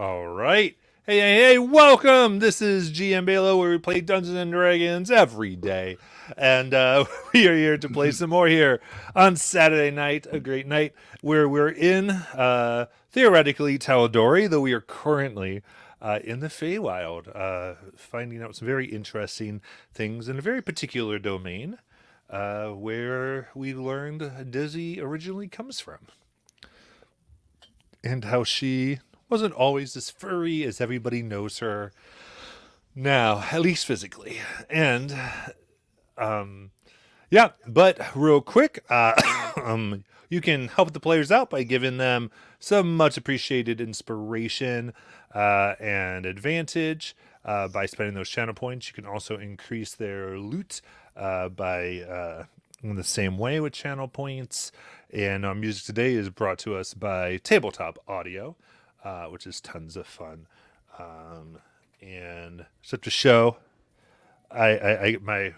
All right. Hey, welcome. This is GM Balo, where we play Dungeons and Dragons every day. And we are here to play some more here on Saturday night, a great night, where we're in, theoretically, Taladori, though we are currently in the Feywild, finding out some very interesting things in a very particular domain where we learned Dizzy originally comes from and how she wasn't always as furry as everybody knows her now, at least physically. And yeah, but real quick, you can help the players out by giving them some much appreciated inspiration and advantage by spending those channel points. You can also increase their loot by in the same way with channel points. And our music today is brought to us by Tabletop Audio, which is tons of fun. And such a show. My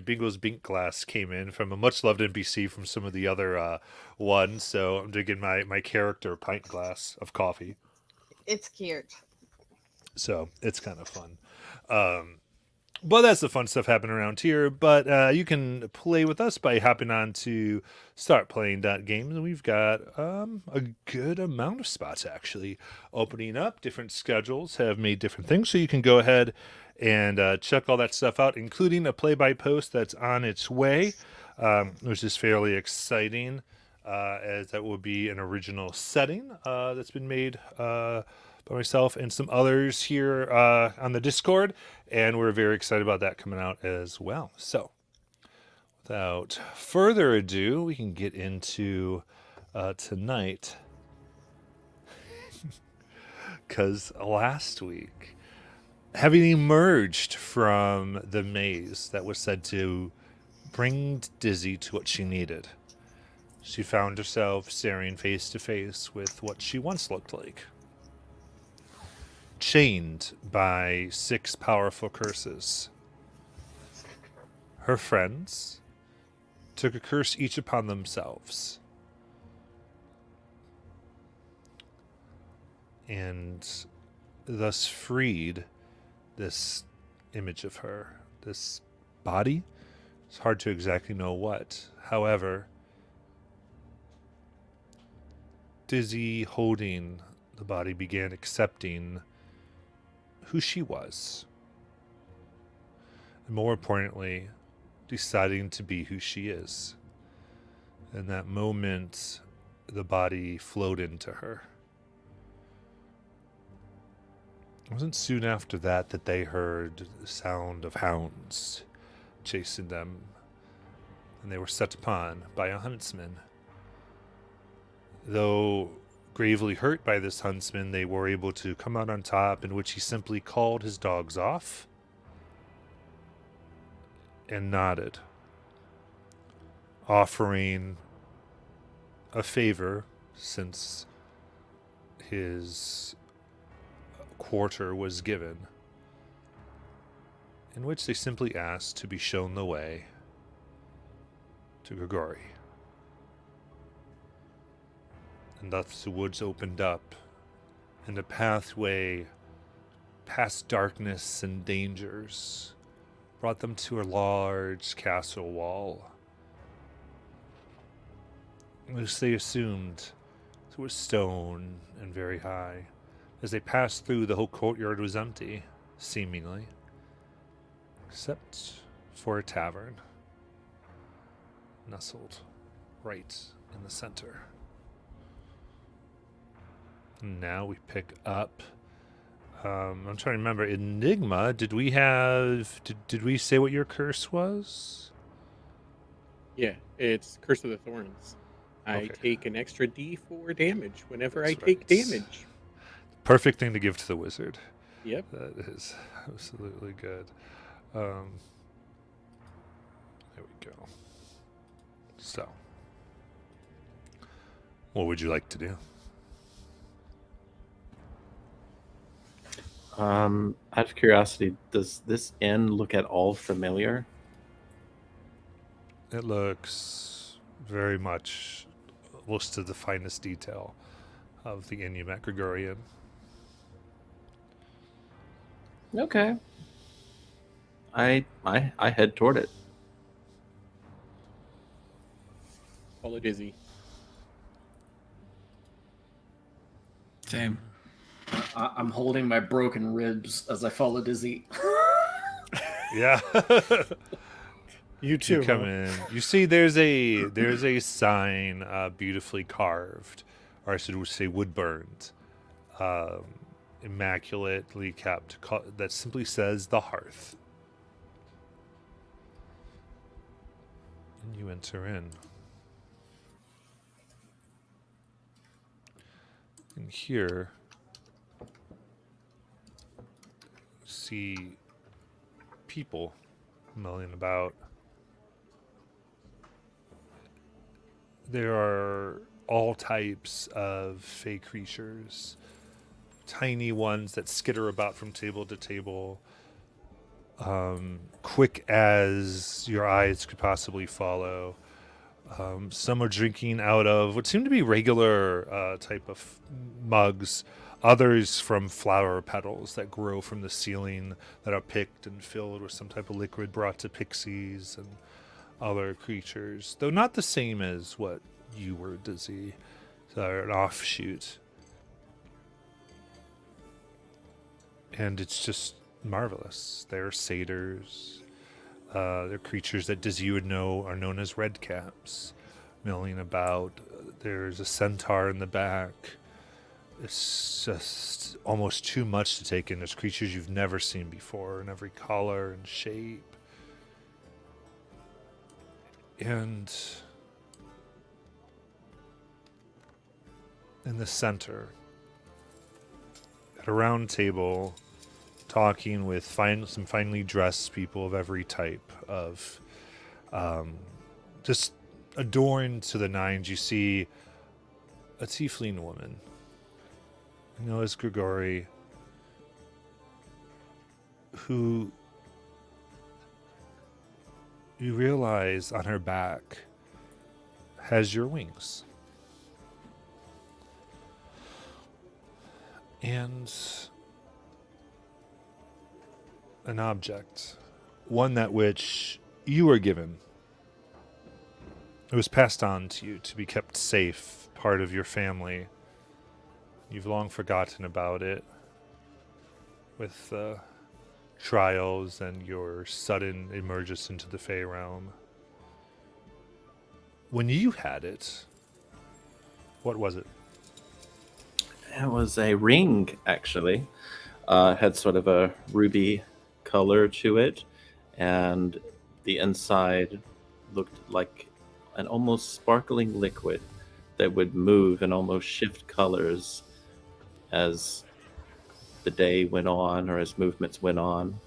Bingo's Bink glass came in from a much loved NPC from some of the other ones, so I'm drinking my character pint glass of coffee. It's cute. So it's kind of fun. But that's the fun stuff happening around here. But you can play with us by hopping on to startplaying.games, and we've got a good amount of spots actually opening up. Different schedules have made different things, so you can go ahead and check all that stuff out, including a play-by-post that's on its way, which is fairly exciting, as that will be an original setting that's been made by myself and some others here on the Discord, and we're very excited about that coming out as well. So, without further ado, we can get into tonight, because last week, having emerged from the maze that was said to bring Dizzy to what she needed, she found herself staring face to face with what she once looked like. Chained by 6 powerful curses. Her friends took a curse each upon themselves, and thus freed this image of her, this body. It's hard to exactly know what. However, Dizzy, holding the body, began accepting who she was. And more importantly, deciding to be who she is. In that moment, the body flowed into her. It wasn't soon after that that they heard the sound of hounds chasing them, and they were set upon by a huntsman. Though gravely hurt by this huntsman, they were able to come out on top, in which he simply called his dogs off and nodded, offering a favor since his quarter was given, in which they simply asked to be shown the way to Grigori. And thus the woods opened up, and a pathway past darkness and dangers brought them to a large castle wall, which they assumed was stone and very high. As they passed through, the whole courtyard was empty, seemingly, except for a tavern nestled right in the center. Now we pick up. I'm trying to remember. Enigma. Did we have? Did we say what your curse was? Yeah, it's Curse of the Thorns. I Okay. take an extra D4 damage whenever That's I take right. damage. Perfect thing to give to the wizard. Yep. That is absolutely good. There we go. So, what would you like to do? Out of curiosity, does this inn look at all familiar? It looks very much close to the finest detail of the Inumet Gregorian. Okay. I head toward it. Follow Dizzy. Same. I'm holding my broken ribs as I follow Dizzy. Yeah. You too. You come huh? in. You see, there's a sign, beautifully carved, or I should say, wood burned, um, immaculately kept, that simply says "the Hearth." And you enter in. And here, you see people milling about. There are all types of fey creatures, tiny ones that skitter about from table to table, quick as your eyes could possibly follow. Some are drinking out of what seem to be regular type of mugs, others from flower petals that grow from the ceiling that are picked and filled with some type of liquid brought to pixies and other creatures, though not the same as what you were, Dizzy. They're an offshoot. And it's just marvelous. They're satyrs. They're creatures that Dizzy would know are known as redcaps, milling about. There's a centaur in the back. It's just almost too much to take in. There's creatures you've never seen before in every color and shape. And in the center, at a round table, talking with some finely dressed people of every type of just adorned to the nines, you see a tiefling woman, known as Grigori, who you realize on her back has your wings. And an object, one that which you were given. It was passed on to you to be kept safe, part of your family. You've long forgotten about it with the trials and your sudden emergence into the Fey realm. When you had it, what was it? It was a ring, actually. Had sort of a ruby color to it, and the inside looked like an almost sparkling liquid that would move and almost shift colors as the day went on or as movements went on.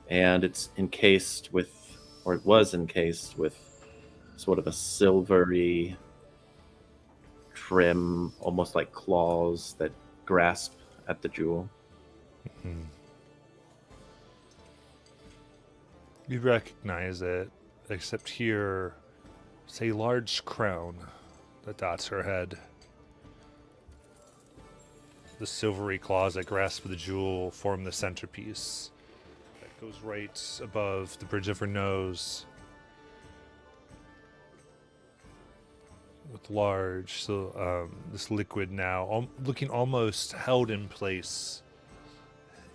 And it's encased with, or it was encased with, sort of a silvery trim, almost like claws that grasp at the jewel. Mm-hmm. You recognize it, except here is a large crown that dots her head. The silvery claws that grasp the jewel form the centerpiece that goes right above the bridge of her nose. With large, this liquid now looking almost held in place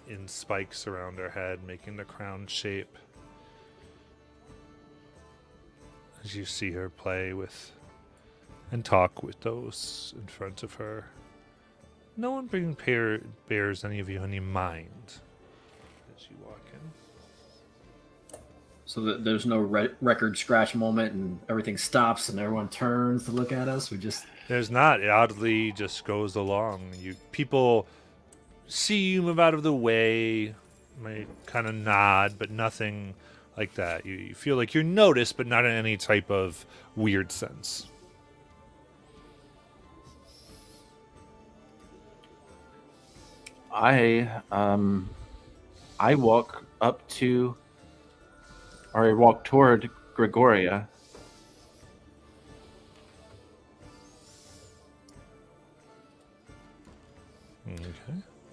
in spikes around her head, making the crown shape. As you see her play with and talk with those in front of her, no one bears any of you any mind as you walk in. So that there's no record scratch moment and everything stops and everyone turns to look at us. We just There's not. It oddly just goes along. People see you move out of the way, may kind of nod, but nothing like that. You feel like you're noticed, but not in any type of weird sense. I walk up to, or I walk toward Gregoria. Okay.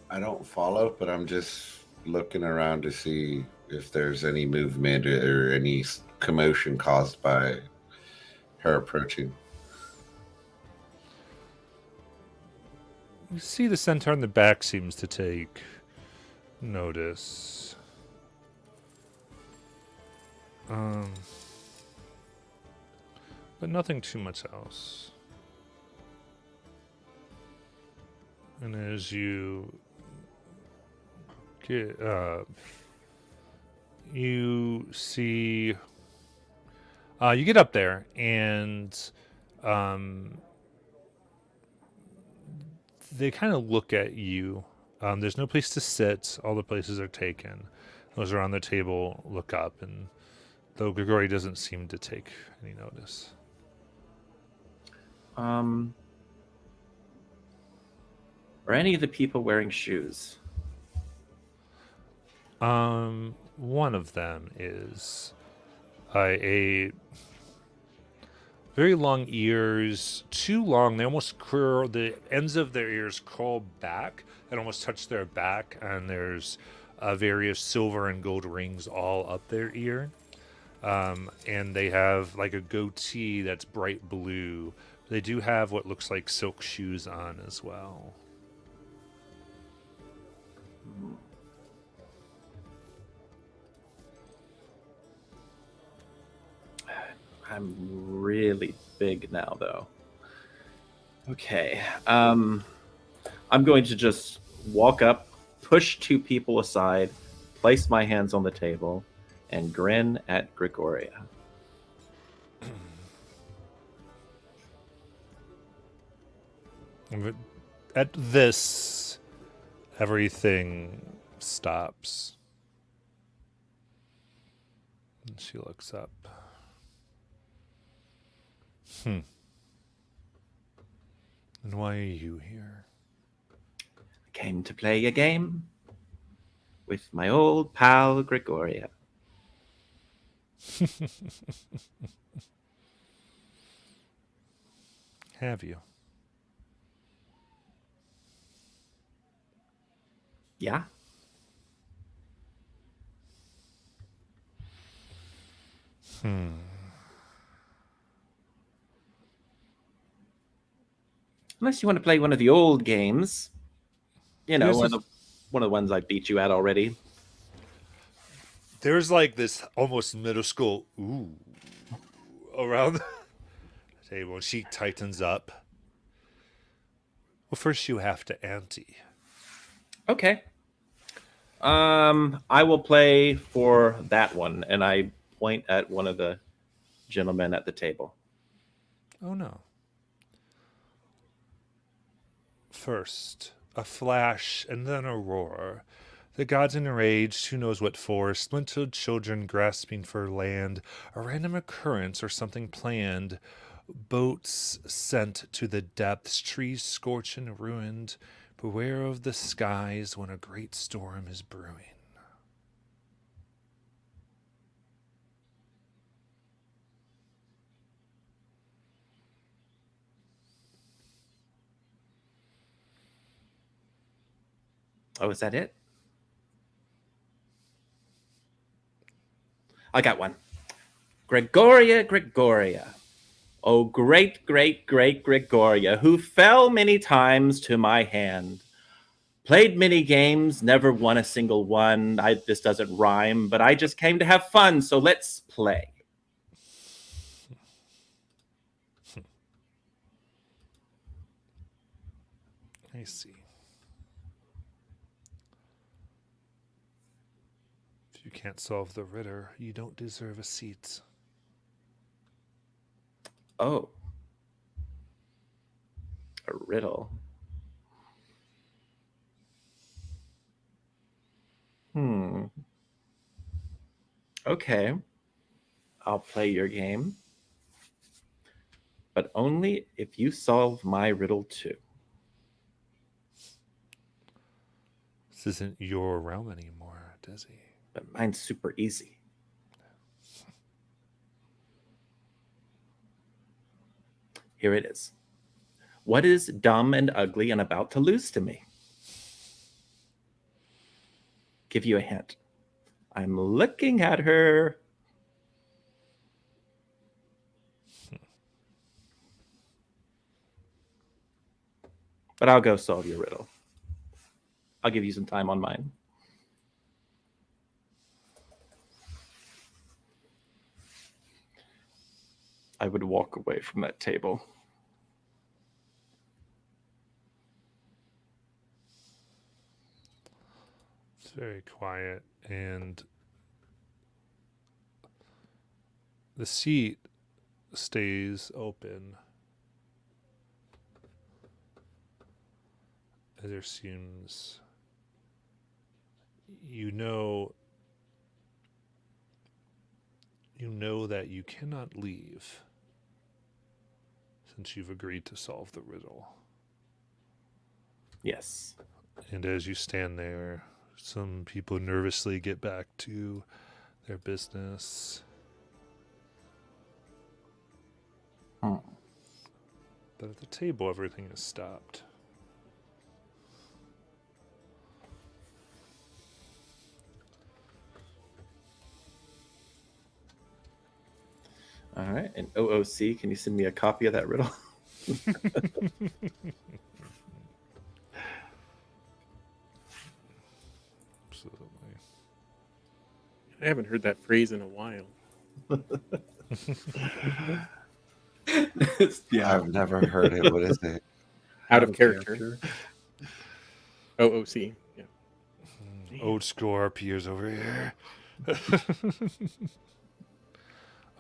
I don't follow, but I'm just looking around to see if there's any movement or any commotion caused by her approaching. You see the centaur in the back seems to take notice. But nothing too much else. And as you get you see you get up there and they kind of look at you. There's no place to sit. All the places are taken. Those around the table look up, and though Grigori doesn't seem to take any notice. Are any of the people wearing shoes? One of them is a very long ears, too long. They almost curl. The ends of their ears curl back and almost touch their back. And there's various silver and gold rings all up their ear. And they have like a goatee that's bright blue. They do have what looks like silk shoes on as well. I'm really big now, though. Okay. I'm going to just walk up, push two people aside, place my hands on the table, and grin at Gregoria. At this, everything stops. And she looks up. And why are you here? I came to play a game with my old pal Gregoria. Have you? Yeah? Unless you want to play one of the old games. You know, one of the ones I beat you at already. There's like this almost middle school ooh around the table, and she tightens up. Well, first you have to ante. Okay. I will play for that one, and I point at one of the gentlemen at the table. Oh no. First, a flash and then a roar. The gods enraged, who knows what for, splintered children grasping for land, a random occurrence or something planned, boats sent to the depths, trees scorched and ruined. Beware of the skies when a great storm is brewing. Oh, is that it? I got one. Gregoria, Gregoria. Oh, great, great, great Gregoria, who fell many times to my hand. Played many games, never won a single one. This doesn't rhyme, but I just came to have fun, so let's play. I see. If you can't solve the riddle, you don't deserve a seat. Oh. A riddle. Okay. I'll play your game. But only if you solve my riddle too. This isn't your realm anymore, Desi. But mine's super easy. Here it is. What is dumb and ugly and about to lose to me? give you a hint. I'm looking at her. But I'll go solve your riddle. I'll give you some time on mine. I would walk away from that table. It's very quiet, and the seat stays open. There seems, you know that you cannot leave since you've agreed to solve the riddle. Yes. And as you stand there, some people nervously get back to their business. But at the table, everything is stopped. All right. And OOC, can you send me a copy of that riddle? Absolutely. I haven't heard that phrase in a while. Yeah. I've never heard it. What is it? Out of character. OOC. Yeah. Old school RPers over here.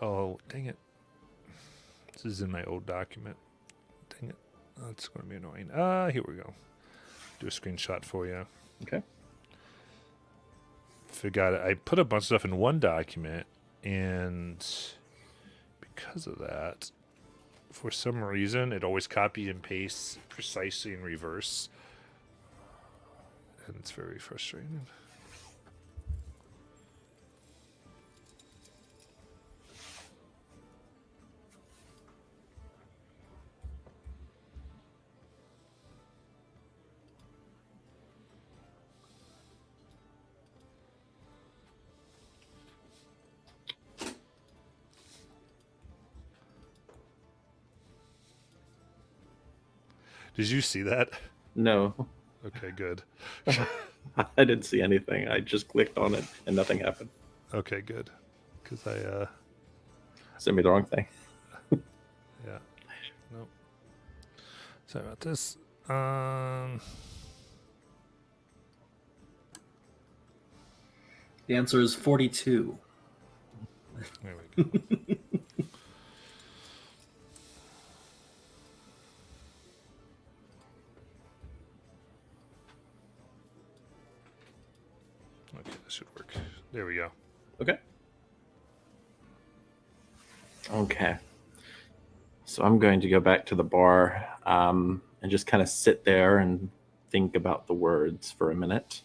Oh, dang it. This is in my old document. Dang it. That's going to be annoying. Here we go. Do a screenshot for you. Okay. Forgot it. I put a bunch of stuff in one document, and because of that, for some reason, it always copies and pastes precisely in reverse. And it's very frustrating. Did you see that? No, Okay, good. I didn't see anything. I just clicked on it and nothing happened. Okay, good. Because I, Sent me the wrong thing. yeah. Nope. Sorry about this. The answer is 42. There we go. Okay, that should work. There we go. Okay. Okay. So I'm going to go back to the bar and just kind of sit there and think about the words for a minute.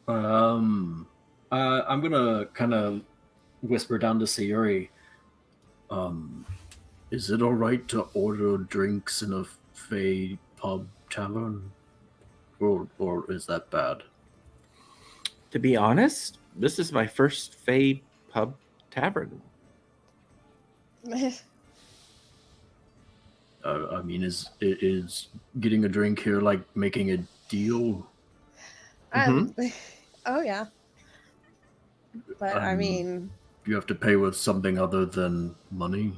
I'm gonna kind of whisper down to Sayuri. Is it all right to order drinks in a Fey pub tavern, or is that bad? To be honest, this is my first Fey pub tavern. I mean, is getting a drink here like making a deal? Oh yeah. But I mean, You have to pay with something other than money.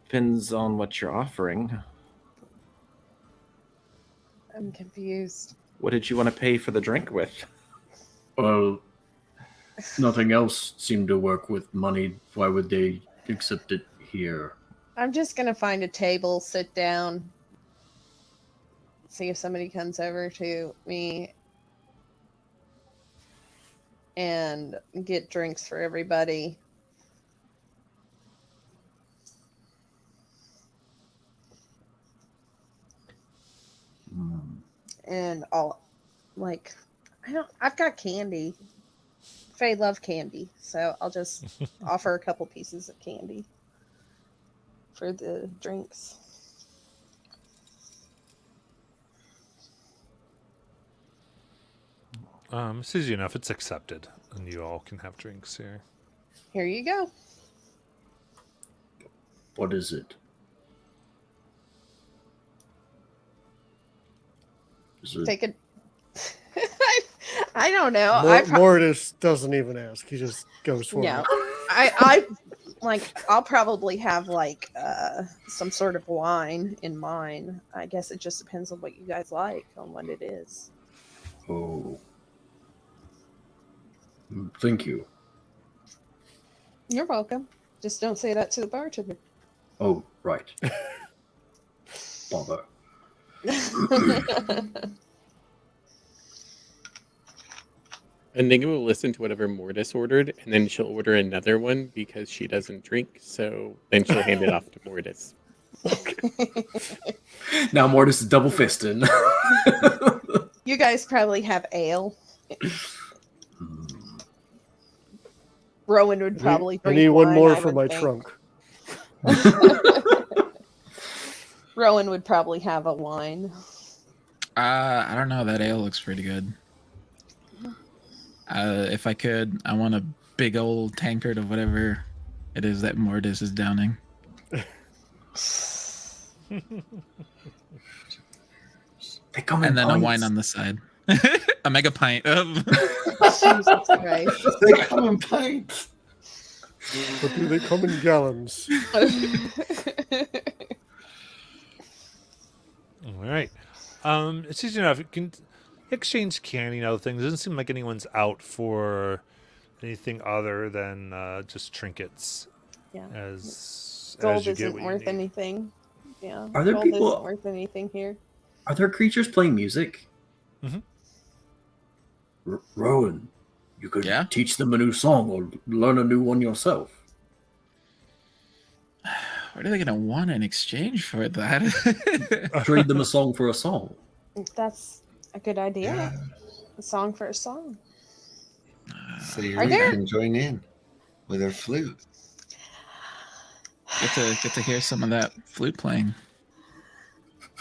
Depends on what you're offering. I'm confused. What did you want to pay for the drink with? Well, nothing else seemed to work with money. Why would they accept it here? I'm just gonna find a table, sit down, see if somebody comes over to me, and get drinks for everybody. And I've got candy. Faye love candy, so I'll just offer a couple pieces of candy. for the drinks. It's easy enough. It's accepted, and you all can have drinks here. Here you go. What is it? Is it Take it. I don't know. I Mortis doesn't even ask. He just goes for yeah. it. I like. I'll probably have like some sort of wine in mine. I guess it just depends on what you guys like, on what it is. Oh. Thank you. You're welcome. Just don't say that to the bartender. Oh, right. Bother. Enigma will listen to whatever Mortis ordered, and then she'll order another one because she doesn't drink. So then she'll hand it off to Mortis. Now Mortis is double fisting. You guys probably have ale. Rowan would probably I drink need one wine, more I for would my think. trunk. Rowan would probably have a wine. I don't know. That ale looks pretty good. If I could, I want a big old tankard of whatever it is that Mortis is downing. They come in And then a pints. wine on the side. A mega pint of. Jesus Christ. They come in pints. But do they come in gallons? All right. It's easy enough. You can exchange candy and other things. It doesn't seem like anyone's out for anything other than just trinkets. Yeah. As Gold you get isn't what you worth need. anything. Yeah. Are there Gold people- isn't worth anything here. Are there creatures playing music? Mhm. Rowan, you could Yeah? teach them a new song or learn a new one yourself. What are they gonna want in exchange for that? Trade them a song for a song. That's a good idea. Yeah. A song for a song. So you Are there- can join in with a flute. Get to hear some of that flute playing.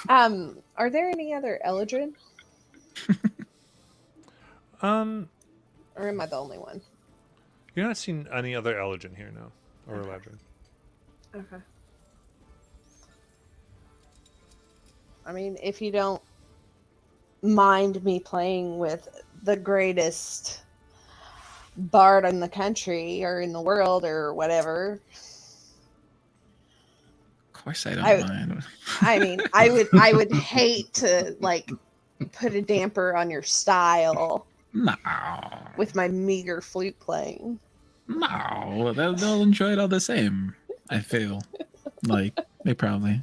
Are there any other Eldrin? Or am I the only one? You're not seeing any other Eldrin here now, or Eladrin. Okay. I mean, if you don't mind me playing with the greatest bard in the country or in the world or whatever, Of course, I don't I- mind. I mean, I would hate to like put a damper on your style No, with my meager flute playing. no, they'll enjoy it all the same. I feel like they probably.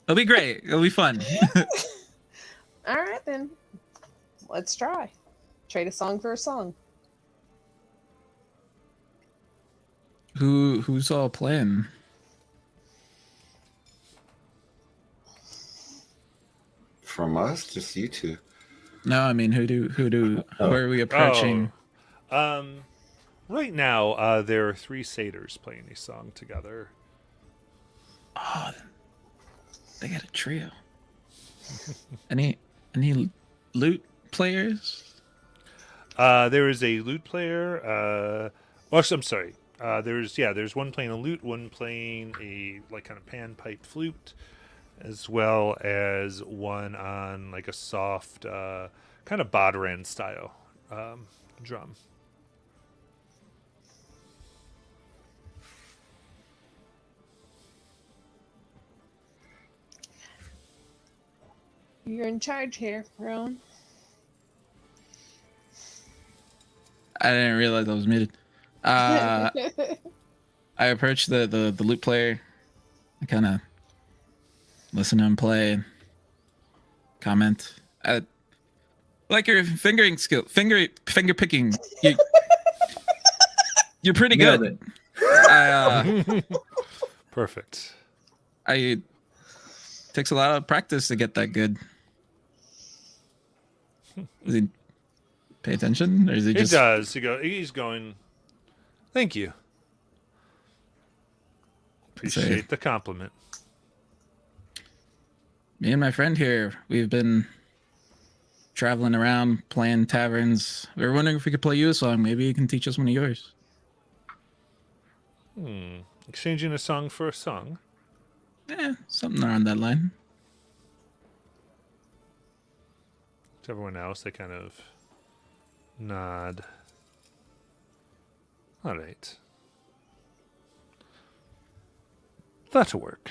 It'll be great. It'll be fun. All right, then. Let's try. Trade a song for a song. Who's all playing? From us, just you two. No, I mean who are we approaching? Right now, there are 3 satyrs playing a song together. Oh, they got a trio. Any lute players? There is a lute player. I'm sorry. There's one playing a lute, one playing a like kind of panpipe flute, as well as one on like a soft kind of bodhran style drum. You're in charge here, Rowan. I didn't realize I was muted. I approached the lute player. I kind of listen to him play. Comment. Like your fingering skill, finger picking. You're pretty Nailed good. it. Perfect. Takes a lot of practice to get that good. Does he pay attention, or is he He just? does. He's going. Thank you. Appreciate the compliment. Me and my friend here, we've been traveling around playing taverns. We were wondering if we could play you a song. Maybe you can teach us one of yours. Exchanging a song for a song. Something around that line. To everyone else, they kind of nod. All right. That'll work.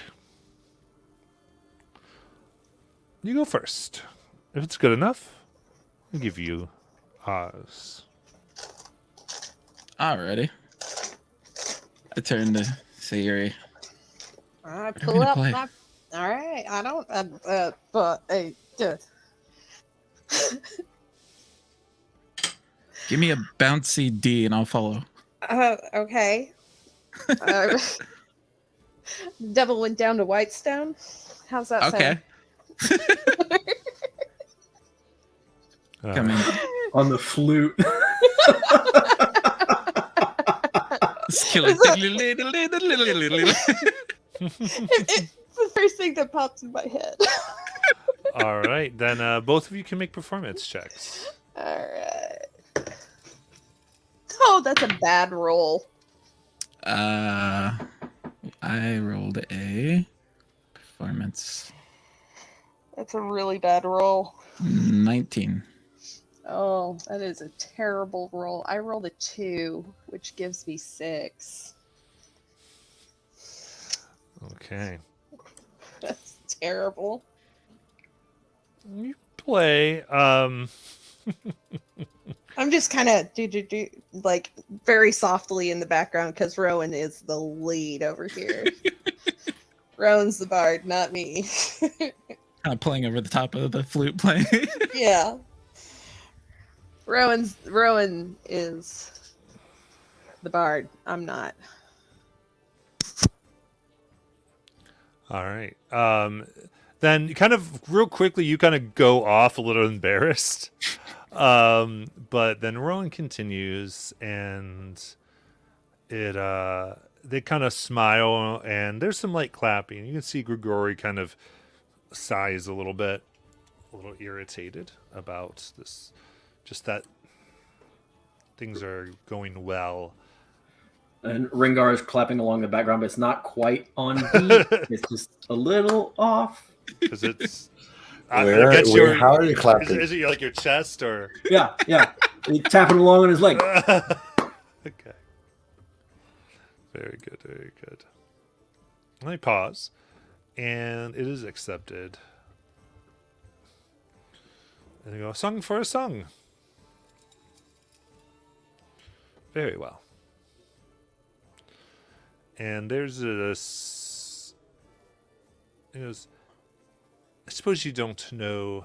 You go first. If it's good enough, I'll give you Oz. Alrighty. I turn to Sayuri. I are we pull gonna up play? my. All right. I don't. But Give me a bouncy D and I'll follow. okay. Uh, Devil went down to Whitestone. How's that Okay. Come in. On the flute. Skillet. It's the first thing that pops in my head. All right, then both of you can make performance checks. All right. Oh, that's a bad roll. I rolled a performance That's a really bad roll. 19. Oh, that is a terrible roll. I rolled a 2, which gives me 6. Okay. That's terrible. You play. I'm just kind of like very softly in the background because Rowan is the lead over here. Rowan's the bard, not me. Kind of playing over the top of the flute playing. Yeah. Rowan is the bard. I'm not. All right. Then kind of real quickly, you kind of go off a little embarrassed. But then Rowan continues, and they kind of smile, and there's some light clapping. You can see Grigori kind of sighs a little bit, a little irritated about this, just that things are going well. And Ringar is clapping along the background, but it's not quite on beat. It's just a little off. Because it's How are you clapping? Is it like your chest or? Yeah. He's tapping along on his leg. Okay. Very good, very good. Let me pause. And it is accepted. And you go, song for a song. Very well. And there's he goes, I suppose you don't know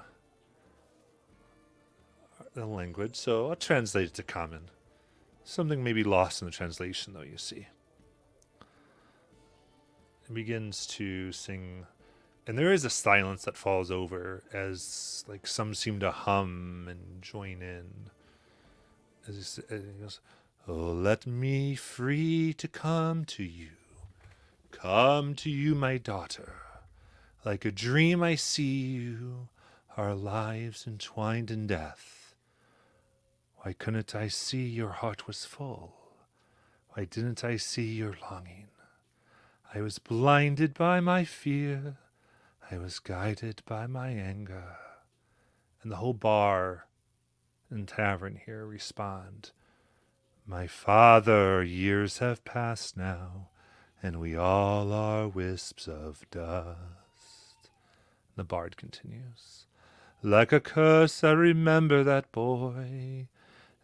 the language, so I'll translate it to common. Something may be lost in the translation, though, you see. It begins to sing, and there is a silence that falls over as, like, some seem to hum and join in. As he goes, oh, let me free to come to you, my daughter. Like a dream I see you, our lives entwined in death. Why couldn't I see your heart was full? Why didn't I see your longing? I was blinded by my fear. I was guided by my anger. And the whole bar and tavern here respond. My father, years have passed now, and we all are wisps of dust. The bard continues. Like a curse, I remember that boy.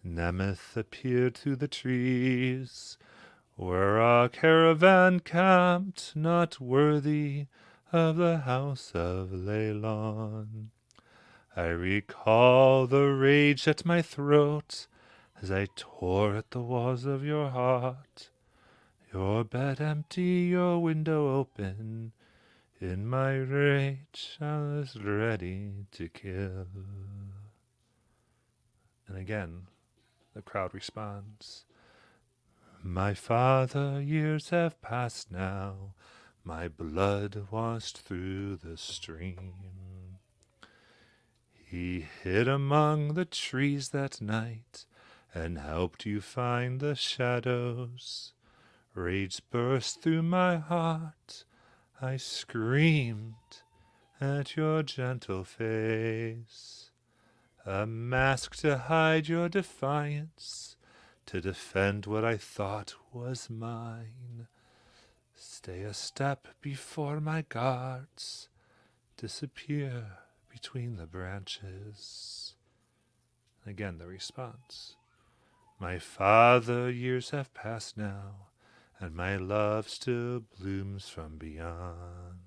Nemeth appeared through the trees, where our caravan camped, not worthy of the house of Leilon. I recall the rage at my throat as I tore at the walls of your heart. Your bed empty, your window open. In my rage, I was ready to kill. And again, the crowd responds. My father, years have passed now, my blood washed through the stream. He hid among the trees that night and helped you find the shadows. Rage burst through my heart, I screamed at your gentle face. A mask to hide your defiance, to defend what I thought was mine. Stay a step before my guards, disappear between the branches. Again, the response. My father, years have passed now, and my love still blooms from beyond.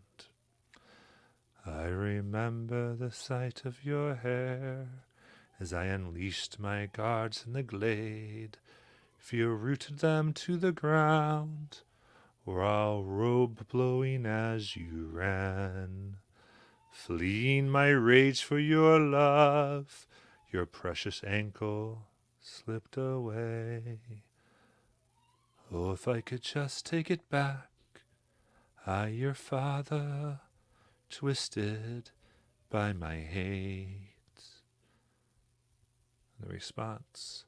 I remember the sight of your hair as I unleashed my guards in the glade. Fear rooted them to the ground, while robe blowing as you ran. Fleeing my rage for your love, your precious ankle slipped away. Oh, if I could just take it back, I, your father, twisted by my hate. The response,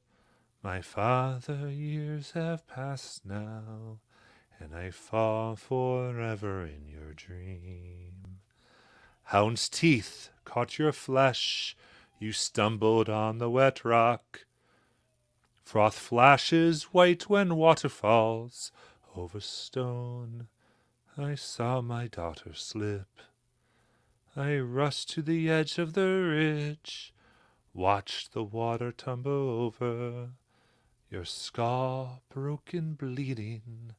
my father, years have passed now, and I fall forever in your dream. Hound's teeth caught your flesh, you stumbled on the wet rock. Froth flashes white when water falls over stone. I saw my daughter slip. I rushed to the edge of the ridge, watched the water tumble over. Your skull broken, bleeding,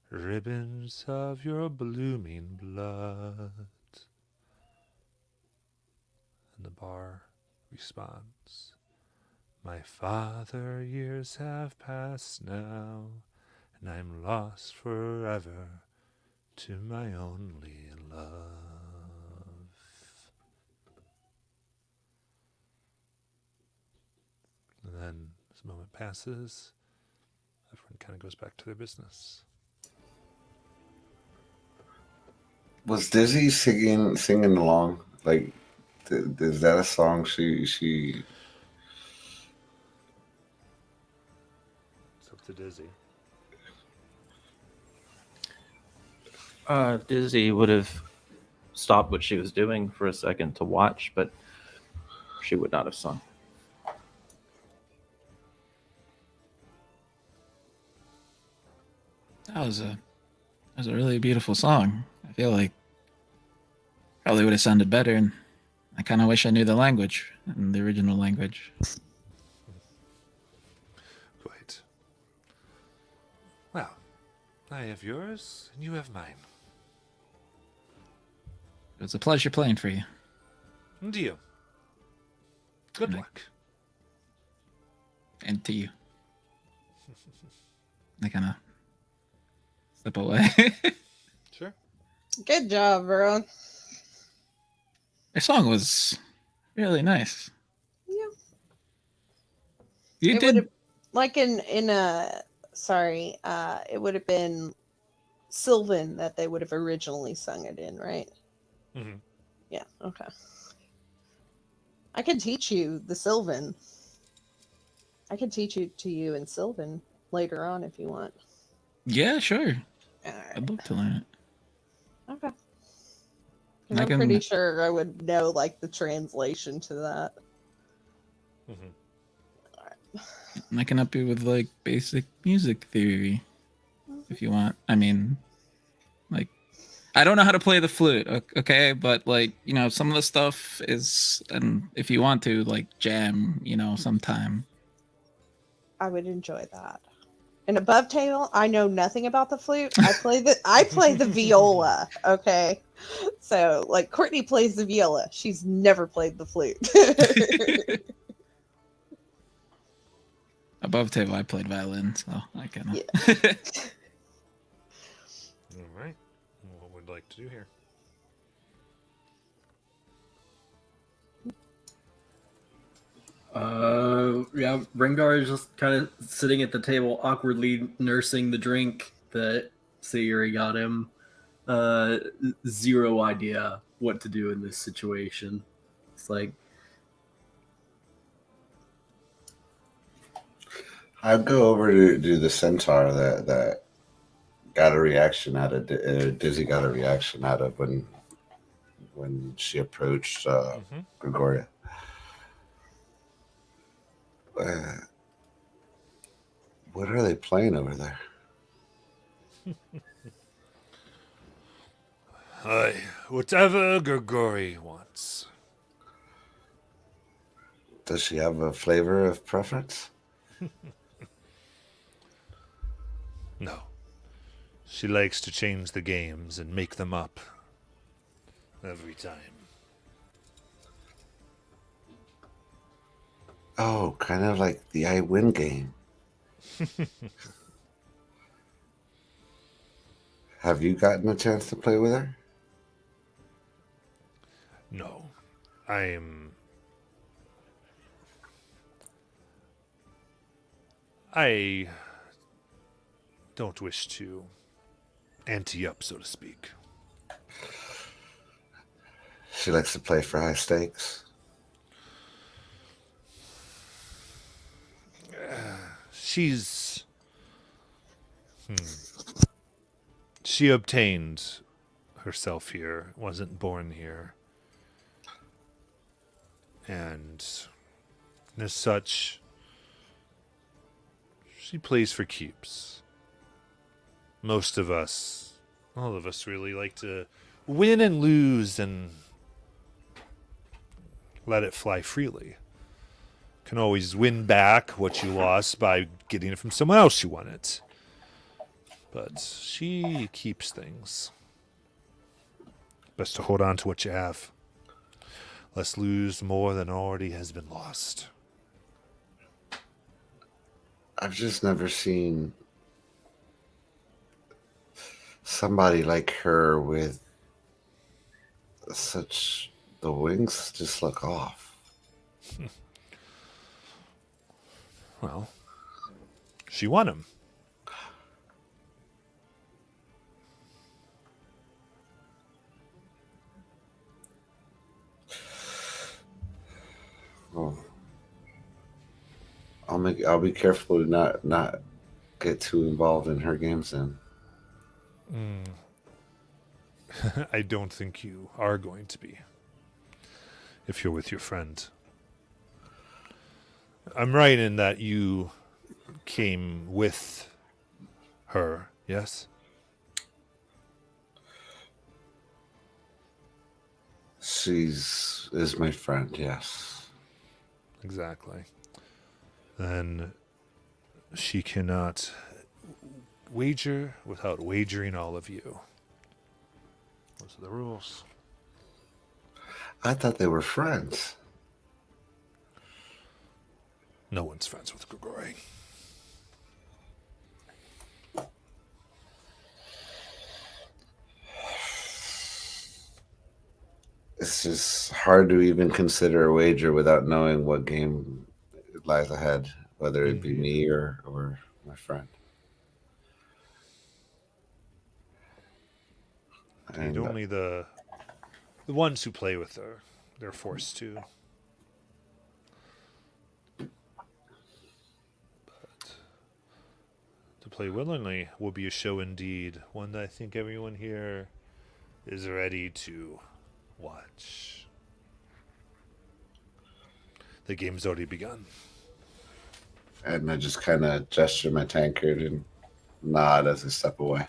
ribbons of your blooming blood. And the bar responds, my father, years have passed now, and I'm lost forever to my only love. And then, as a moment passes, everyone kind of goes back to their business. Was Dizzy singing along? Like, is that a song she? It's up to Dizzy. Dizzy would have stopped what she was doing for a second to watch, but she would not have sung. That was a really beautiful song. I feel like probably would have sounded better, and I kind of wish I knew the language and the original language. Quite. Well, I have yours, and you have mine. It was a pleasure playing for you. And to you. Good And luck. And to you. I kind of step away. Sure. Good job, bro. Your song was really nice. Yeah. You It would did. have, like in a sorry, it would have been Sylvan that they would have originally sung it in, right? Mm-hmm. Yeah. Okay. I can teach you the Sylvan. I can teach it to you in Sylvan later on if you want. Yeah, sure. All right. I'd love to learn it. Okay. 'Cause I I'm can- pretty sure I would know like the translation to that. Mm-hmm. I can help you with like basic music theory if you want. I mean, like, I don't know how to play the flute, okay? But like, you know, some of the stuff is, and if you want to like jam, you know, sometime. I would enjoy that. And above table, I know nothing about the flute. I play the viola, okay? So like Courtney plays the viola. She's never played the flute. Above table, I played violin, so I kind of. Yeah. All right. What would you like to do here? So yeah, Rengar is just kind of sitting at the table, awkwardly nursing the drink that Sayuri got him. Uh, Zero idea what to do in this situation. It's like, I'd go over to do the centaur that got a reaction out of Dizzy got a reaction out of when she approached Gregoria. Uh, what are they playing over there? Whatever Grigori wants. Does she have a flavor of preference? No. She likes to change the games and make them up every time. Oh, kind of like the I Win game. Have you gotten a chance to play with her? No. I don't wish to ante up, so to speak. She likes to play for high stakes. She's... She obtained herself here, wasn't born here. And as such, she plays for keeps. Most of us, all of us really like to win and lose and let it fly freely. Can always win back what you lost by getting it from someone else you won it. But she keeps things. Best to hold on to what you have. Lest lose more than already has been lost. I've just never seen somebody like her with such... the wings just look off. Well, she won him. Well, I'll be careful to not get too involved in her games then. I don't think you are going to be. If you're with your friend. I'm right in that you came with her, yes? Is my friend, yes. Exactly. Then she cannot wager without wagering all of you. Those are the rules. I thought they were friends. No one's friends with Grigori. It's just hard to even consider a wager without knowing what game lies ahead, whether it be me or my friend. Indeed, And only the ones who play with her, they're forced to. But to play willingly will be a show indeed, one that I think everyone here is ready to watch. The game's already begun. I just kind of gesture my tankard and nod as I step away.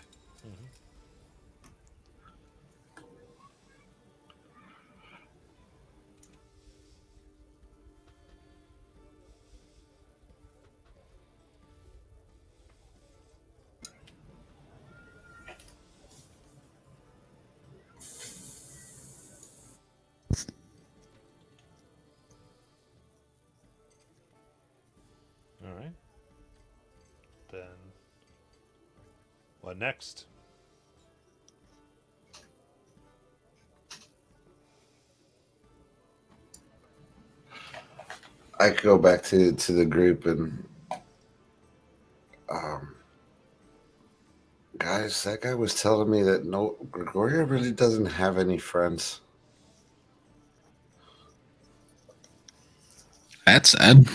All right. Then, what next? I go back to the group and um, guys, that guy was telling me that no, Gregoria really doesn't have any friends. That's sad.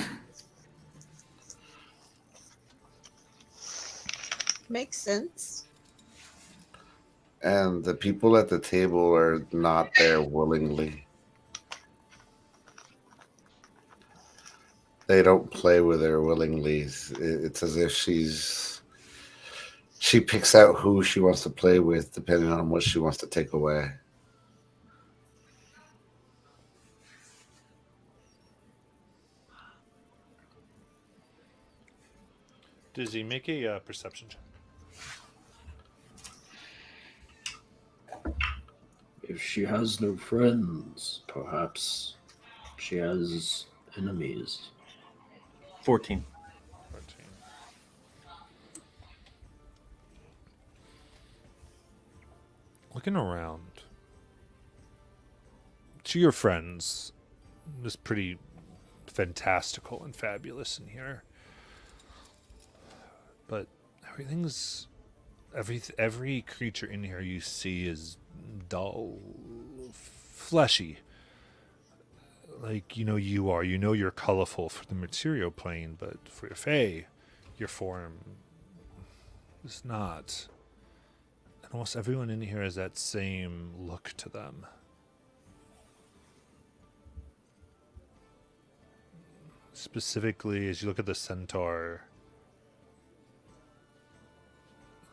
Makes sense. And the people at the table are not there willingly. They don't play with her willingly. It's as if she picks out who she wants to play with depending on what she wants to take away. Does he make a perception check? If she has no friends, perhaps she has enemies. 14. 14. Looking around, to your friends, it's pretty fantastical and fabulous in here. But every creature in here you see is dull, fleshy. Like you're colorful for the material plane, but for your fae, your form is not. And almost everyone in here has that same look to them. Specifically, as you look at the centaur,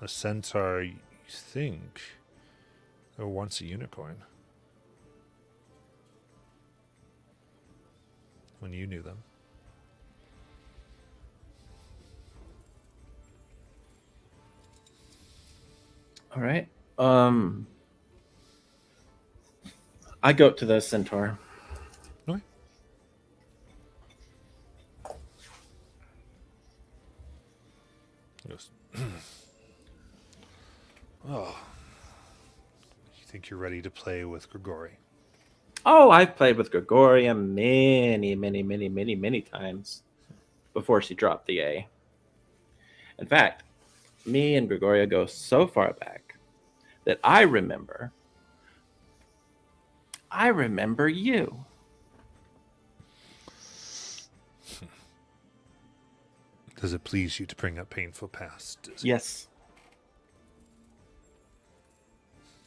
you think, there was once a unicorn. When you knew them. All right. I go up to the centaur. Okay. He goes, oh, you think you're ready to play with Grigori? Oh, I've played with Gregoria many times before she dropped the A. In fact, me and Gregoria go so far back that I remember you. Does it please you to bring up painful past? Yes.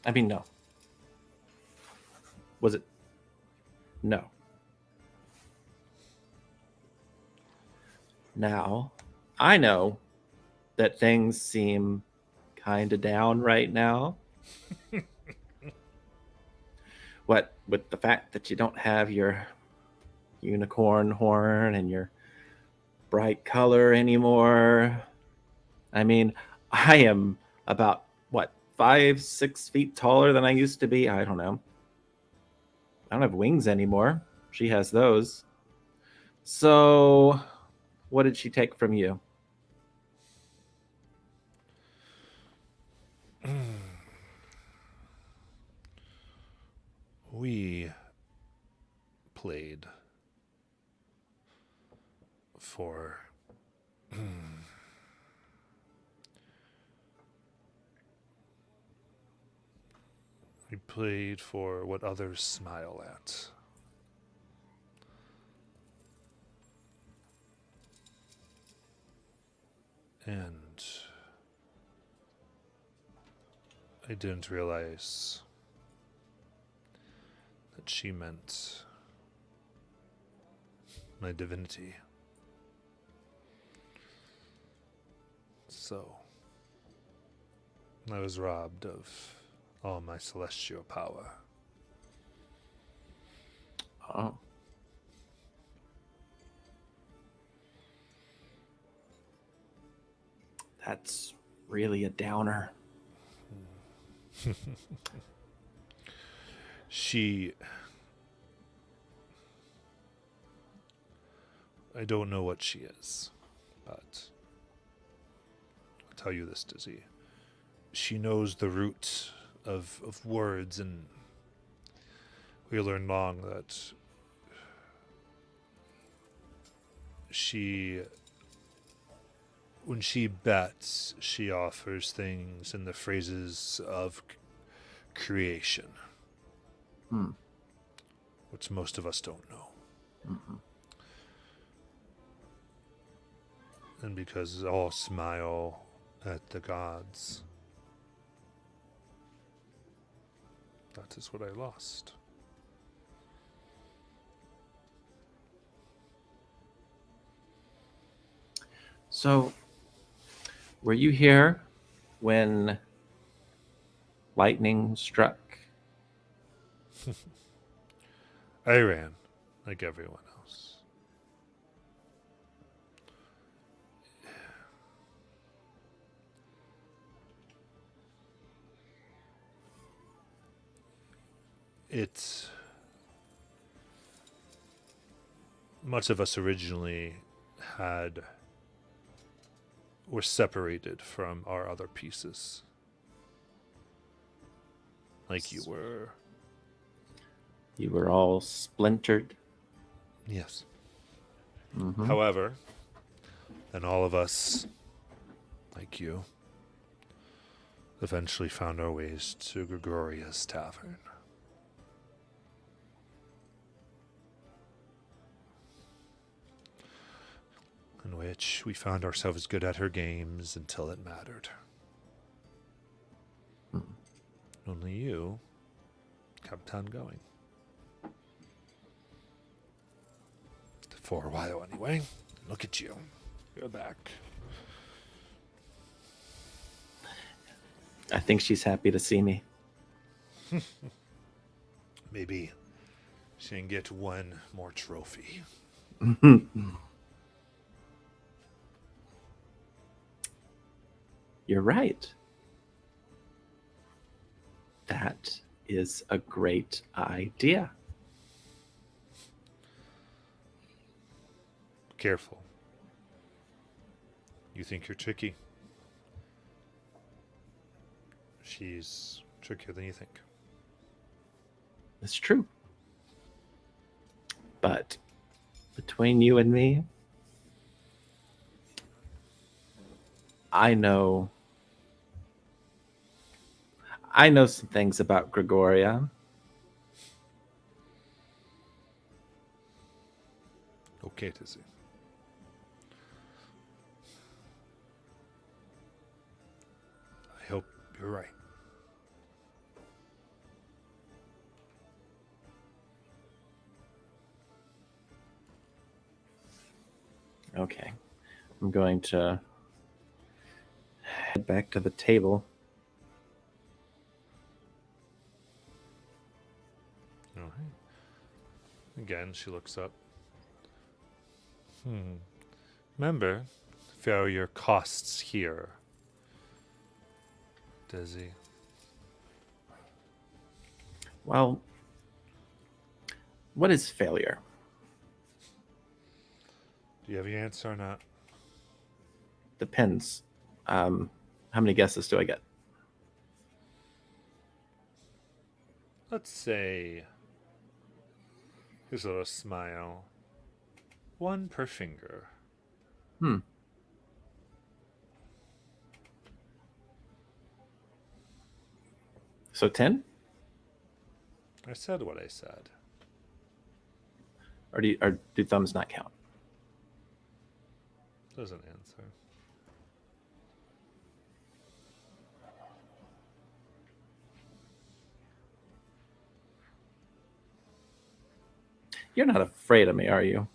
I mean, no. Was it? No. Now, I know that things seem kind of down right now. What with the fact that you don't have your unicorn horn and your bright color anymore. I mean, I am about, what, 5-6 feet taller than I used to be? I don't know. I don't have wings anymore. She has those. So, what did she take from you? We played for we played for what others smile at. And I didn't realize that she meant my divinity. So I was robbed of all my celestial power. Oh. That's really a downer. I don't know what she is, but I'll tell you this, Dizzy. She knows the root of words, and we learned long that when she bets, she offers things in the phrases of creation, Hmm. which most of us don't know. Mhm. And because all smile at the gods, that is what I lost. So, were you here when lightning struck? I ran, like everyone else. It's much of us originally were separated from our other pieces. Like you were. You were all splintered. Yes. Mhm. However, then all of us, like you, eventually found our ways to Gregoria's tavern. In which we found ourselves good at her games until it mattered. Only you kept on going. For a while, anyway. Look at you. You're back. I think she's happy to see me. Maybe she can get one more trophy. You're right. That is a great idea. Careful. You think you're tricky. She's trickier than you think. It's true. But between you and me, I know some things about Gregoria. Okay, Tizzy. I hope you're right. Okay. I'm going to head back to the table. All right. Again, she looks up. Remember, failure costs here. Dizzy. Well, what is failure? Do you have your answer or not? Depends. How many guesses do I get? Let's say. Here's a little smile. One per finger. So 10? I said what I said. Or do thumbs not count? Doesn't answer. You're not afraid of me, are you?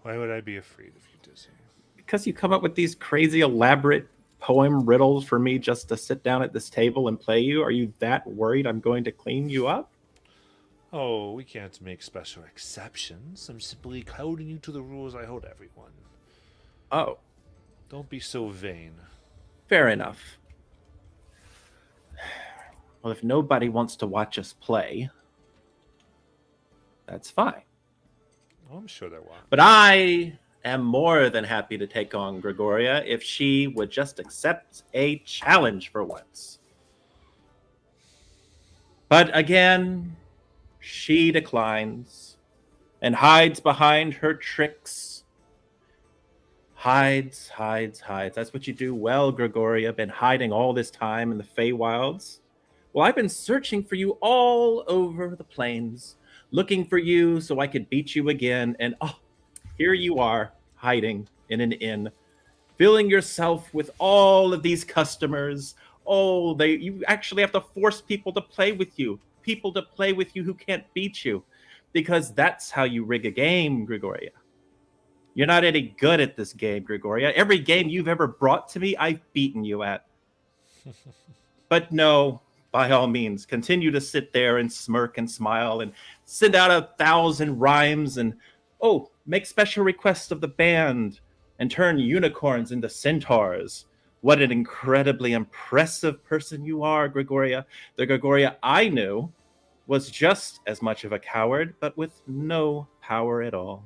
Why would I be afraid of you, Dizzy? Because you come up with these crazy elaborate poem riddles for me just to sit down at this table and play you? Are you that worried I'm going to clean you up? Oh, we can't make special exceptions. I'm simply holding you to the rules I hold everyone. Oh, Don't be so vain. fair enough. Well, if nobody wants to watch us play, that's fine. Oh, I'm sure there were. But I am more than happy to take on Gregoria if she would just accept a challenge for once. But again, she declines. and hides behind her tricks. Hides, hides, hides. That's what you do well, Gregoria. Been hiding all this time in the Feywilds. Well, I've been searching for you all over the plains, looking for you so I could beat you again. And oh, here you are, hiding in an inn, filling yourself with all of these customers. Oh, you actually have to force people to play with you. People to play with you who can't beat you. Because that's how you rig a game, Gregoria. You're not any good at this game, Gregoria. Every game you've ever brought to me, I've beaten you at. But no, by all means, continue to sit there and smirk and smile and send out 1,000 rhymes and, oh, make special requests of the band and turn unicorns into centaurs. What an incredibly impressive person you are, Gregoria. The Gregoria I knew was just as much of a coward, but with no power at all.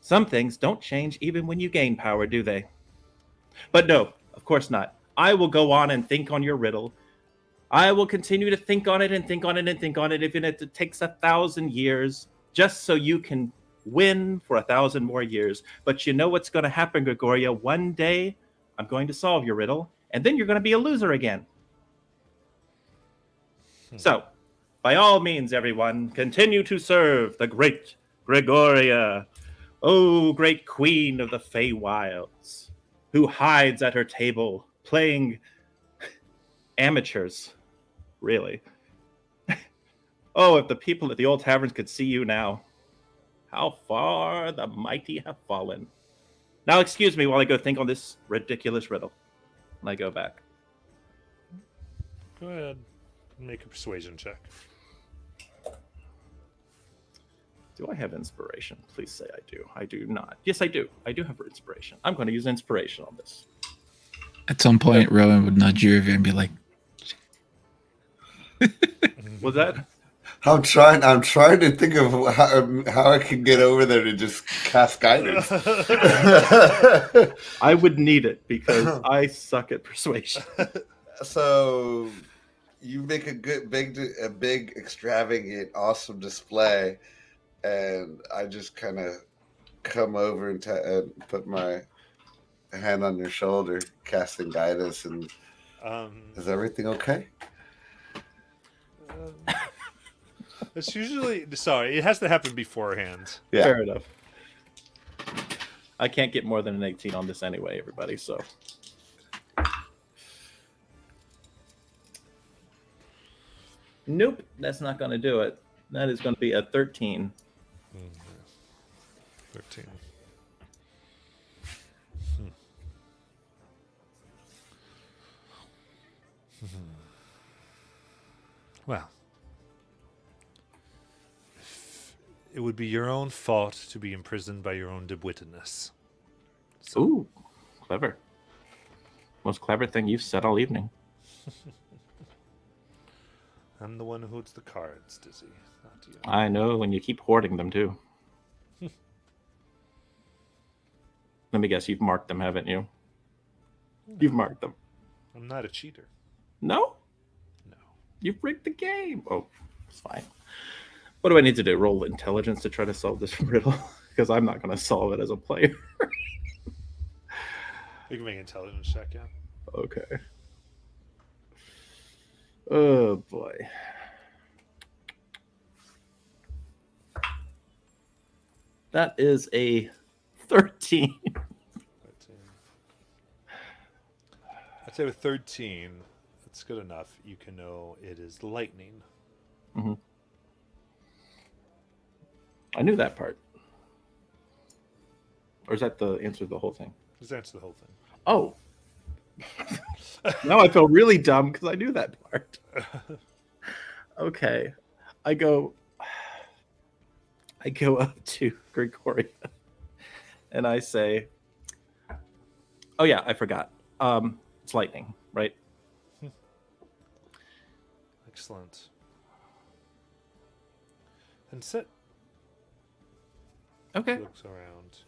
Some things don't change even when you gain power, do they? But no, of course not. I will go on and think on your riddle. I will continue to think on it and think on it and think on it, even if it takes 1,000 years, just so you can win for 1,000 more years. But you know what's going to happen, Gregoria? One day, I'm going to solve your riddle, and then you're going to be a loser again. So, by all means, everyone, continue to serve the great Gregoria. Oh, great queen of the Feywilds, who hides at her table playing amateurs, really. Oh, if the people at the old taverns could see you now. How far the mighty have fallen. Now excuse me while I go think on this ridiculous riddle. And I go back. Go ahead. Make a persuasion check. Do I have inspiration? Please say I do. I do not. Yes, I do. I do have inspiration. I'm going to use inspiration on this. At some point, Rowan would nudge you over and be like, Was that? I'm trying to think of how I can get over there to just cast guidance. I would need it because I suck at persuasion. So you make a big, extravagant, awesome display, and I just kind of come over and put my hand on your shoulder, casting guidance, and is everything okay? It's usually sorry. It has to happen beforehand. Yeah. Fair enough. I can't get more than an 18 on this anyway, everybody, so. Nope, that's not going to do it. That is going to be a 13. 13. Well, it would be your own fault to be imprisoned by your own dim-wittedness. Ooh, clever. Most clever thing you've said all evening. I'm the one who holds the cards, Dizzy, not you. I know, when you keep hoarding them, too. Let me guess, you've marked them, haven't you? You've marked them. I'm not a cheater. No? No. You've rigged the game. Oh, it's fine. What do I need to do? Roll intelligence to try to solve this riddle? Because I'm not going to solve it as a player. You can make an intelligence check, yeah. Okay. Oh, boy. That is a 13. 13. I'd say with 13, it's good enough. You can know it is lightning. Mm-hmm. I knew that part. Or is that the answer to the whole thing? Just answer the whole thing. Oh. Now I feel really dumb because I knew that part. Okay. I go up to Gregoria and I say, oh yeah, I forgot. It's lightning, right? Excellent. And sit. Okay. Looks around.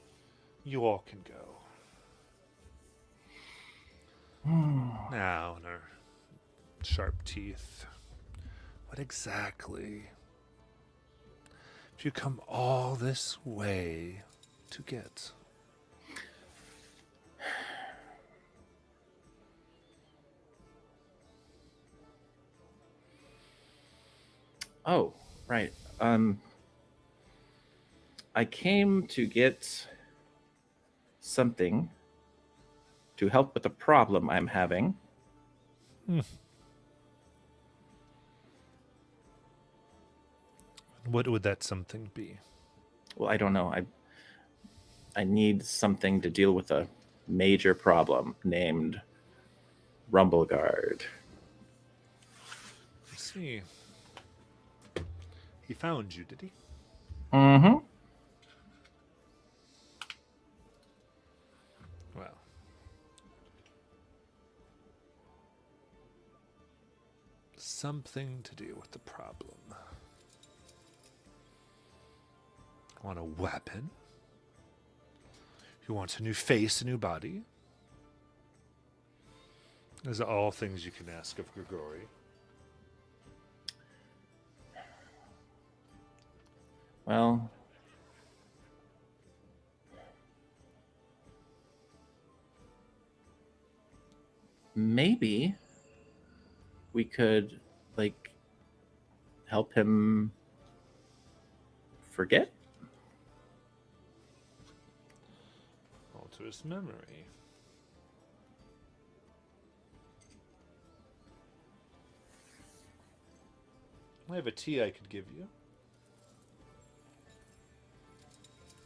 You all can go. Now, in her sharp teeth, what exactly If you come all this way to get. Oh, right. I came to get something to help with a problem I'm having. What would that something be? Well, I don't know. I need something to deal with a major problem named Rumbleguard. Let's see. He found you, did he? Mm-hmm. Well. Something to do with the problem. Want a weapon? You want a new face, a new body? Those are all things you can ask of Grigori. Well, maybe we could, like, help him forget. Alter his memory. I have a tea I could give you.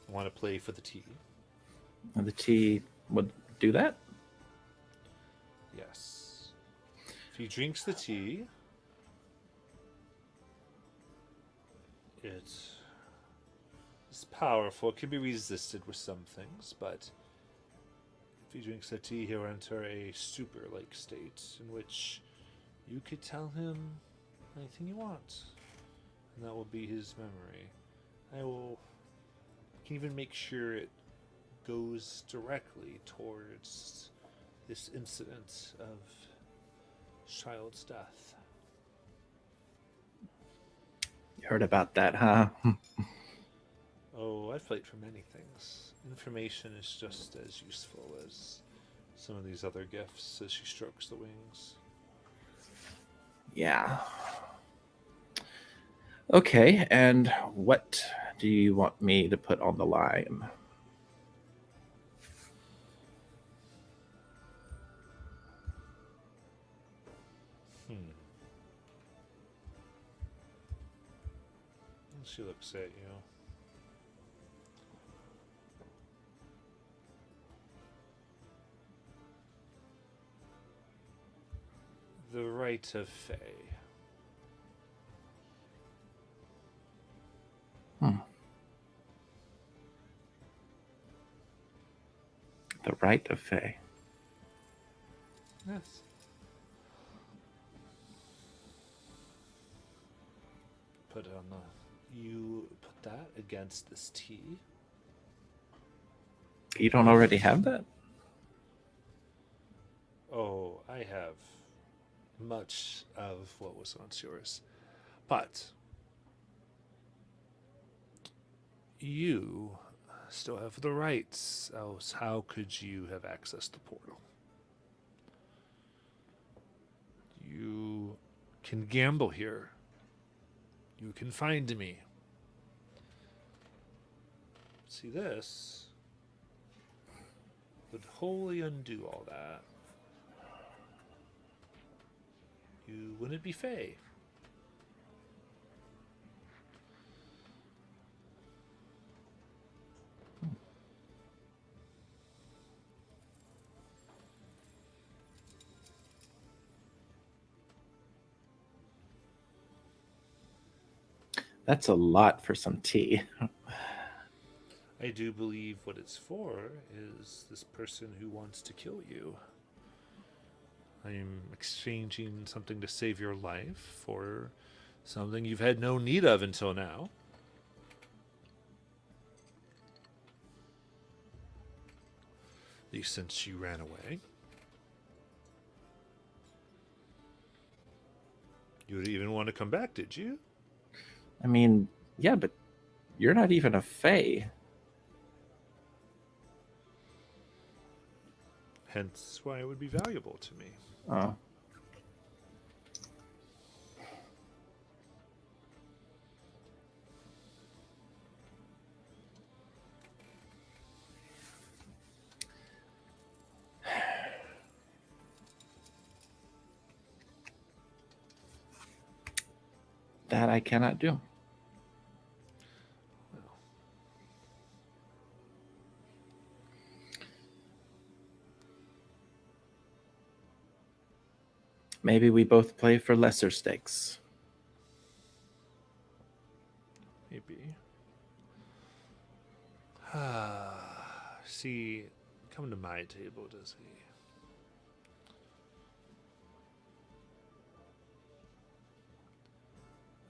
Want to play for the tea? And the tea would do that. Yes. If he drinks the tea, it is powerful. It can be resisted with some things, but if he drinks the tea, he'll enter a super-like state in which you could tell him anything you want, and that will be his memory. I will can even make sure it goes directly towards this incident of child's death. You heard about that, huh? Oh, I've played for many things. Information is just as useful as some of these other gifts as she strokes the wings. Yeah. Okay, and what do you want me to put on the line? She looks at you. The Rite of Fae. The Rite of Fae. Yes. Put it on the. You put that against this tea. You don't already have that? Oh, I have much of what was once yours. But you still have the rights, else how could you have accessed the portal? You can gamble here. You can find me. See, this would wholly undo all that. You wouldn't be Fae. That's a lot for some tea. I do believe what it's for is this person who wants to kill you. I'm exchanging something to save your life for something you've had no need of until now. At least since you ran away. You would even want to come back, did you? I mean, yeah, but You're not even a fae. Hence why it would be valuable to me. Oh. That I cannot do. Maybe we both play for lesser stakes. Maybe. See, come to my table, does he?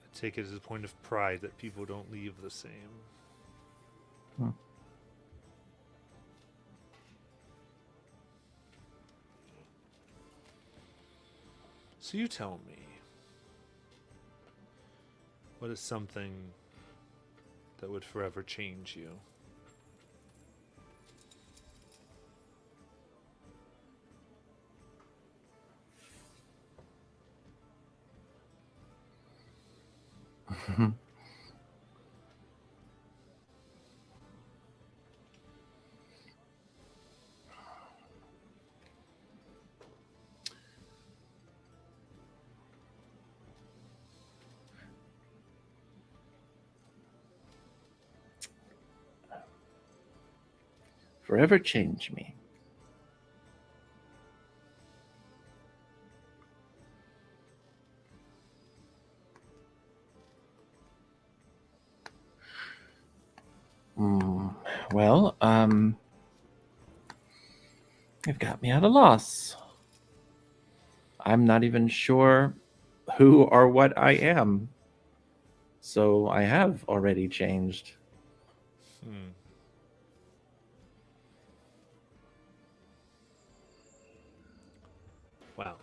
I take it as a point of pride that people don't leave the same. Hmm. So you tell me, what is something that would forever change you? Forever change me. Well, you've got me at a loss. I'm not even sure who or what I am. So I have already changed. Wow.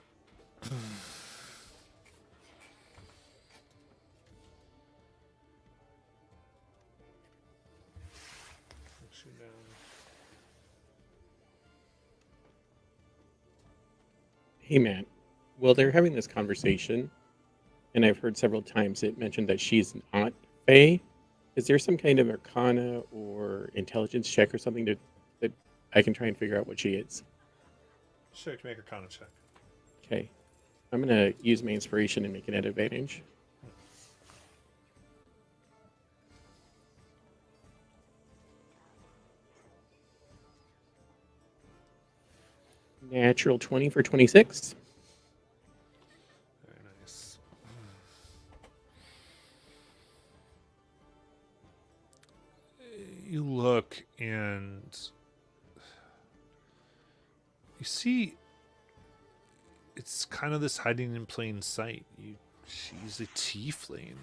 Hey, Matt. Well, they're having this conversation, and I've heard several times it mentioned that she's not Fae. Is there some kind of arcana or intelligence check or something that I can try and figure out what she is? Sure, you can make a con check. Okay. I'm going to use my inspiration and make it an advantage. Natural 20 for 26. Very nice. You look and you see it's kind of this hiding in plain sight. She's a tiefling.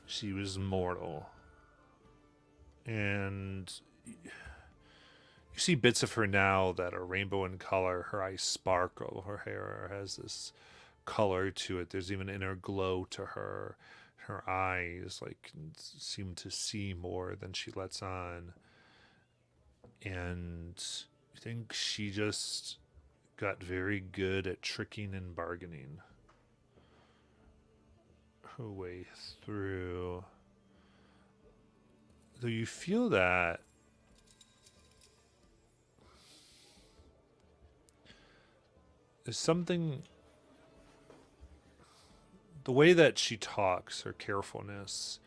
She was mortal. And you see bits of her now that are rainbow in color. Her eyes sparkle. Her hair has this color to it. There's even inner glow to her. Her eyes seem to see more than she lets on. And I think she just got very good at tricking and bargaining her way through. Though you feel that there's something, the way that she talks, her carefulness,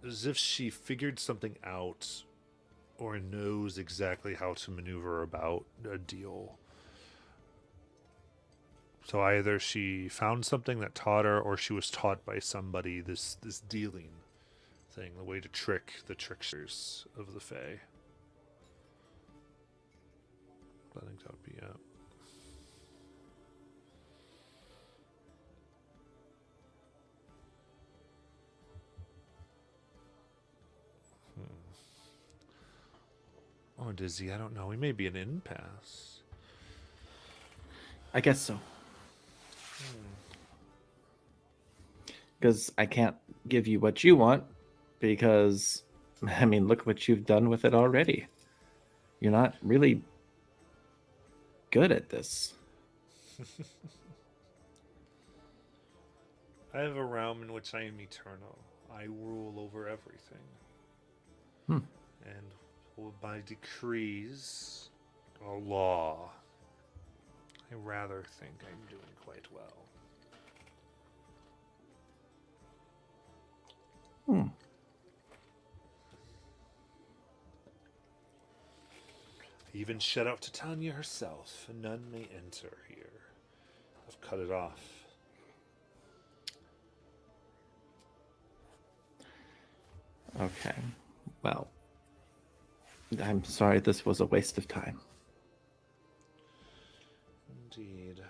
as if she figured something out or knows exactly how to maneuver about a deal. So either she found something that taught her, or she was taught by somebody this dealing thing, the way to trick the tricksters of the Fae. I think that would be it. Or Dizzy, I don't know. We may be an impasse. I guess so. Because I can't give you what you want, because, I mean, look what you've done with it already. You're not really good at this. I have a realm in which I am eternal. I rule over everything. Hmm. And by decrees, a law, I rather think I'm doing quite well. Hmm. Even shut out Titania herself, and none may enter here. I've cut it off. Okay. Well, I'm sorry this was a waste of time. Indeed.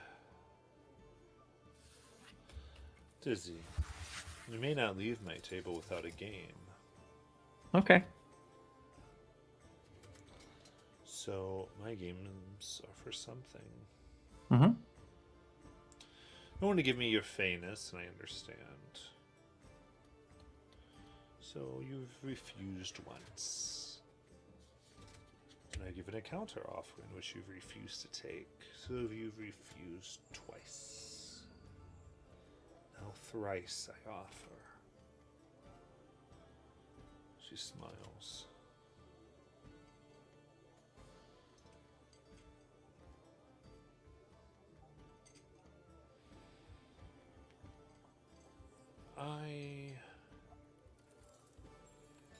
Dizzy, you may not leave my table without a game. Okay. So, my games are for something. Mm-hmm. You want to give me your fairness, and I understand. So, you've refused once. And I give it a counter offer in which you've refused to take. So, you've refused twice. Now, thrice I offer. She smiles. I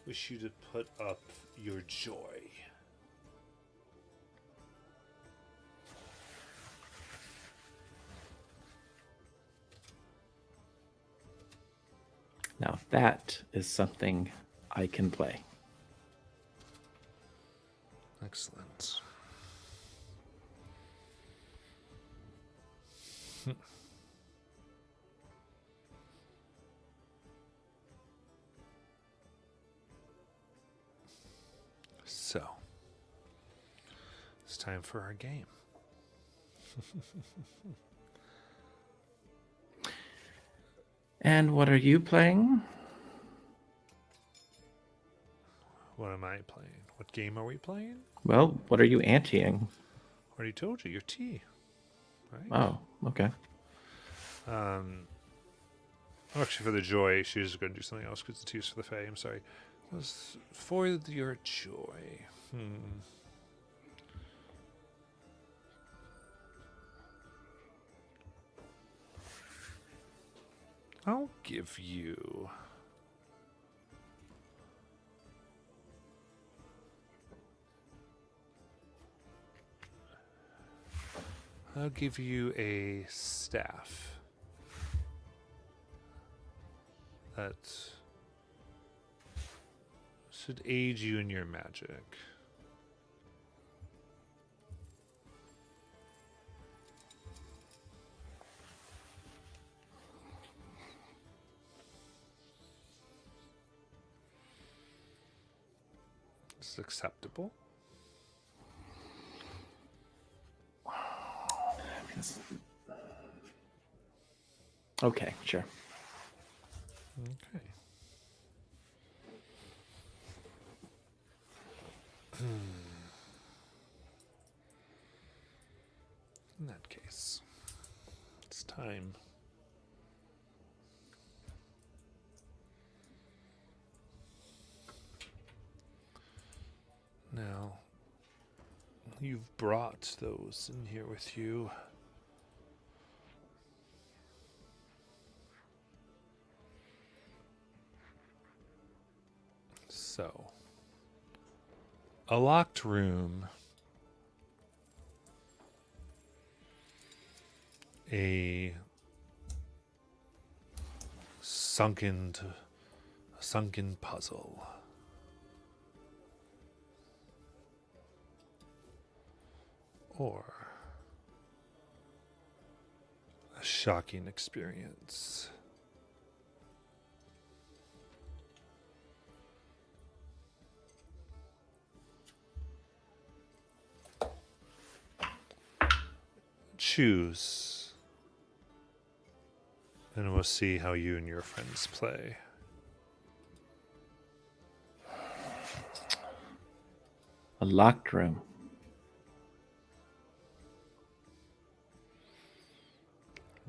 wish you to put up your joy. Now that is something I can play. Excellent. So, it's time for our game. And what are you playing? What am I playing? What game are we playing? Well, what are you anteing? Already told you, your tea. Right? Oh, okay. Actually, for the joy, she's going to do something else because the tea's for the Fae. I'm sorry. For your joy. I'll give you. I'll give you a staff. That should aid you in your magic. Is it acceptable? Okay, sure. Okay. In that case, it's time. Now, you've brought those in here with you. So, a locked room, a sunken puzzle, or a shocking experience. Choose, and we'll see how you and your friends play. A locked room.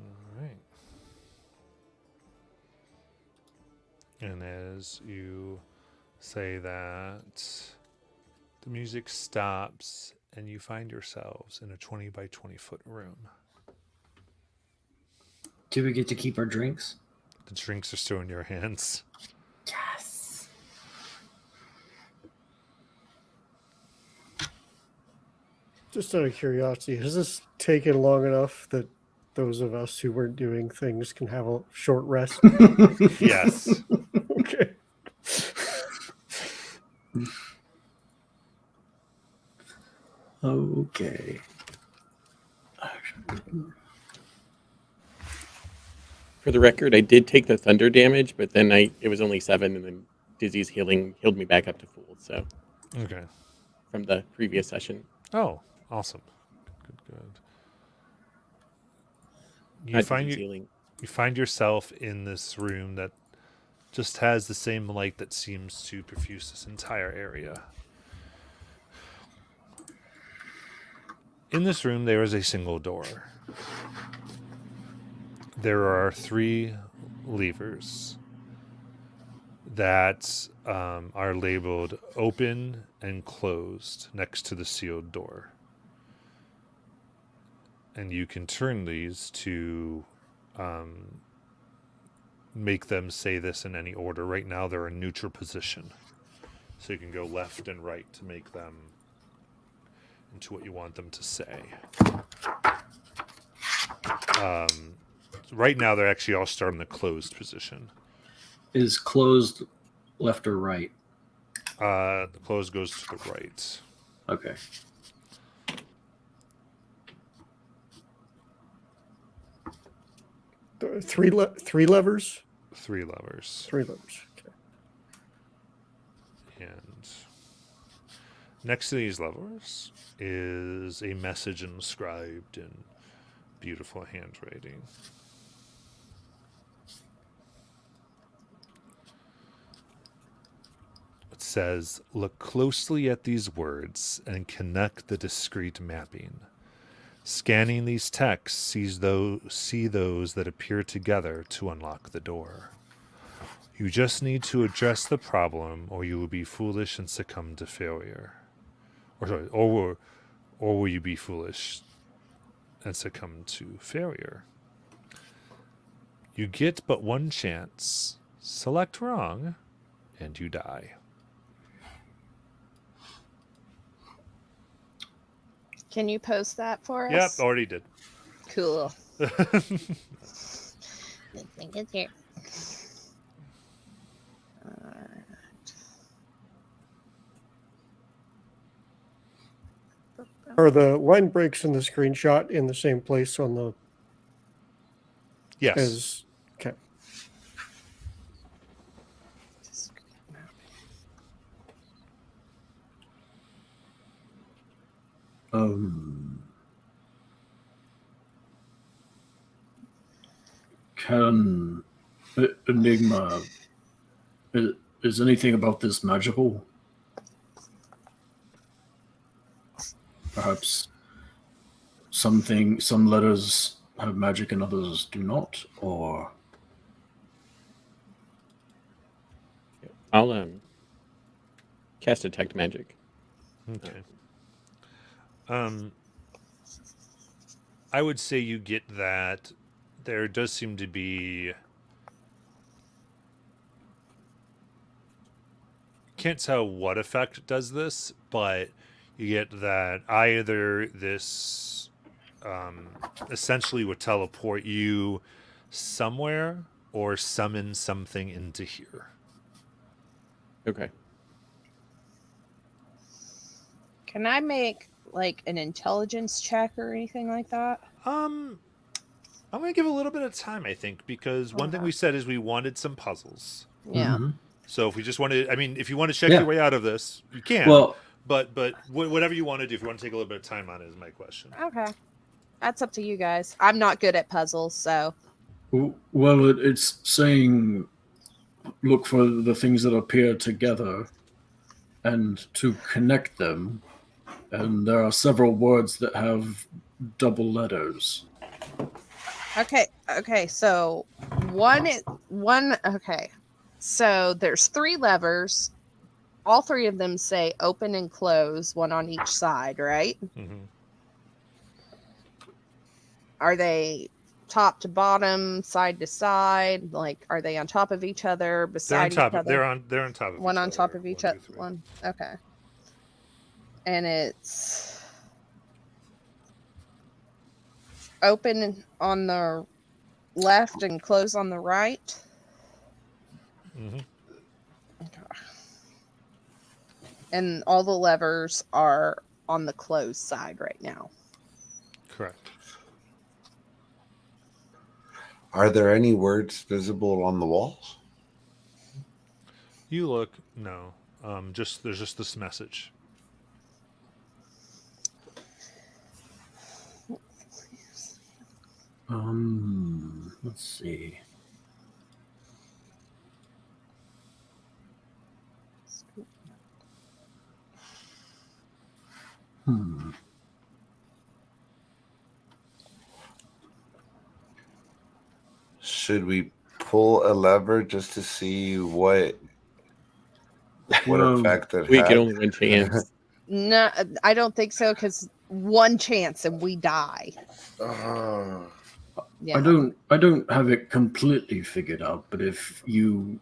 All right. And as you say that, the music stops and you find yourselves in a 20 by 20 foot room. Do we get to keep our drinks? The drinks are still in your hands. Yes. Just out of curiosity, has this taken long enough that those of us who weren't doing things can have a short rest? Yes. Okay. Okay. For the record, I did take the thunder damage, but then it was only 7, and then Dizzy's healing healed me back up to full. So Okay. from the previous session, Oh, awesome. Good. You not find Dizzy's you, healing. you find yourself in this room that just has the same light that seems to perfuse this entire area. In this room, there is a single door. There are 3 levers that are labeled open and closed next to the sealed door. And you can turn these to make them say this in any order. Right now, they're in neutral position. So you can go left and right to make them into what you want them to say. Right now, they're actually all start in the closed position. Is closed left or right? The closed goes to the right. Okay. Three levers? 3 levers. 3 levers. Okay. And next to these levers is a message inscribed in beautiful handwriting. It says, "Look closely at these words and connect the discrete mapping. Scanning these texts, see those that appear together to unlock the door. You just need to address the problem, or you will be foolish and succumb to failure. Or will you be foolish and succumb to failure? You get but one chance. Select wrong, and you die." Can you post that for Yep, us? already did. Cool. Let's think it's here. Are the line breaks in the screenshot in the same place on the Yes. as okay? Can Enigma is anything about this magical? Perhaps some letters have magic and others do not, or I'll cast detect magic. Okay. I would say you get that there does seem to be, can't tell what effect does this, but you get that either this essentially would teleport you somewhere or summon something into here. Okay. Can I make like an intelligence check or anything like that? I'm gonna give a little bit of time, I think, because one thing Okay. we said is we wanted some puzzles. Yeah. Mhm. So if we just wanted, I mean, if you want to check Yeah. your way out of this, you can. Well, but whatever you want to do, if you want to take a little bit of time on it, is my question. Okay. That's up to you guys. I'm not good at puzzles, so. well, it's saying look for the things that appear together. and to connect them. And there are several words that have double letters. Okay. So one. Okay. So there's 3 levers. All 3 of them say open and close, one on each side, right? Mm-hmm. Are they top to bottom, side to side? Like, are they on top of each other, They're on beside each top. other? They're on top of One each on other. top of each 1, other. 2, 3. One. Okay. And it's open on the left and close on the right. Mm-hmm. And all the levers are on the closed side right now. Correct. Are there any words visible on the walls? You look. No. There's just this message. Let's see. Should we pull a lever just to see what Well, effect it We had? get only one chance. No, I don't think so, because one chance and we die. Yeah. I don't have it completely figured out, but if you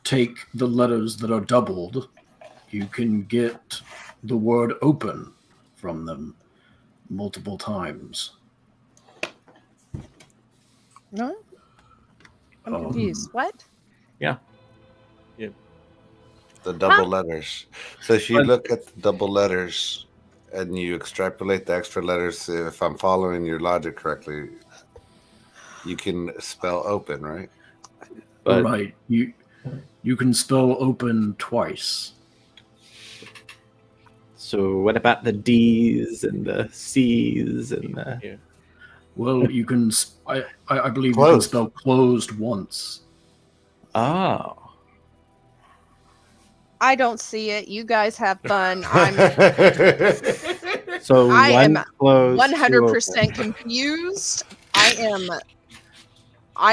take the letters that are doubled, you can get the word open from them multiple times. No? I'm confused. What? Yeah. The double letters. So if you look at the double letters and you extrapolate the extra letters, if I'm following your logic correctly, you can spell open, right? But Right. You can spell open twice. So what about the D's and the C's and the... yeah. Well, you can. I believe you can Closed. spell closed once. Oh. I don't see it. You guys have fun. So I one am closed, 100% confused. I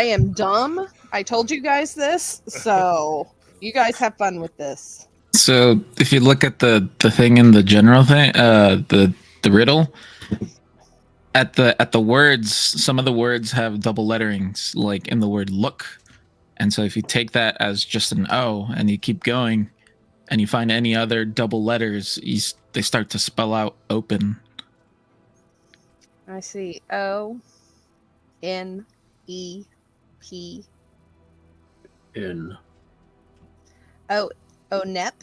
am dumb. I told you guys this, so you guys have fun with this. So if you look at the thing in the general thing, the riddle, at the words, some of the words have double letterings, like in the word look. And so if you take that as just an O and you keep going and you find any other double letters, they start to spell out open. I see O N E P In O nep.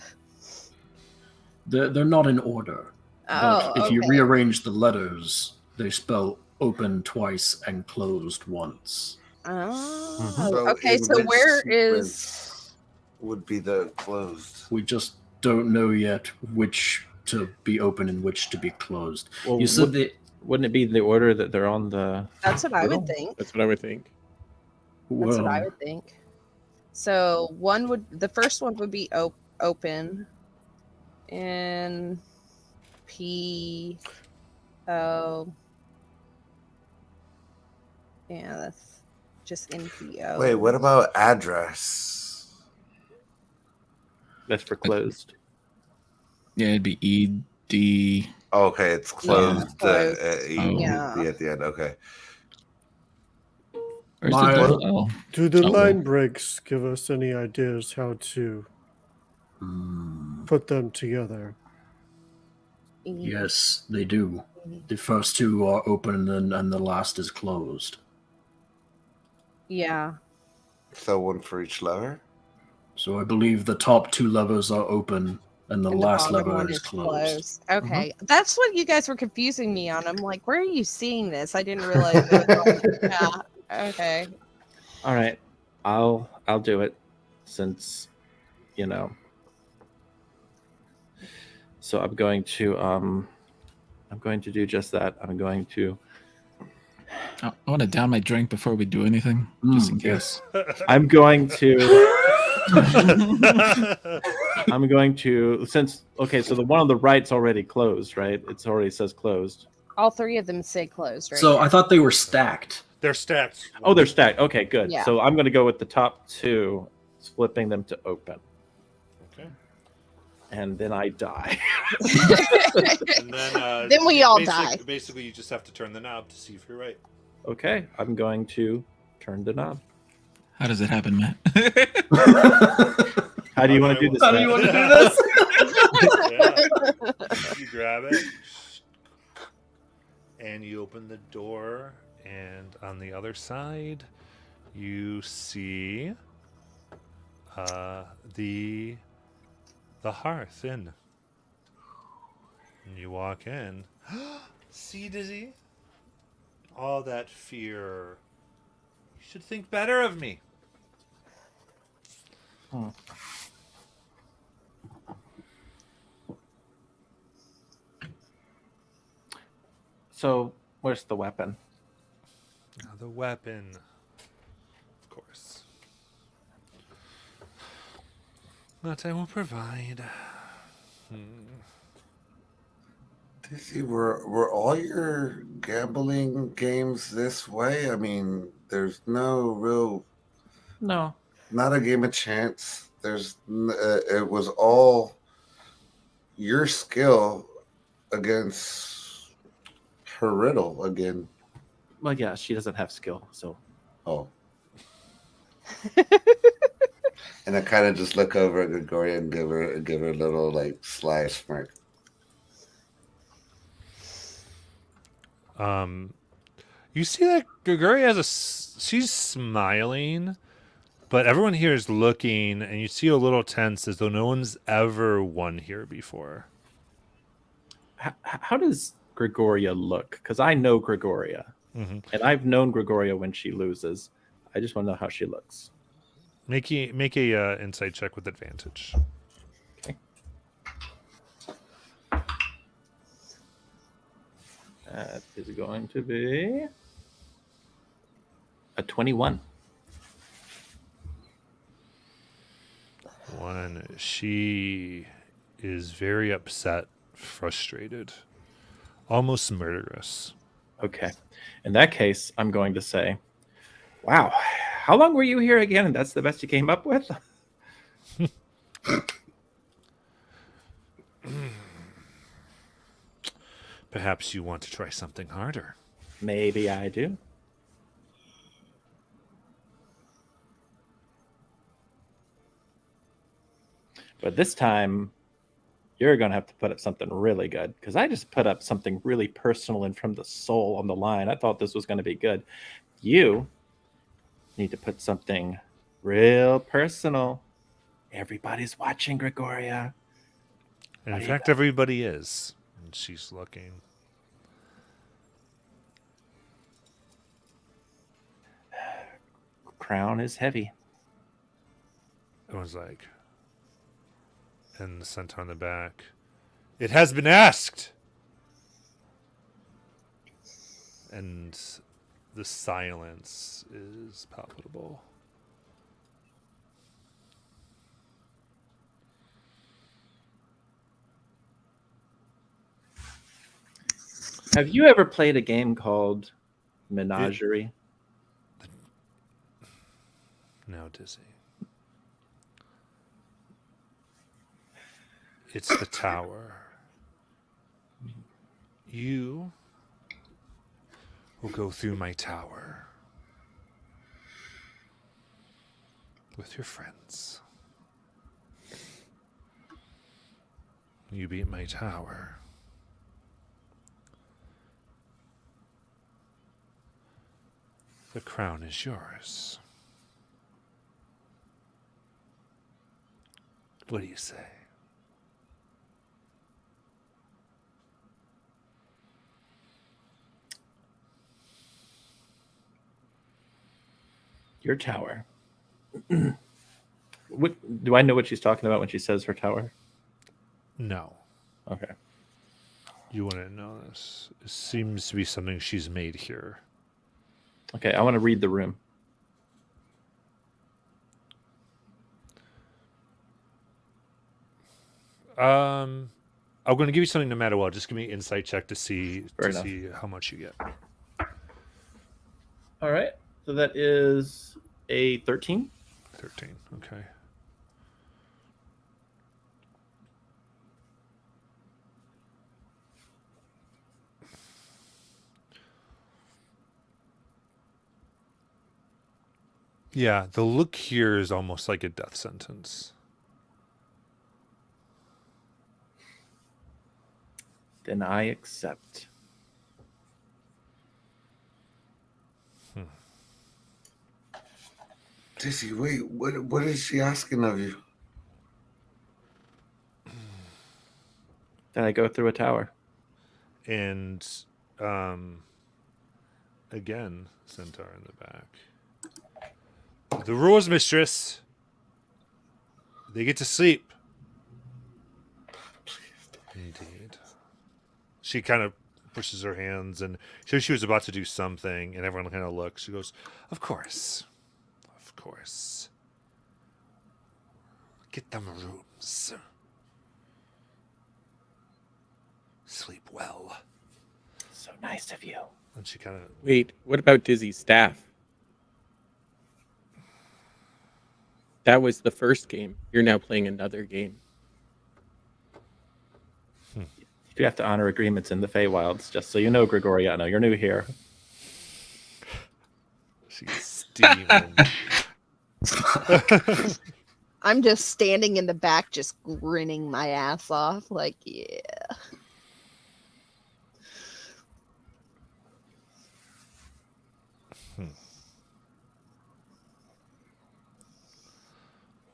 they're not in order. Oh, But if you okay. rearrange the letters, they spell open twice and closed once. Oh, okay. in So which where is? sequence would be the closed? We just don't know yet which to be open and which to be closed. Well, You said that. wouldn't it be the order that they're on the... That's what I would riddle? think. That's what I would think. That's what I Well, would think. So the first one would be open, and P O. Yeah, that's just NPO. Wait, what about address? That's for closed. Yeah, it'd be ED. Okay, it's closed. closed. Yeah. At the end. Okay. Where's My- the double L? Do the Oh. line breaks give us any ideas how to put them together? yes, they do. The first two are open and the last is closed. Yeah. So one for each lever. So I believe the top two levers are open and the And last bottom lever one is closed. Okay, that's what you guys were confusing me on. I'm like, where are you seeing this? I didn't realize. It was on- yeah. Okay. All right, I'll do it, since, you know. So I'm going to do just that. I'm going to I want to down my drink before we do anything, just in case. Yes. I'm going to I'm going to so the one on the right's already closed, right? It's already says closed. All three of them say closed right So now. I thought they were stacked. They're stacked. Oh, they're stacked. Okay, good. Yeah. So I'm going to go with the top two, flipping them to open, Okay. and then I die. And then Then we all die. Basically, you just have to turn the knob to see if you're right. Okay, I'm going to turn the knob. How does it happen, Matt? How do you want to do this? How do you want to do this? Yeah. You grab it, and you open the door, and on the other side, you see the hearth in. And you walk in. See, Dizzy? All that fear. You should think better of me. So, where's the weapon? Now the weapon, of course. That I will provide. Dizzy, were all your gambling games this way? I mean, there's no real, No. not a game of chance. It was all your skill against her riddle again. Well, yeah, she doesn't have skill, so. Oh. And I kind of just look over at Gregoria and give her a little like sly smirk. You see that Gregoria she's smiling, but everyone here is looking, and you see a little tense as though no one's ever won here before. How does Gregoria look? Because I know Gregoria, and I've known Gregoria when she loses. I just want to know how she looks. Make a insight check with advantage. Okay. That is going to be a 21. One, she is very upset, frustrated, almost murderous. Okay. In that case, I'm going to say, wow, how long were you here again? And that's the best you came up with? Perhaps you want to try something harder. Maybe I do. But this time, you're going to have to put up something really good, because I just put up something really personal and from the soul on the line. I thought this was going to be good. You need to put something real personal. Everybody's watching, Gregoria. And in fact, everybody is. And she's looking. Crown is heavy. It was like, and the centaur on the back. It has been asked. And the silence is palpable. Have you ever played a game called Menagerie? No, Dizzy. It's the tower. You will go through my tower with your friends. You beat my tower. The crown is yours. What do you say? Your tower. What do I know what she's talking about when she says her tower? No. Okay. You wouldn't know this. It seems to be something she's made here. Okay, I want to read the room. I'm going to give you something no matter what. Just give me an insight check to see Fair enough. how much you get. All right. So that is a 13. 13. Okay. Yeah, the look here is almost like a death sentence. Then I accept. Dizzy, wait, what is she asking of you? Then I go through a tower. And again, centaur in the back. The rules, mistress. They get to sleep. Indeed. She kind of pushes her hands, and she was about to do something, and everyone kind of looks. She goes, "Of course, of course. Get them rooms. Sleep well." So nice of you. And she kind of Wait, what about Dizzy's staff? That was the first game. You're now playing another game. You have to honor agreements in the Feywilds, just so you know, Gregoriano. You're new here. she's steaming. I'm just standing in the back, just grinning my ass off. Like, yeah.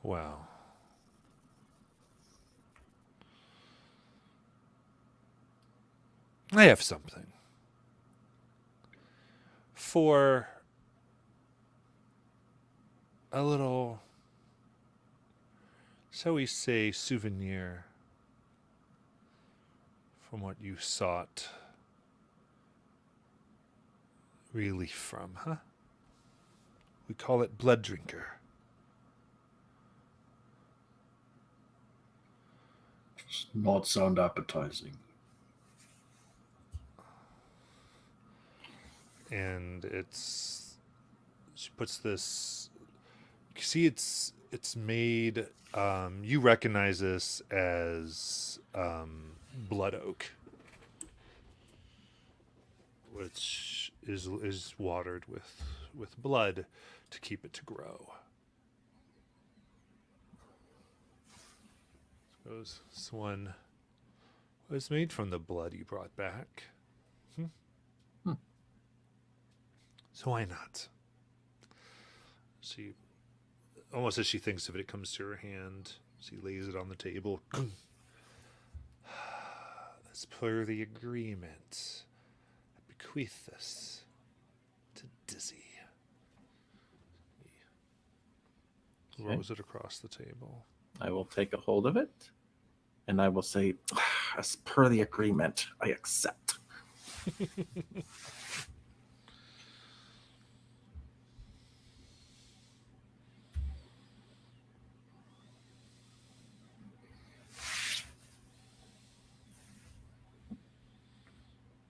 Wow. I have something. For a little, shall we say, souvenir from what you sought relief from, huh? We call it Blood Drinker. Does not sound appetizing. And she puts this, you see it's made, you recognize this as blood oak, which is watered with blood to keep it to grow. Suppose this one was made from the blood you brought back. So why not? She, almost as she thinks of it, it comes to her hand. She lays it on the table. As per the agreement, I bequeath this to Dizzy. He rolls it across the table. I will take a hold of it, and I will say, as per the agreement, I accept.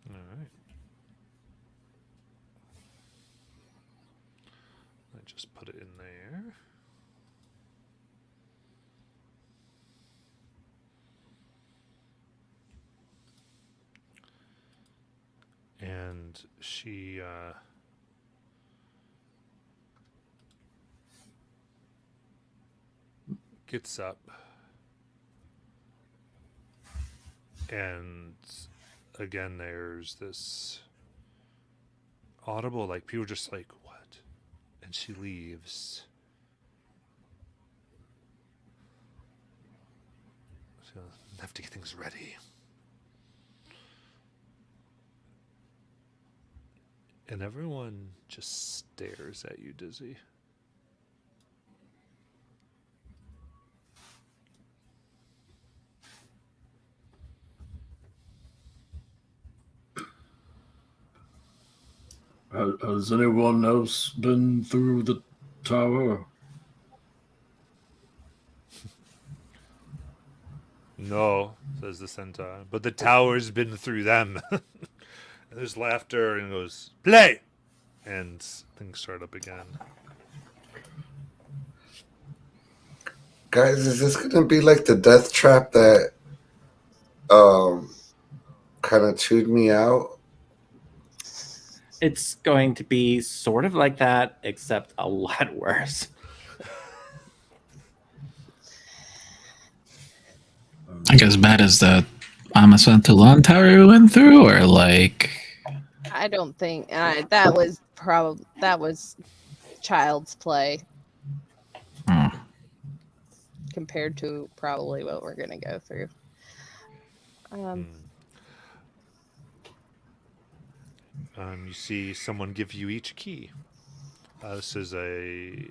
All right. I just put it in there. And she gets up and again there's this audible, like, people just like, what? And she leaves. So I have to get things ready. And everyone just stares at you, Dizzy. Has anyone else been through the tower? No, says the centaur, but the tower's been through them. And there's laughter, and it goes, play! And things start up again. Guys, is this gonna be like the death trap that kind of chewed me out? It's going to be sort of like that, except a lot worse. Like as bad as the Amasantulan Tower we went through, or like I don't think that was child's play hmm. compared to probably what we're gonna go through. You see someone give you each a key. This is a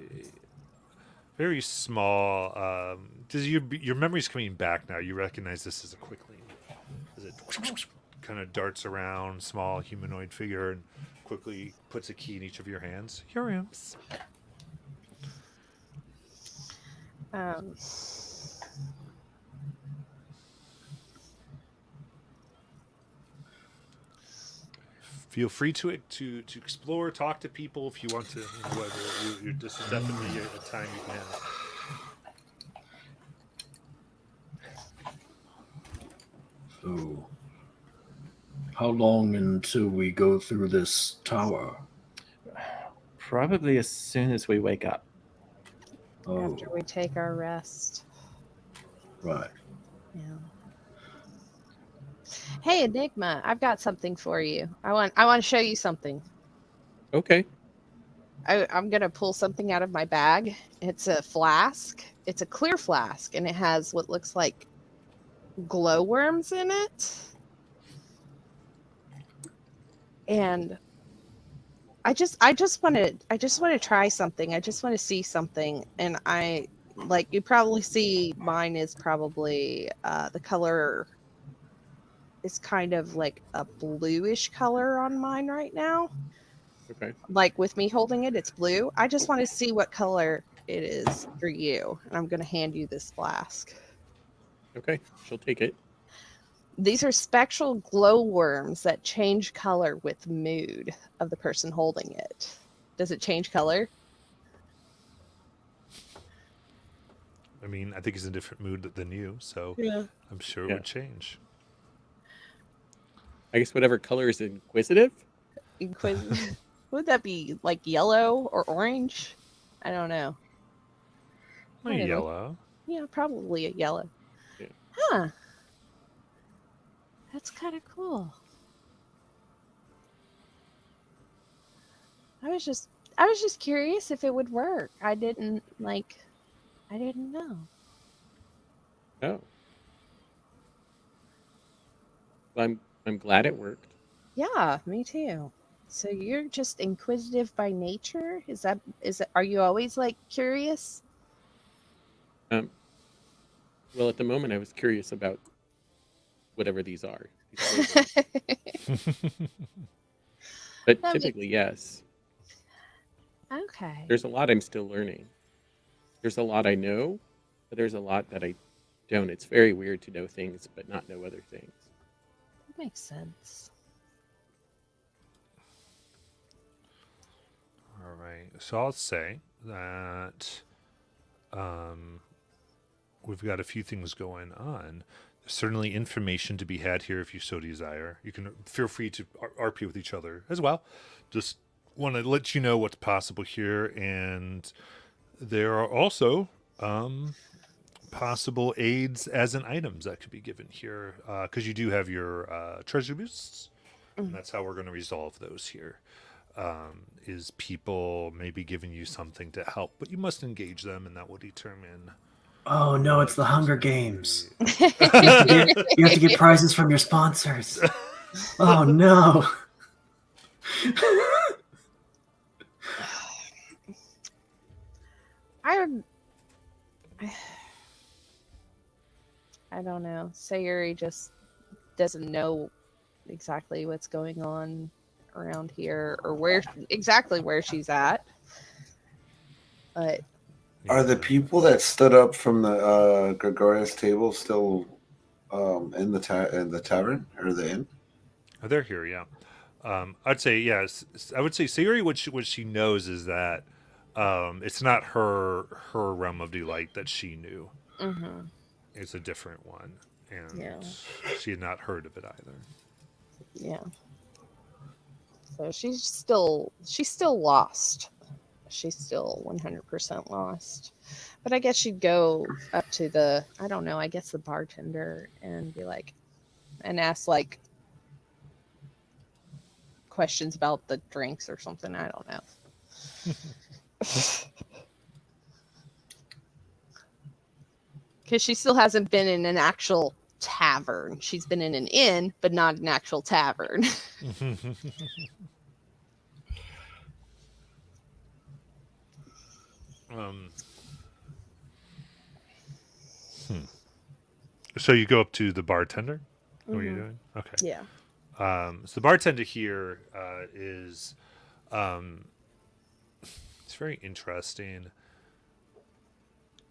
very small. Does your memory's coming back now? You recognize this as a quickling. As it kind of darts around, small humanoid figure, and quickly puts a key in each of your hands. Your hands. Feel free to explore, talk to people if you want to. Whatever. This is definitely a time you can have. So, how long until we go through this tower? Probably as soon as we wake up. Oh, After we take our rest. right. Yeah. Hey, Enigma, I've got something for you. I want to show you something. Okay. I'm gonna pull something out of my bag. It's a flask. It's a clear flask, and it has what looks like glowworms in it. And I just want to try something. I just want to see something. And you probably see mine is probably the color is kind of like a bluish color on mine right now. Okay. Like with me holding it, it's blue. I just want to see what color it is for you. And I'm going to hand you this flask. Okay. She'll take it. These are spectral glowworms that change color with mood of the person holding it. Does it change color? I mean, I think he's in a different mood than you, so Yeah. I'm sure it Yeah. would change. I guess whatever color is inquisitive. Would that be like yellow or orange? I don't know. Maybe yellow. Yeah, probably a yellow. Yeah. Huh. That's kind of cool. I was just curious if it would work. I didn't know. Oh. Well, I'm glad it worked. Yeah, me too. So you're just inquisitive by nature? Are you always like curious? Well, at the moment, I was curious about whatever these are. These glowworms. But That typically, yes. Okay. There's a lot I'm still learning. There's a lot I know, but there's a lot that I don't. It's very weird to know things but not know other things. That makes sense. All right. So I'll say that we've got a few things going on. There's certainly information to be had here if you so desire. You can feel free to RP with each other as well. Just want to let you know what's possible here. And there are also possible aids as in items that could be given here because you do have your treasure boosts. And that's how we're going to resolve those here. Is people maybe giving you something to help, but you must engage them, and that will determine. Oh no, it's the Hunger Games. You have to get prizes from your sponsors. Oh no. I don't know. Sayuri just doesn't know exactly what's going on around here or where she's at. But Are the people that stood up from the Gregorius table still in the tavern or the inn. Oh, they're here, yeah. I'd say yes. I would say Sayuri. What she knows is that it's not her realm of delight that she knew. Mm-hmm. It's a different one, and Yeah. she had not heard of it either. Yeah. So she's still lost. She's still 100% lost. But I guess she'd go up to the, I don't know, I guess the bartender and be like, and ask like questions about the drinks or something. I don't know. Because she still hasn't been in an actual tavern. She's been in an inn, but not an actual tavern. um, So you go up to the bartender. What are you doing? Okay. Yeah. So the bartender here is, it's very interesting.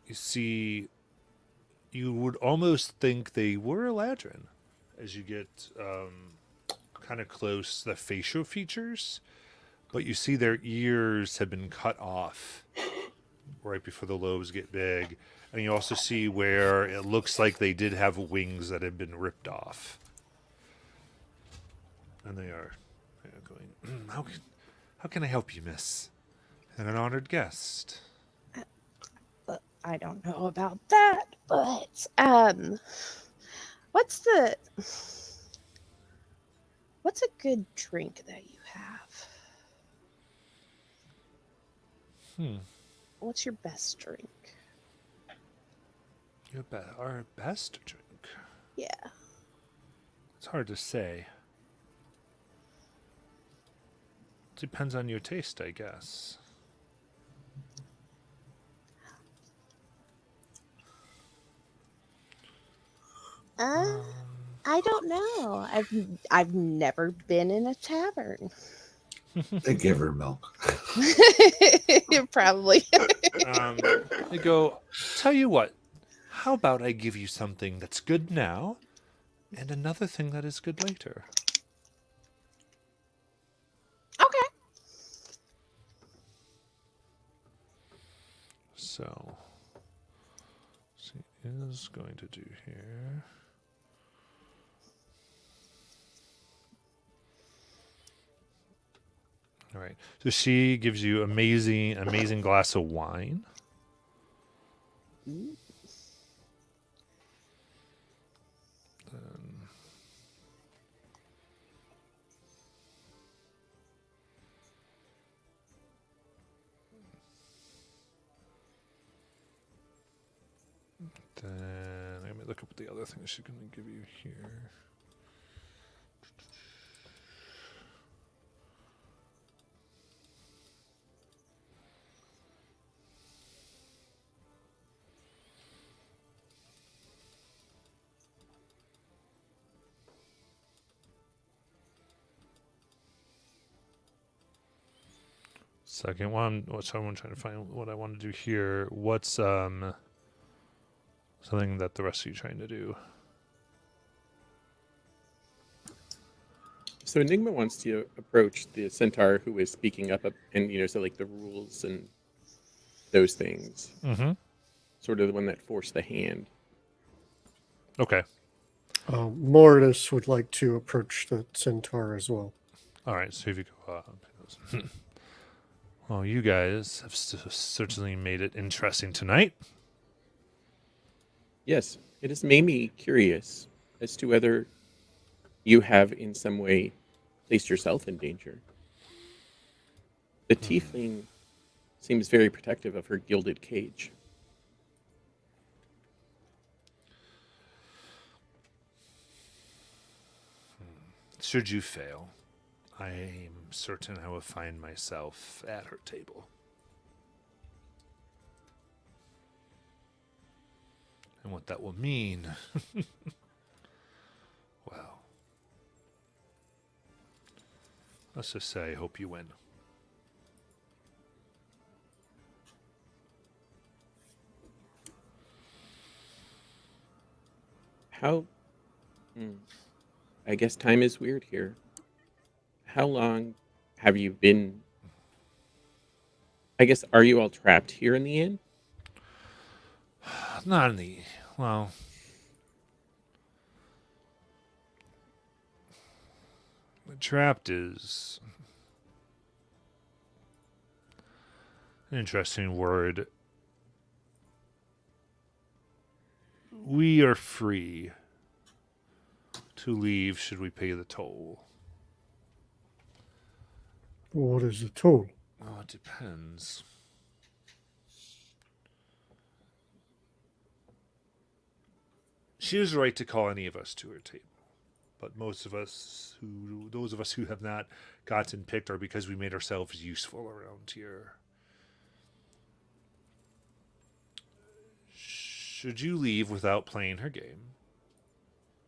You see, you would almost think they were Eladrin as you get kind of close to the facial features, but you see their ears have been cut off right before the lobes get big. And you also see where it looks like they did have wings that had been ripped off. And they are going, how can I help you, miss? And an honored guest. I don't know about that, but what's a good drink that you have? What's your best drink? Our best drink? Yeah. It's hard to say. Depends on your taste, I guess. I don't know. I've never been in a tavern. They give her milk. Probably. They go, tell you what, how about I give you something that's good now and another thing that is good later? Okay. So, she is going to do here. All right. So she gives you amazing glass of wine. Then let me look up what the other thing she's going to give you here. Second one, so I'm trying to find what I want to do here. What's something that the rest of you trying to do? So Enigma wants to approach the centaur who is speaking up, and so like the rules and those things. Mm-hmm. Sort of the one that forced the hand. Okay. Mortis would like to approach the centaur as well. All right. So if you go up. Well, you guys have certainly made it interesting tonight. Yes, it has made me curious as to whether you have in some way placed yourself in danger. The tiefling seems very protective of her gilded cage. Should you fail, I am certain I will find myself at her table. And what that will mean, well, let's just say I hope you win. How Hmm. I guess time is weird here. How long have you been? I guess, are you all trapped here in the inn? Not in the well. Trapped is an interesting word. We are free to leave should we pay the toll. What is the toll? Oh, it depends. She has the right to call any of us to her table. But those of us who have not gotten picked are because we made ourselves useful around here. Should you leave without playing her game,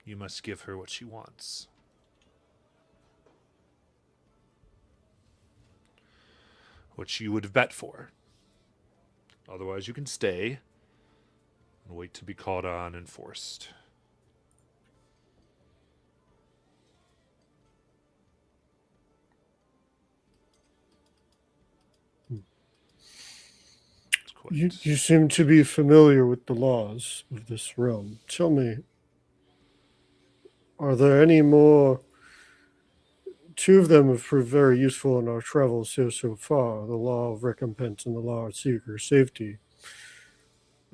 you must give her what she wants. What you would have bet for. Otherwise, you can stay and wait to be called on and forced. It's quite. You seem to be familiar with the laws of this realm. Tell me, are there any more? Two of them have proved very useful in our travels here so far: the law of recompense and the law of seeker safety.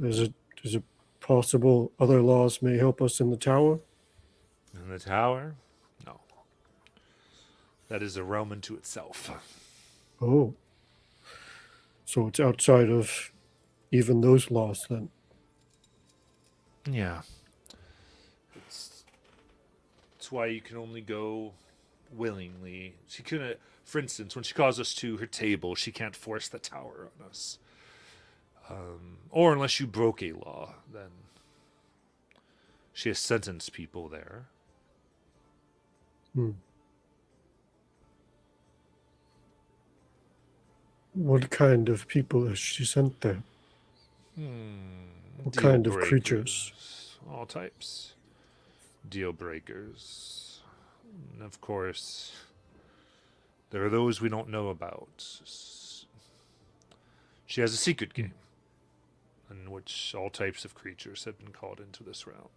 Is it possible other laws may help us in the tower? In the tower? No. That is a realm unto itself. Oh, so it's outside of even those laws then. Yeah. It's why you can only go willingly. She couldn't, for instance, when she calls us to her table, she can't force the tower on us. Or unless you broke a law, then she has sentenced people there. What kind of people has she sent there? What Deal kind of breakers. creatures? All types. Deal breakers. And of course, there are those we don't know about. She has a secret game in which all types of creatures have been called into this realm.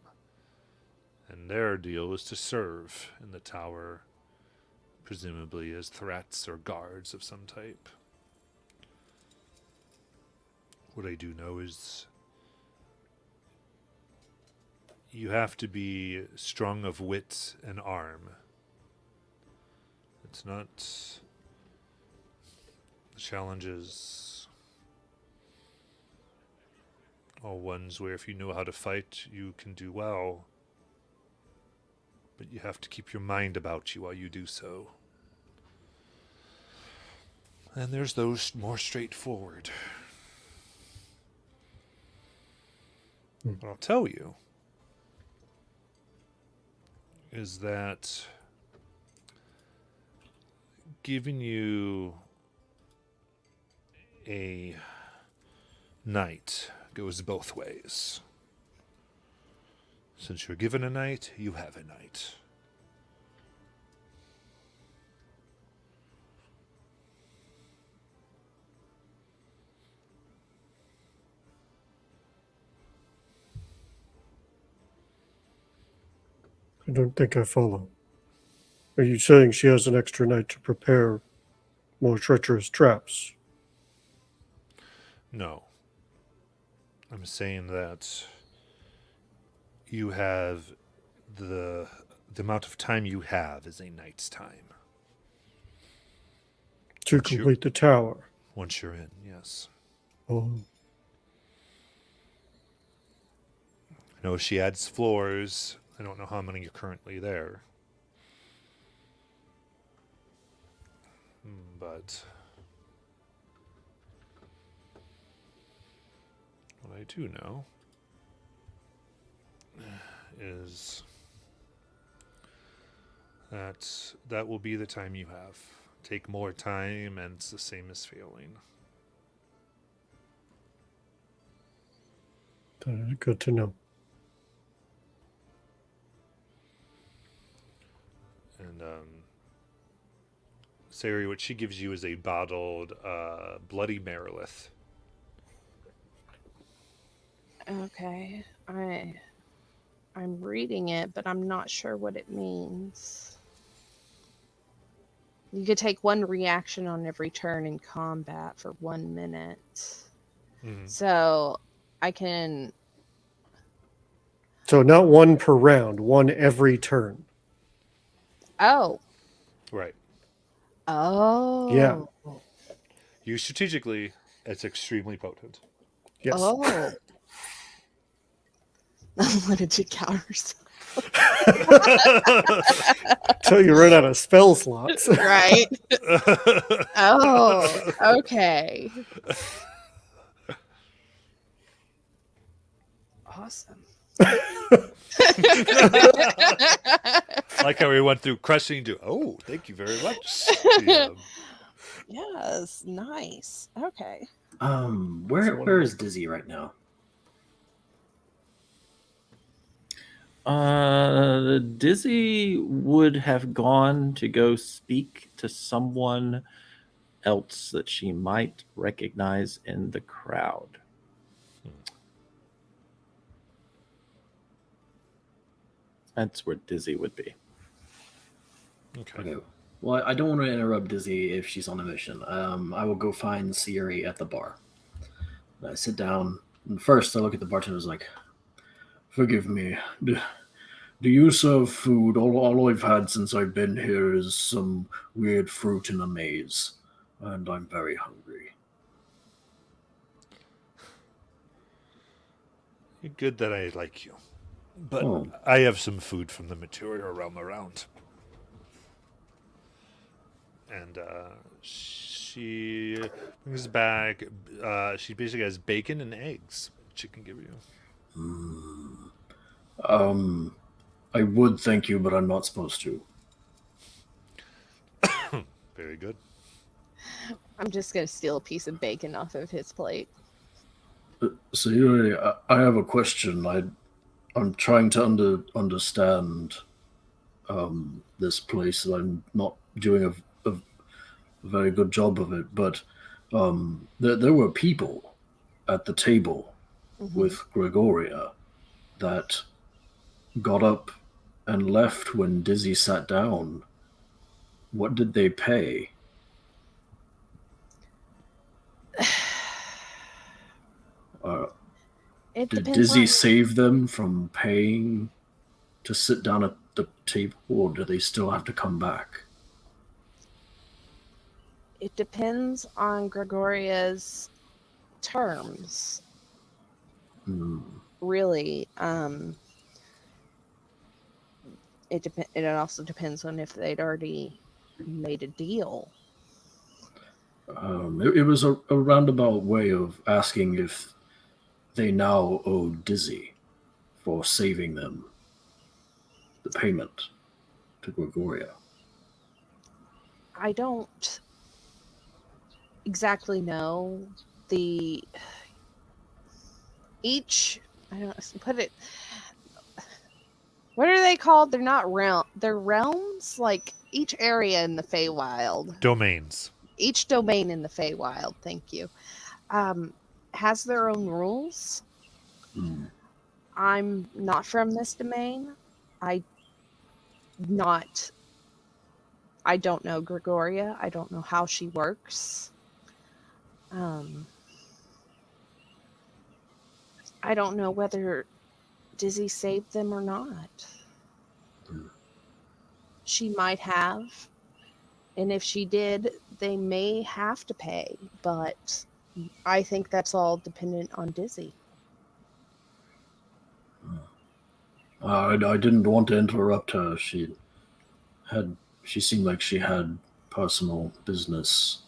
And their deal is to serve in the tower, presumably as threats or guards of some type. What I do know is you have to be strong of wit and arm. It's not the challenges are ones where if you know how to fight, you can do well. But you have to keep your mind about you while you do so. And there's those more straightforward. What I'll tell you is that giving you a night goes both ways. Since you're given a night, you have a night. I don't think I follow. Are you saying she has an extra night to prepare more treacherous traps? No. I'm saying that you have the amount of time you have is a night's time. To complete the tower? Once you're in, yes. Oh. I know she adds floors. I don't know how many are currently there. But what I do know is that will be the time you have. Take more time, and it's the same as failing. Good to know. Sayuri, what she gives you is a bottled Bloody Merilith. Okay. I'm reading it, but I'm not sure what it means. You could take one reaction on every turn in combat for 1 minute. Mhm. So I can. So not one per round, one every turn. Oh. Right. Oh. Used strategically, it's extremely potent. Yes. Oh. Unlimited counters. Till you run out of spell slots. Right. Oh, okay. Awesome. Like how we went through crushing to, oh, thank you very much. Yeah. Yes, nice. Okay. Where is Dizzy right now? Dizzy would have gone to go speak to someone else that she might recognize in the crowd. That's where Dizzy would be. Okay. Okay. Well, I don't want to interrupt Dizzy if she's on a mission. I will go find Sayuri at the bar. I sit down, and first I look at the bartender. Like, forgive me. Do you serve food? All I've had since I've been here is some weird fruit in a maze, and I'm very hungry. Good that I like you. But Oh. I have some food from the material realm around. And she brings back, she basically has bacon and eggs she can give you. I would thank you, but I'm not supposed to. Very good. I'm just going to steal a piece of bacon off of his plate. Sayuri, I have a question. I'm trying to understand this place. I'm not doing a very good job of it, but there were people at the table with Gregoria that got up and left when Dizzy sat down. What did they pay? It Did depends Dizzy on save them from paying to sit down at the table, or do they still have to come back? it depends on Gregoria's terms. Really, it also depends on if they'd already made a deal. It was a roundabout way of asking if they now owe Dizzy for saving them the payment to Gregoria. I don't exactly know the each. I don't put it. What are they called? They're not realm. They're realms. Like each area in the Feywild, Domains. each domain in the Feywild. Thank you. Has their own rules. I'm not from this domain. I don't know Gregoria. I don't know how she works. I don't know whether Dizzy saved them or not. She might have. And if she did, they may have to pay. But I think that's all dependent on Dizzy. I didn't want to interrupt her. She seemed like she had personal business.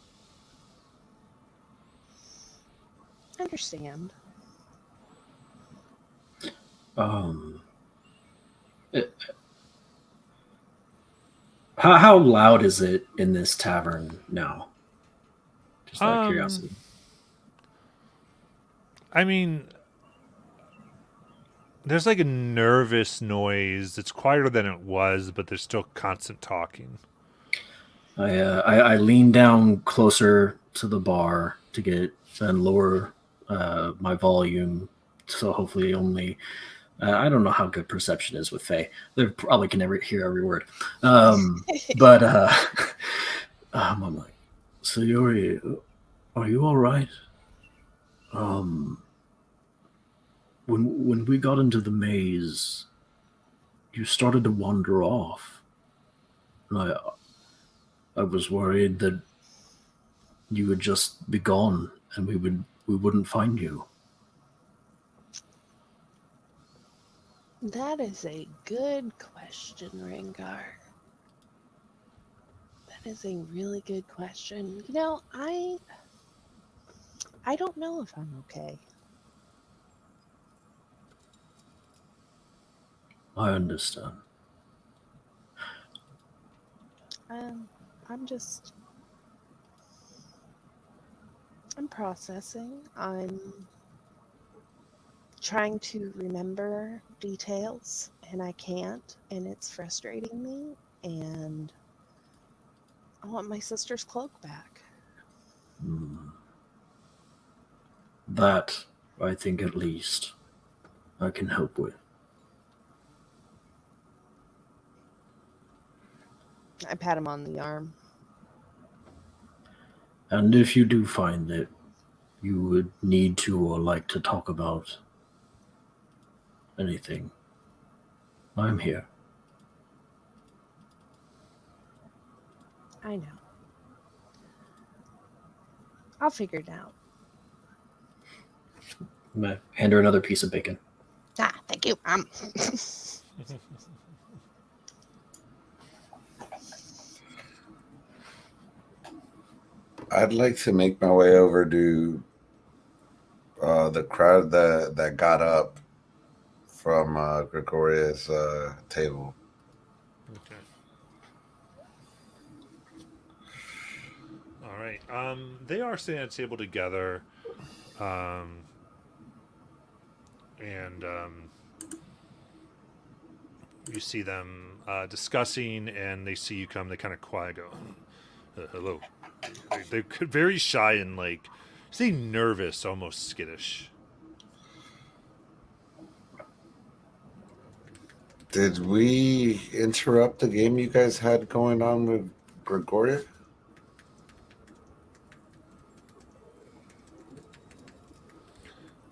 I understand. How loud is it in this tavern now? Just out of curiosity. I mean, there's like a nervous noise. It's quieter than it was, but there's still constant talking. I lean down closer to the bar to get and lower my volume, so hopefully only. I don't know how good perception is with Faye. They probably can never hear every word. But I'm like, Sayori, are you all right? When we got into the maze, you started to wander off. And I was worried that you would just be gone and we wouldn't find you. That is a good question, Rengar. That is a really good question. You know, I don't know if I'm okay. I understand. I'm just I'm processing. I'm trying to remember details and I can't, and it's frustrating me, and I want my sister's cloak back. That, I think at least, I can help with. I pat him on the arm. And if you do find that you would need to or like to talk about anything, I'm here. I know. I'll figure it out. I'm gonna hand her another piece of bacon. Ah, thank you. I'd like to make my way over to the crowd that got up from Gregoria's table. Okay. All right. They are sitting at a table together, and you see them discussing, and they see you come. They kind of quiet, go, "Hello." They're very shy and like, say, nervous, almost skittish. Did we interrupt the game you guys had going on with Gregoria?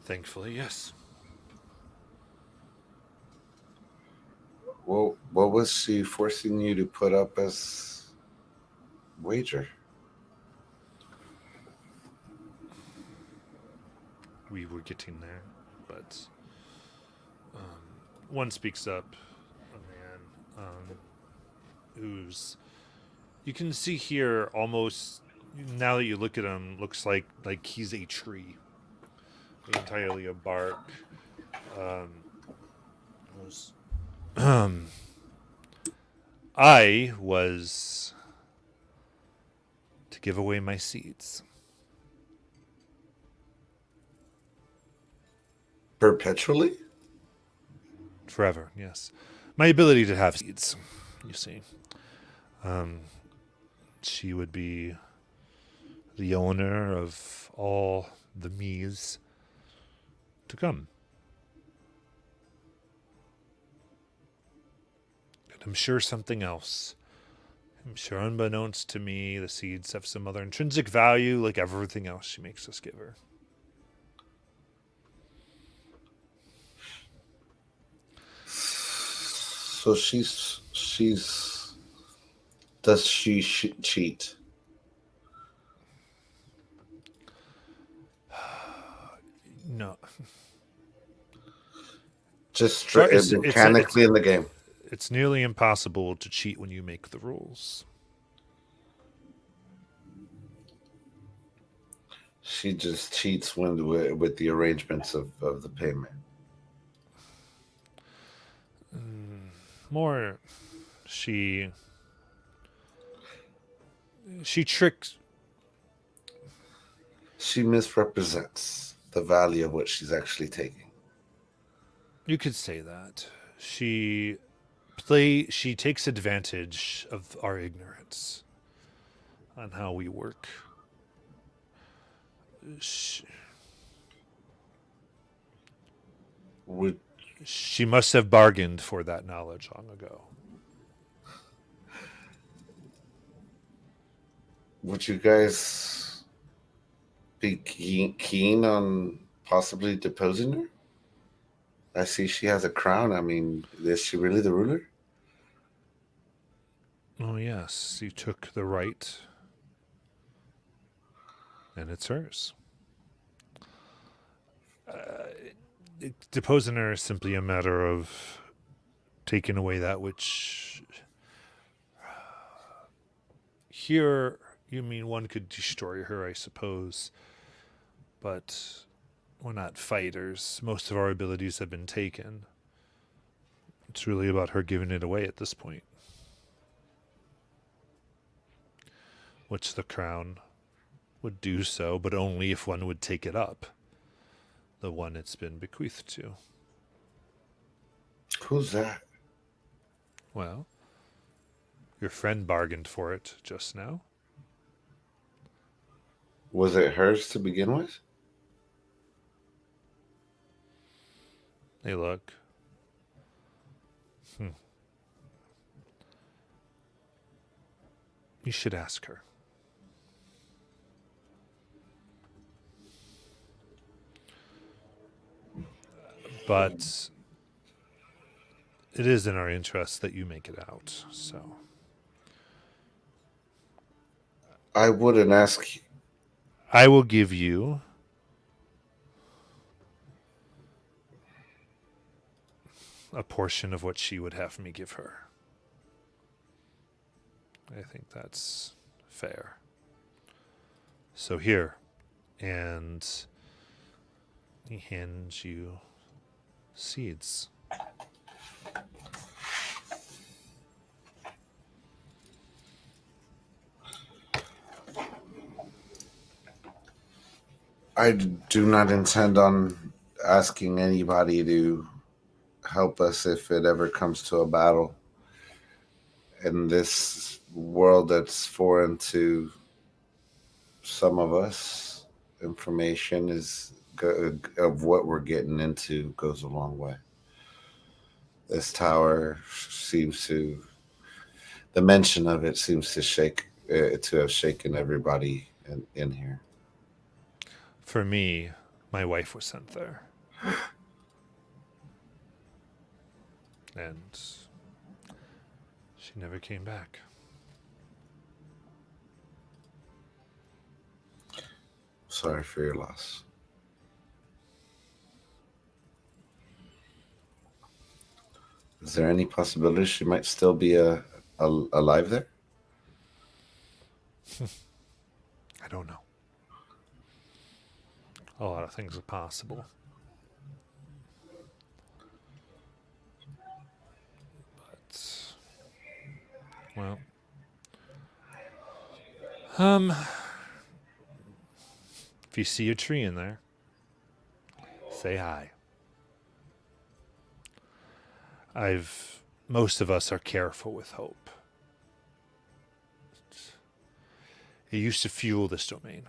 Thankfully, yes. Well, what was she forcing you to put up as wager? We were getting there, but one speaks up, a man who's, you can see here almost, now that you look at him, looks like he's a tree, entirely of bark. Was, I was to give away my seeds. Perpetually? Forever, yes. My ability to have seeds, you see. She would be the owner of all the me's to come. And I'm sure something else. I'm sure unbeknownst to me, the seeds have some other intrinsic value like everything else she makes us give her. So does she cheat? No. Just It's mechanically in the game. It's nearly impossible to cheat when you make the rules. She just cheats with the arrangements of the payment. More, she tricks. She misrepresents the value of what she's actually taking. You could say that. She takes advantage of our ignorance. on how we work. Would She must have bargained for that knowledge long ago. would you guys be keen on possibly deposing her? I see she has a crown. I mean, is she really the ruler? Oh, yes, you took the right, and it's hers. Deposing her is simply a matter of taking away that which. Here, you mean one could destroy her, I suppose, but we're not fighters. Most of our abilities have been taken. It's really about her giving it away at this point. Which the crown would do so, but only if one would take it up. The one it's been bequeathed to. Who's that? Well, your friend bargained for it just now. Was it hers to begin with? They look. You should ask her. But it is in our interest that you make it out, so. I wouldn't ask. I will give you a portion of what she would have me give her. I think that's fair. So here, and he hands you seeds. I do not intend on asking anybody to help us if it ever comes to a battle. In this world that's foreign to some of us, information of what we're getting into goes a long way. This tower seems to, the mention of it seems to have shaken everybody in here. For me, my wife was sent there. And she never came back. Sorry for your loss. Is there any possibility she might still be alive there? I don't know. A lot of things are possible. But, well, if you see a tree in there, say hi. Most of us are careful with hope. It used to fuel this domain.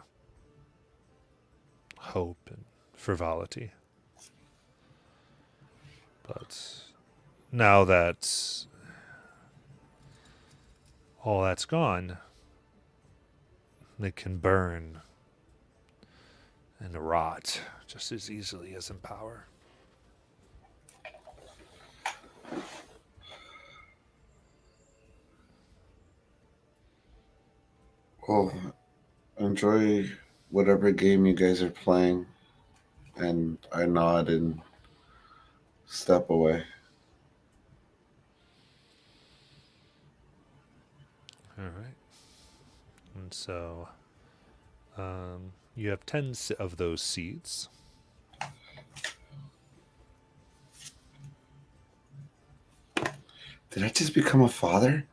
Hope and frivolity. But now that all that's gone, it can burn and rot just as easily as in power. Well, enjoy whatever game you guys are playing, and I nod and step away. All right. And so you have 10 of those seeds. Did I just become a father?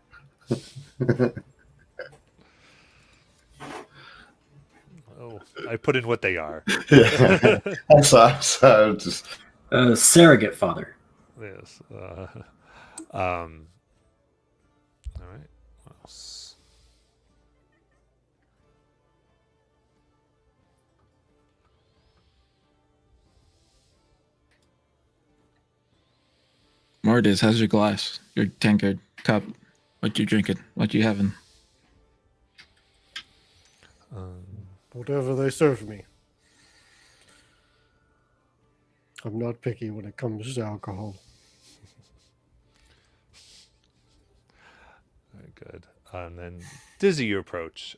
Oh, I put in what they are. Yeah, I saw just. Surrogate father. Yes. All right. What else? Mortis, how's your glass? Your tankard, cup? What you drinking? What you having? Whatever they serve me. I'm not picky when it comes to alcohol. Very good. And then Dizzy, you approach.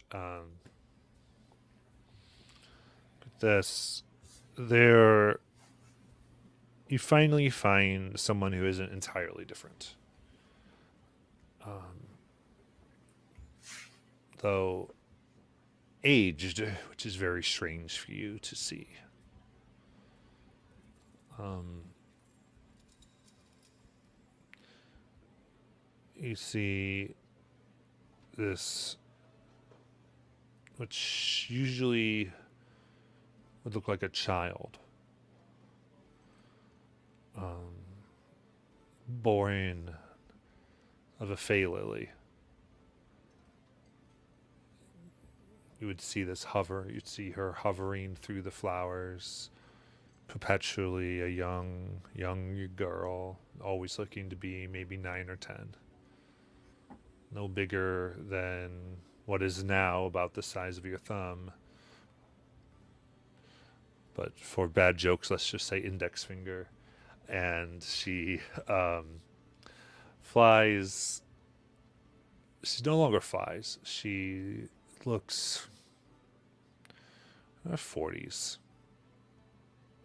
This, there, you finally find someone who isn't entirely different. Though aged, which is very strange for you to see. You see this, which usually would look like a child, born of a fey lily. You would see this hover. You'd see her hovering through the flowers, perpetually a young girl, always looking to be maybe 9 or 10. No bigger than what is now about the size of your thumb. But for bad jokes, let's just say index finger. And she flies. She no longer flies. She looks in her 40s.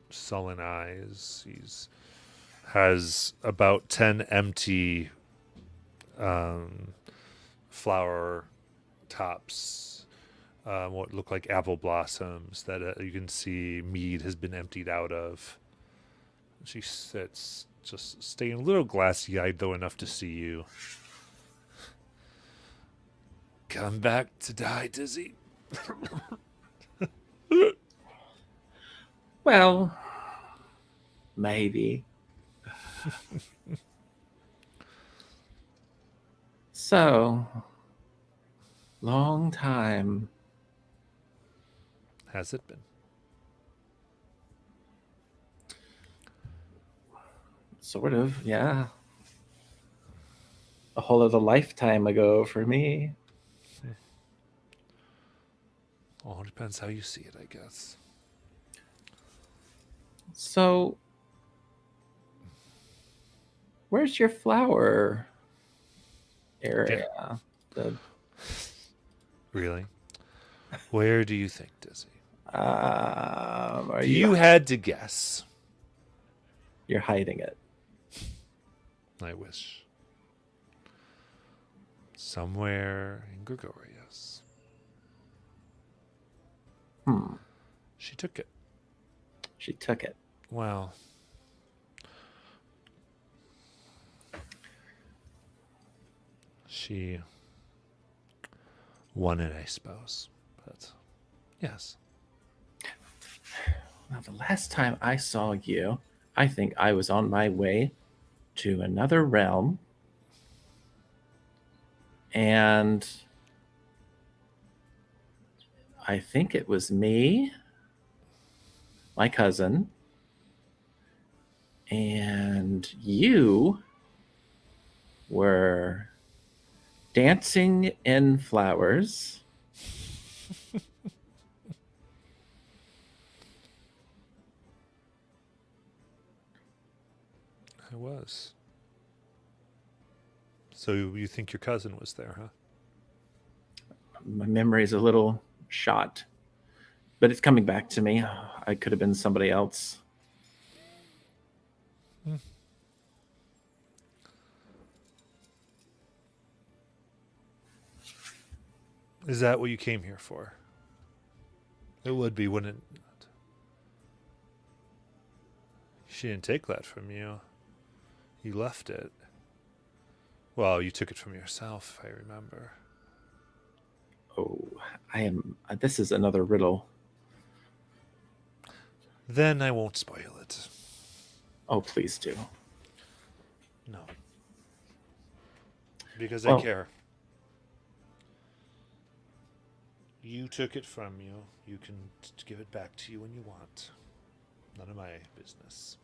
Sullen eyes. She's has about 10 empty flower tops, what look like apple blossoms that you can see mead has been emptied out of. She sits, just staying a little glassy-eyed, though enough to see you. Come back to die, Dizzy. Well, maybe. So, long time. Has it been? Sort of, yeah. A whole other lifetime ago for me. All depends how you see it, I guess. So, where's your flower area? The, Really? Where do you think, Dizzy? are If you had to guess, You're hiding it. I wish. Somewhere in Gregorius. She took it. She took it. Well, she won it, I suppose. But yes. Now, the last time I saw you, I think I was on my way to another realm. And I think it was me, my cousin, and you were dancing in flowers. I was. So you think your cousin was there, huh? My memory's a little shot, but it's coming back to me. I could have been somebody else. Is that what you came here for? It would be, wouldn't it? She didn't take that from you. You left it. Well, you took it from yourself, if I remember. Oh, I am. This is another riddle. Then I won't spoil it. Oh, please do. No. Because Well- I care. You took it from you. You can give it back to you when you want. None of my business.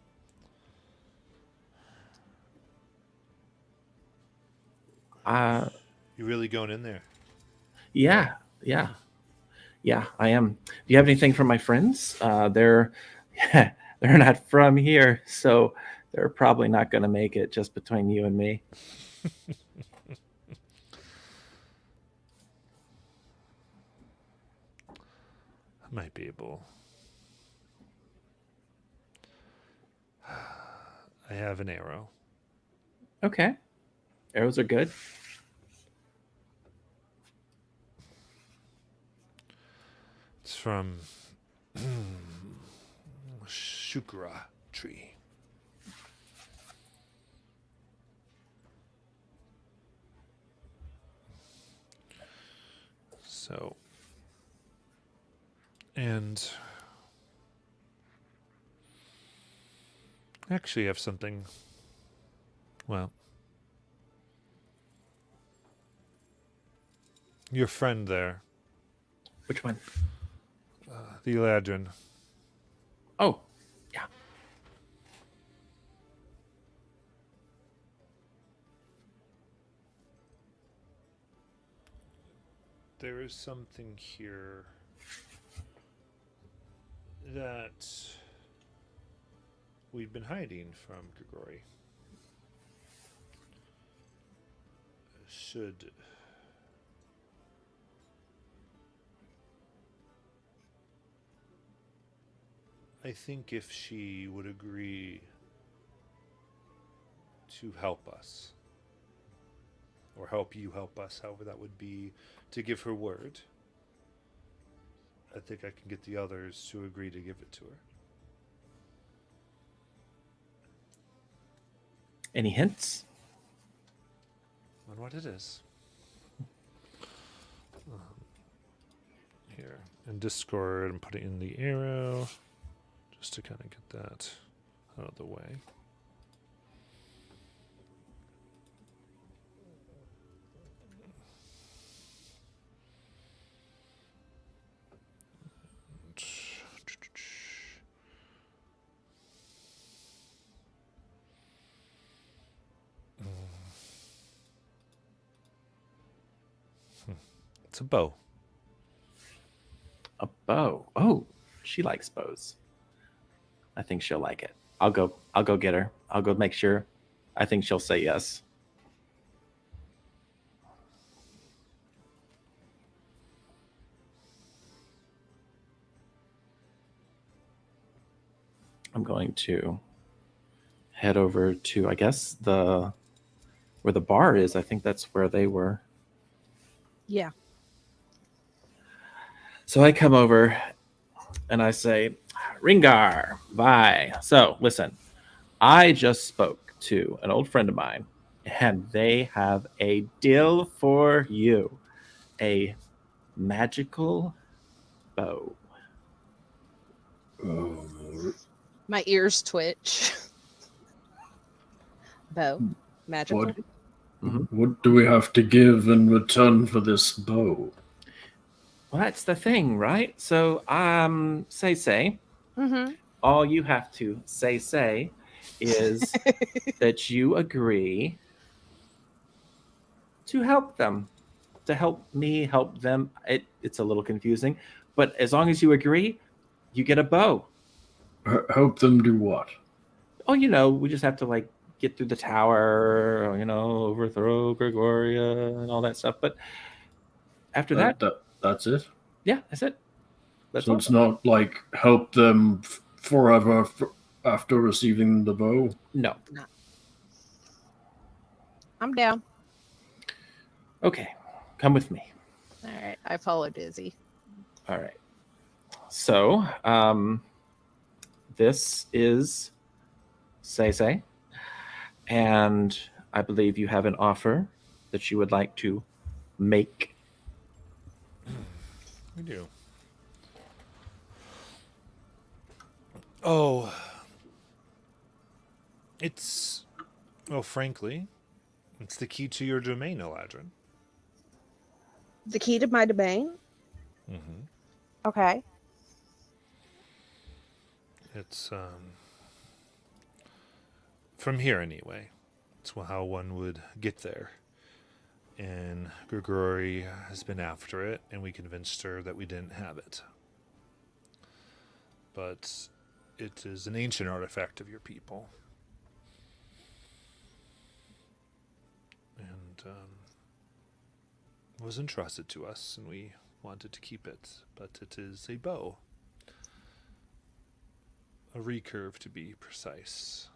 Uh, You really going in there? yeah, yeah, yeah. I am. Do you have anything for my friends? They're they're not from here, so they're probably not going to make it just between you and me. I might be able. I have an arrow. Okay, arrows are good. It's from Shukra tree. So, and actually, I have something. Well, your friend there, Which one? the Eladrin. Oh, yeah. There is something here that we've been hiding from Grigori. Should I think if she would agree to help us, or help you help us, however that would be, to give her word, I think I can get the others to agree to give it to her. Any hints? On what it is. Here, in Discord, I'm putting in the arrow just to kind of get that out of the way. It's a bow. A bow. Oh, she likes bows. I think she'll like it. I'll go get her. I'll go make sure. I think she'll say yes. I'm going to head over to, I guess, the where the bar is. I think that's where they were. Yeah. So I come over and I say, Ringar, bye. So listen, I just spoke to an old friend of mine, and they have a deal for you. A magical bow. My ears twitch. Bow. Magical. What, Mhm. what do we have to give in return for this bow? Well, that's the thing, right? So, say, Mm-hmm. all you have to say is that you agree to help them, to help me help them. It's a little confusing, but as long as you agree, you get a bow. Help them do what? Oh, we just have to like get through the tower, overthrow Gregoria and all that stuff. But after that, That's it? yeah, that's it. That's So all. it's not like help them forever after receiving the bow? No. I'm down. Okay, come with me. All right. I follow Dizzy. All right. So, this is Say, and I believe you have an offer that you would like to make. We do. Oh, frankly, it's the key to your domain, Eladrin. The key to my domain. Mm-hmm. Okay. It's from here anyway. It's how one would get there. and Grigori has been after it, and we convinced her that we didn't have it. But it is an ancient artifact of your people. And was entrusted to us, and we wanted to keep it. But it is a bow. A recurve, to be precise.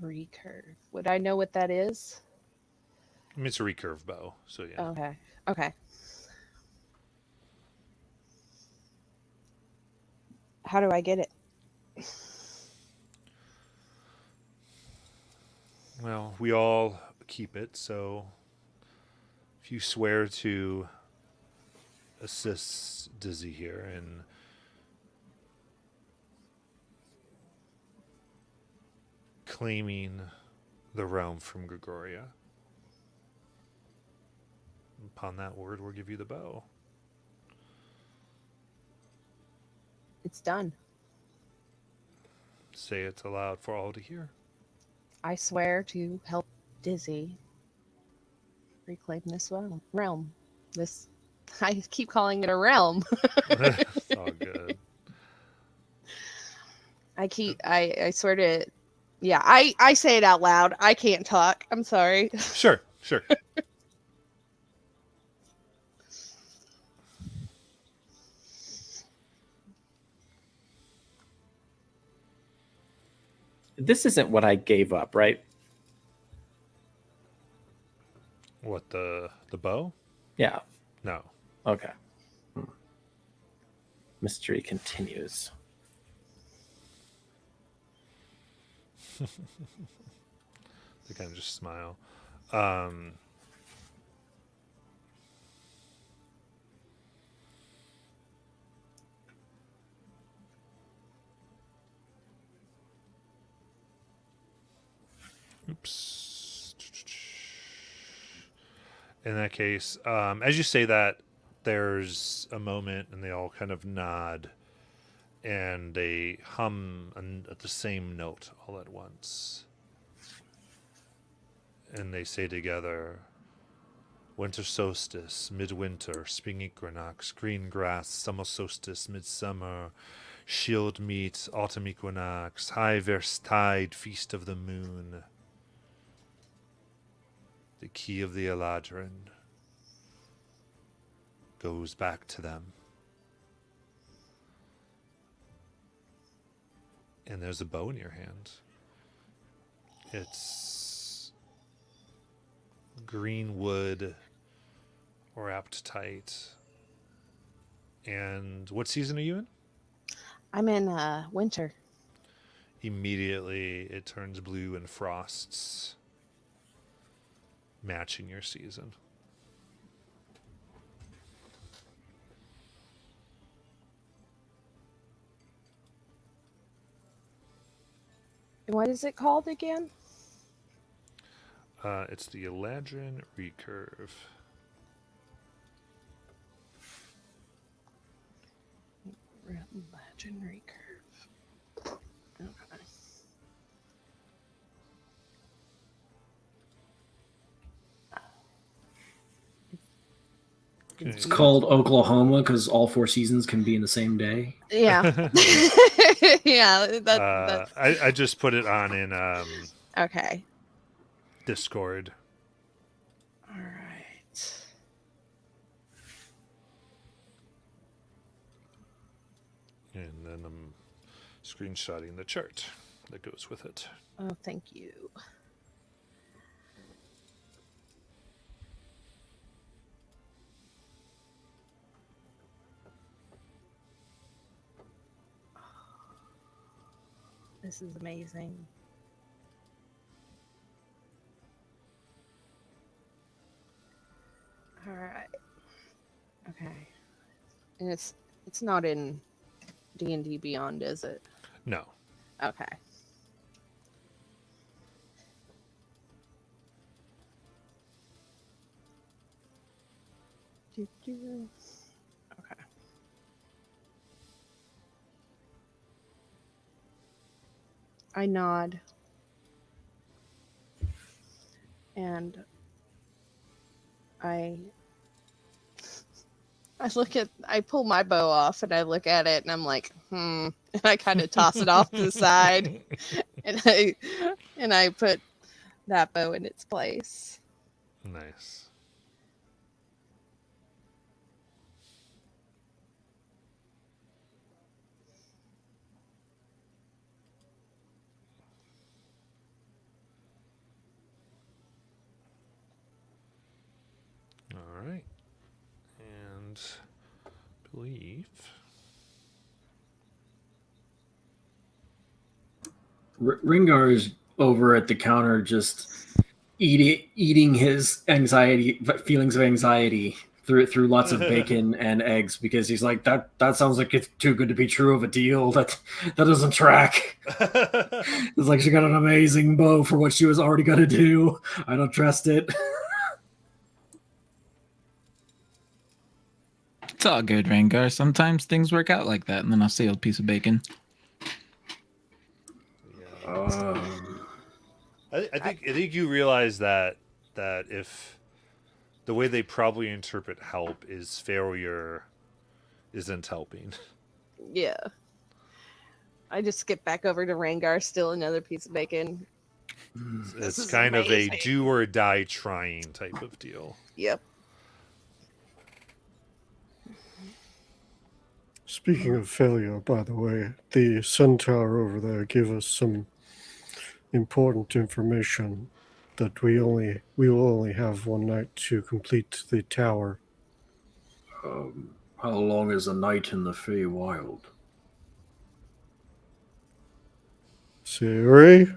Recurve. Would I know what that is? I mean, it's a recurve bow, so yeah. Okay. Okay. How do I get it? Well, we all keep it, so if you swear to assist Dizzy here in claiming the realm from Gregoria, upon that word, we'll give you the bow. It's done. Say it aloud for all to hear. I swear to help Dizzy reclaim this realm. This, I keep calling it a realm. It's all good. I swear to, yeah, I say it out loud. I can't talk. I'm sorry. Sure, sure. This isn't what I gave up, right? What, the bow? Yeah. No. Okay. Mystery continues. They kind of just smile. Oops. In that case, as you say that, there's a moment, and they all kind of nod, and they hum at the same note all at once. And they say together, winter solstice, midwinter, spring equinox, green grass, summer solstice, midsummer, shield meet, autumn equinox, high verstide, feast of the moon. The key of the Eladrin goes back to them. And there's a bow in your hand. It's green wood or apatite. And what season are you in? I'm in winter. Immediately it turns blue and frosts, matching your season. And what is it called again? It's the Eladrin recurve. Legendary curve. Okay. It's called Oklahoma because all 4 seasons can be in the same day. Yeah. Yeah. I just put it on in Okay. Discord. All right. And then I'm screenshotting the chart that goes with it. Oh, thank you. This is amazing. All right. Okay. And it's not in D&D Beyond, is it? No. Okay. Okay. I nod. And I I pull my bow off and I look at it and I'm like, and I kind of toss it off to the side and I put that bow in its place. Nice. All right. And believe. Ringar is over at the counter just eating his feelings of anxiety through lots of bacon and eggs because he's like that sounds like it's too good to be true of a deal that doesn't track. It's like she got an amazing bow for what she was already going to do. I don't trust it. It's all good, Rengar. Sometimes things work out like that, and then I'll steal a piece of bacon. I think you realize that if the way they probably interpret help is failure isn't helping. Yeah. I just skip back over to Rangar, steal another piece of bacon. This It's is kind of a amazing. do or die trying type of deal. Yep. Speaking of failure, by the way, the centaur over there gave us some important information that we will only have one night to complete the tower. How long is a night in the Feywild? Siri?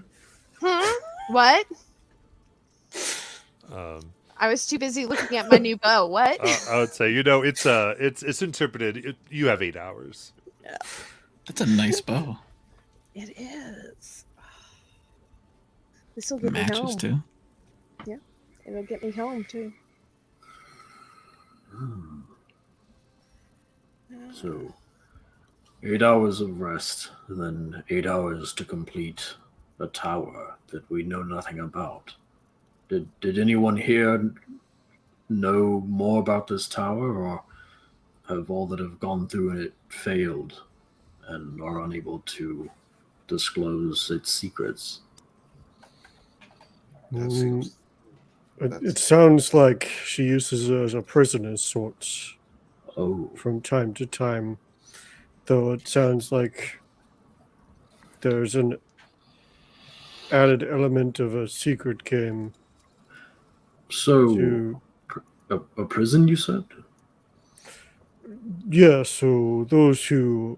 What? Um, I was too busy looking at my new bow. What? I would say it's interpreted. You have 8 hours. Yeah. That's a nice bow. It is. This will get me Matches home. too. Yeah, it'll get me home too. So, 8 hours of rest, and then 8 hours to complete a tower that we know nothing about. Did anyone here know more about this tower, or have all that have gone through it failed and are unable to disclose its secrets? That seems. It sounds like she uses it as a prison of sorts Oh, from time to time, though it sounds like there's an added element of a secret game so to. a prison, you said? Yeah, so those who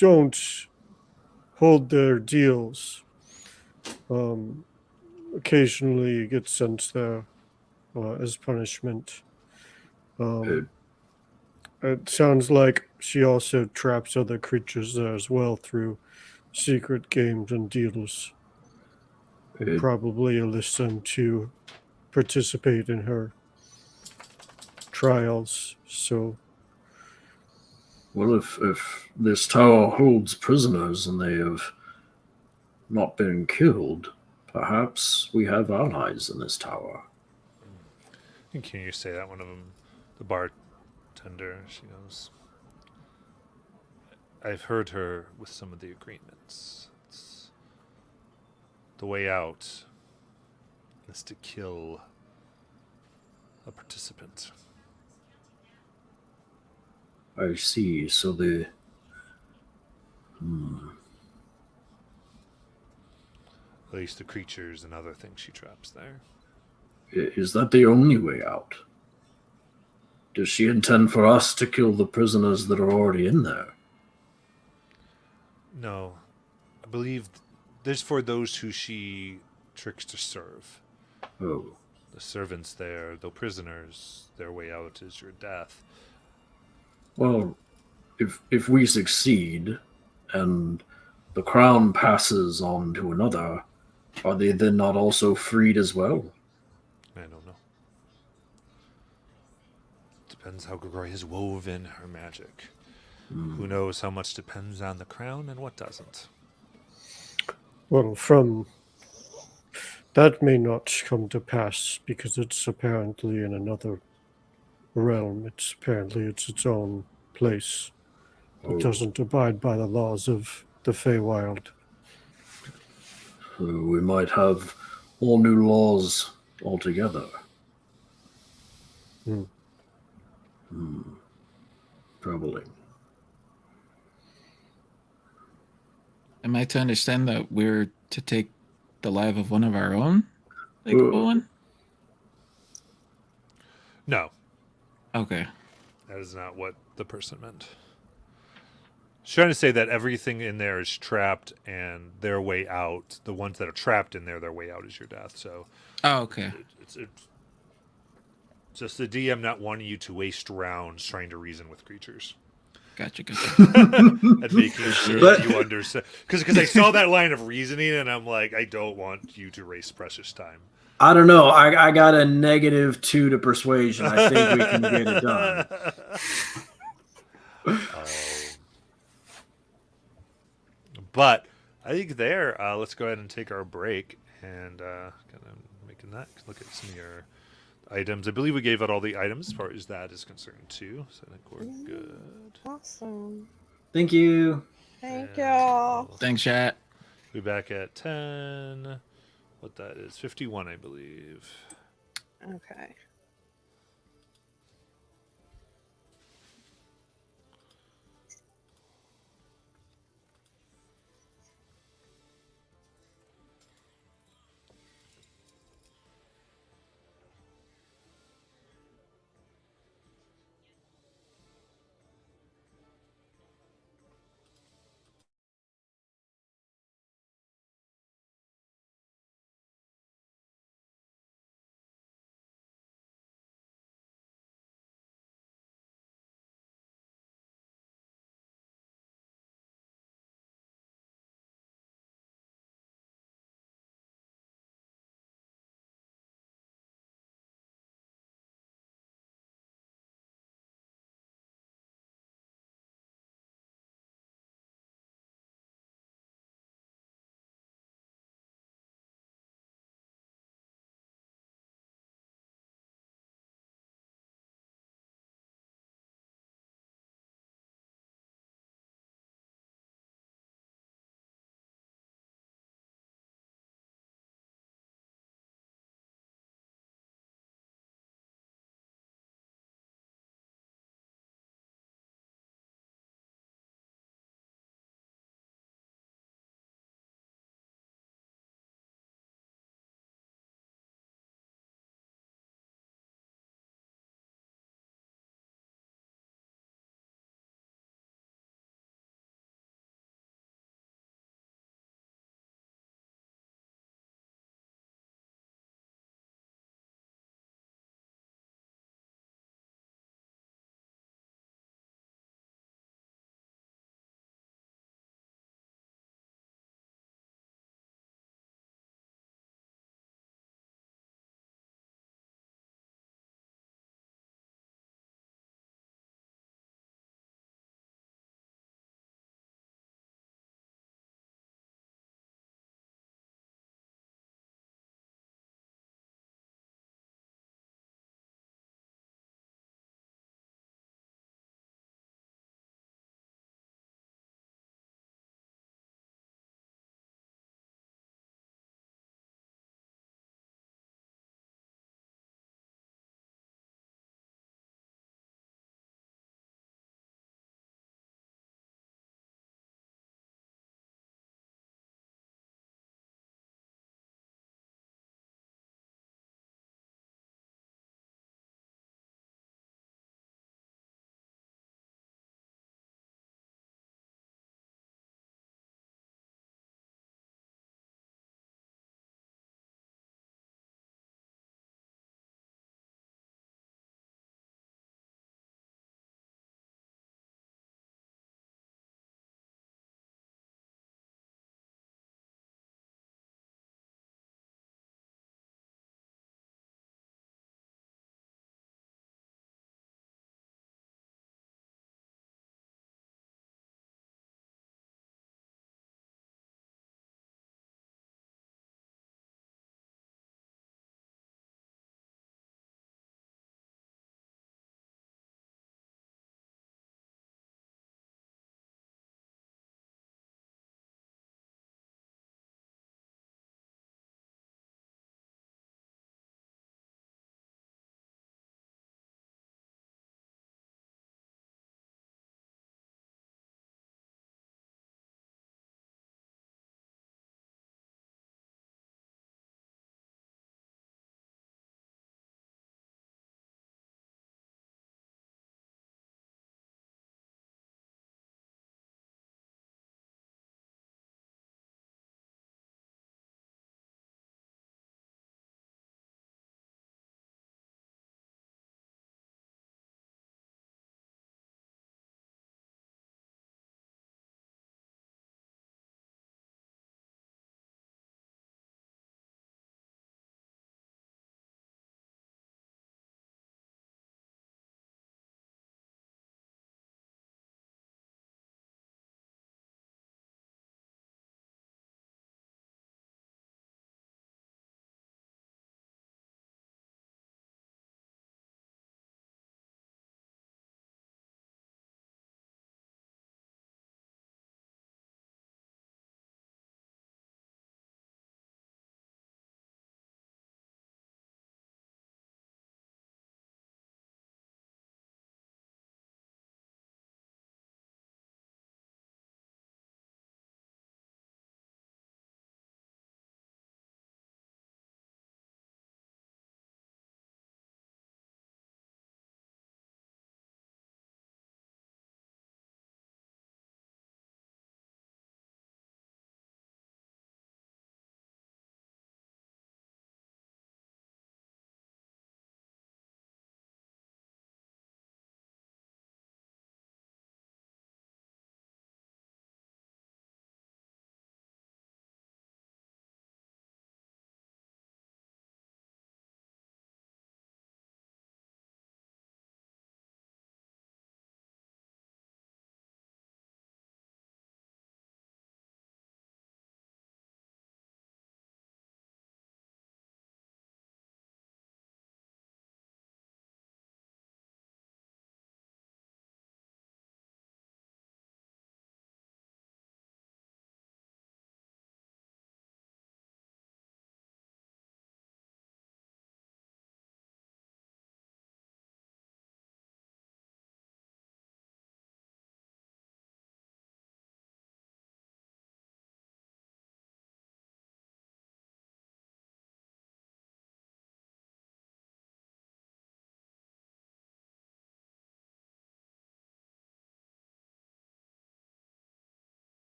don't hold their deals occasionally get sent there as punishment. It sounds like she also traps other creatures there as well through secret games and deals. And probably enlists them to participate in her trials. So, Well, if this tower holds prisoners and they have not been killed, perhaps we have allies in this tower. Can you say that one of them, the bartender? She goes. I've heard her with some of the agreements. The way out is to kill a participant. I see. So the At least the creatures and other things she traps there. is that the only way out? Does she intend for us to kill the prisoners that are already in there? No, I believe there's for those who she tricks to serve. Oh, The servants there, though prisoners, their way out is your death. well, if we succeed and the crown passes on to another, are they then not also freed as well? I don't know. Depends how Grigori has woven her magic. Who knows how much depends on the crown and what doesn't. well, from That may not come to pass because it's apparently in another realm. It's its own place. It Oh, doesn't abide by the laws of the Feywild. We might have all new laws altogether. Hmm. Troubling. Am I to understand that we're to take the life of one of our own? Like Ooh. Owen? No, Okay. that is not what the person meant. She's trying to say that everything in there is trapped, and their way out, the ones that are trapped in there, their way out is your death. So Oh, okay. it's just the DM not wanting you to waste rounds trying to reason with creatures. Gotcha, gotcha. And making sure But- that you understand. Because I saw that line of reasoning, and I'm like, I don't want you to waste precious time. I don't know. I got a -2 to persuasion. I think we can get it done. But I think there, let's go ahead and take our break and kind of making that look at some of your items. I believe we gave out all the items as far as that is concerned too. So I think we're good. Awesome. Thank you. Thank And y'all. we'll Thanks, chat. be back at 10. What that is, 51, I believe. Okay.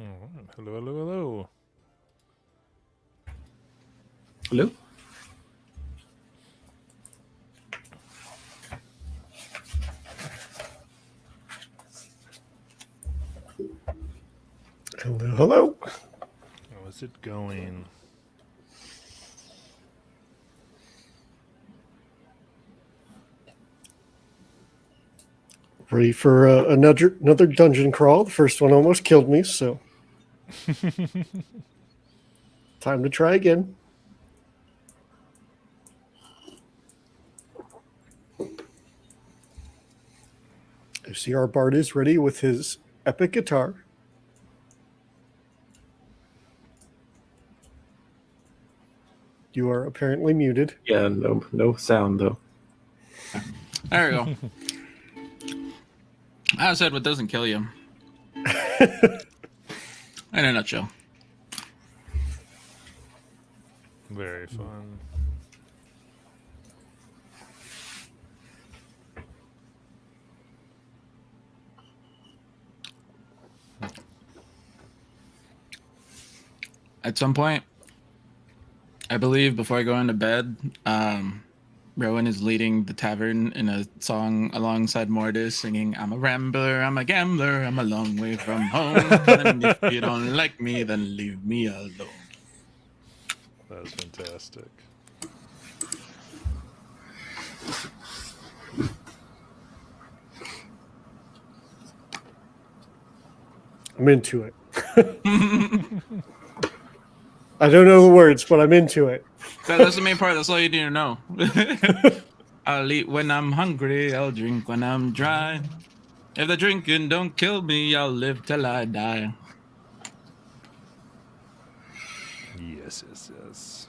Hello, hello, hello. Hello? Hello, hello. How is it going? Ready for another dungeon crawl. The first one almost killed me, so time to try again. I see our bard is ready with his epic guitar. You are apparently muted. Yeah, no sound though. There we go. I said what doesn't kill you. In a nutshell. Very fun. At some point, I believe before I go into bed, Rowan is leading the tavern in a song alongside Mortis, singing, "I'm a rambler, I'm a gambler, I'm a long way from home. And if you don't like me, then leave me alone." That was fantastic. I'm into it. I don't know the words, but I'm into it. That's the main part. That's all you need to know. I'll eat when I'm hungry. I'll drink when I'm dry. If the drinking don't kill me, I'll live till I die. Yes, yes, yes.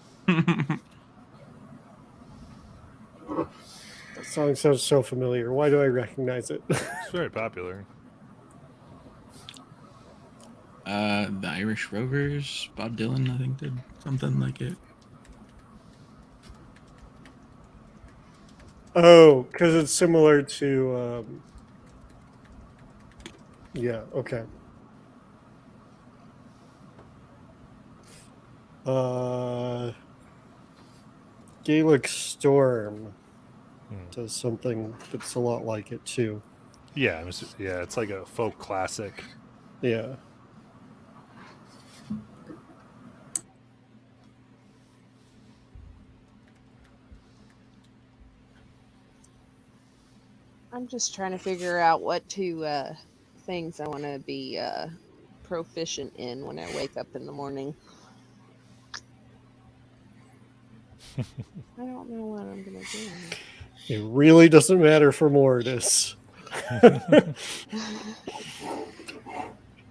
That song sounds so familiar. Why do I recognize it? It's very popular. The Irish Rovers, Bob Dylan, I think, did something like it. Oh, because it's similar to. Yeah. Okay. Gaelic Storm does something that's a lot like it too. Yeah, it's like a folk classic. Yeah. I'm just trying to figure out what two things I want to be proficient in when I wake up in the morning. I don't know what I'm gonna do. It really doesn't matter for Mortis.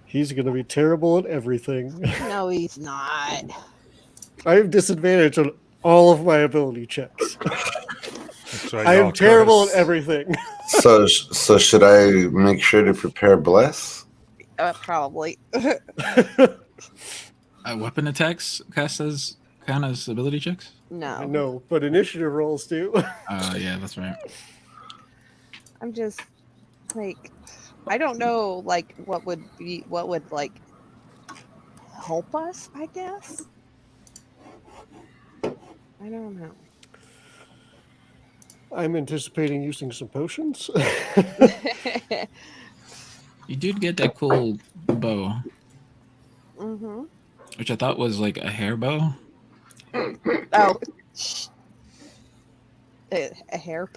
He's gonna be terrible at everything. No, he's not. I have disadvantage on all of my ability checks. That's right, I am y'all terrible curse. at everything. So should I make sure to prepare bless? Probably. Weapon attacks count as ability checks? I No. know, but initiative rolls do. Yeah, that's right. I'm just like, I don't know, like what would like help us, I guess. I don't know. I'm anticipating using some potions. You did get that cool bow, Mm-hmm. which I thought was like a hair bow. Oh, a hair.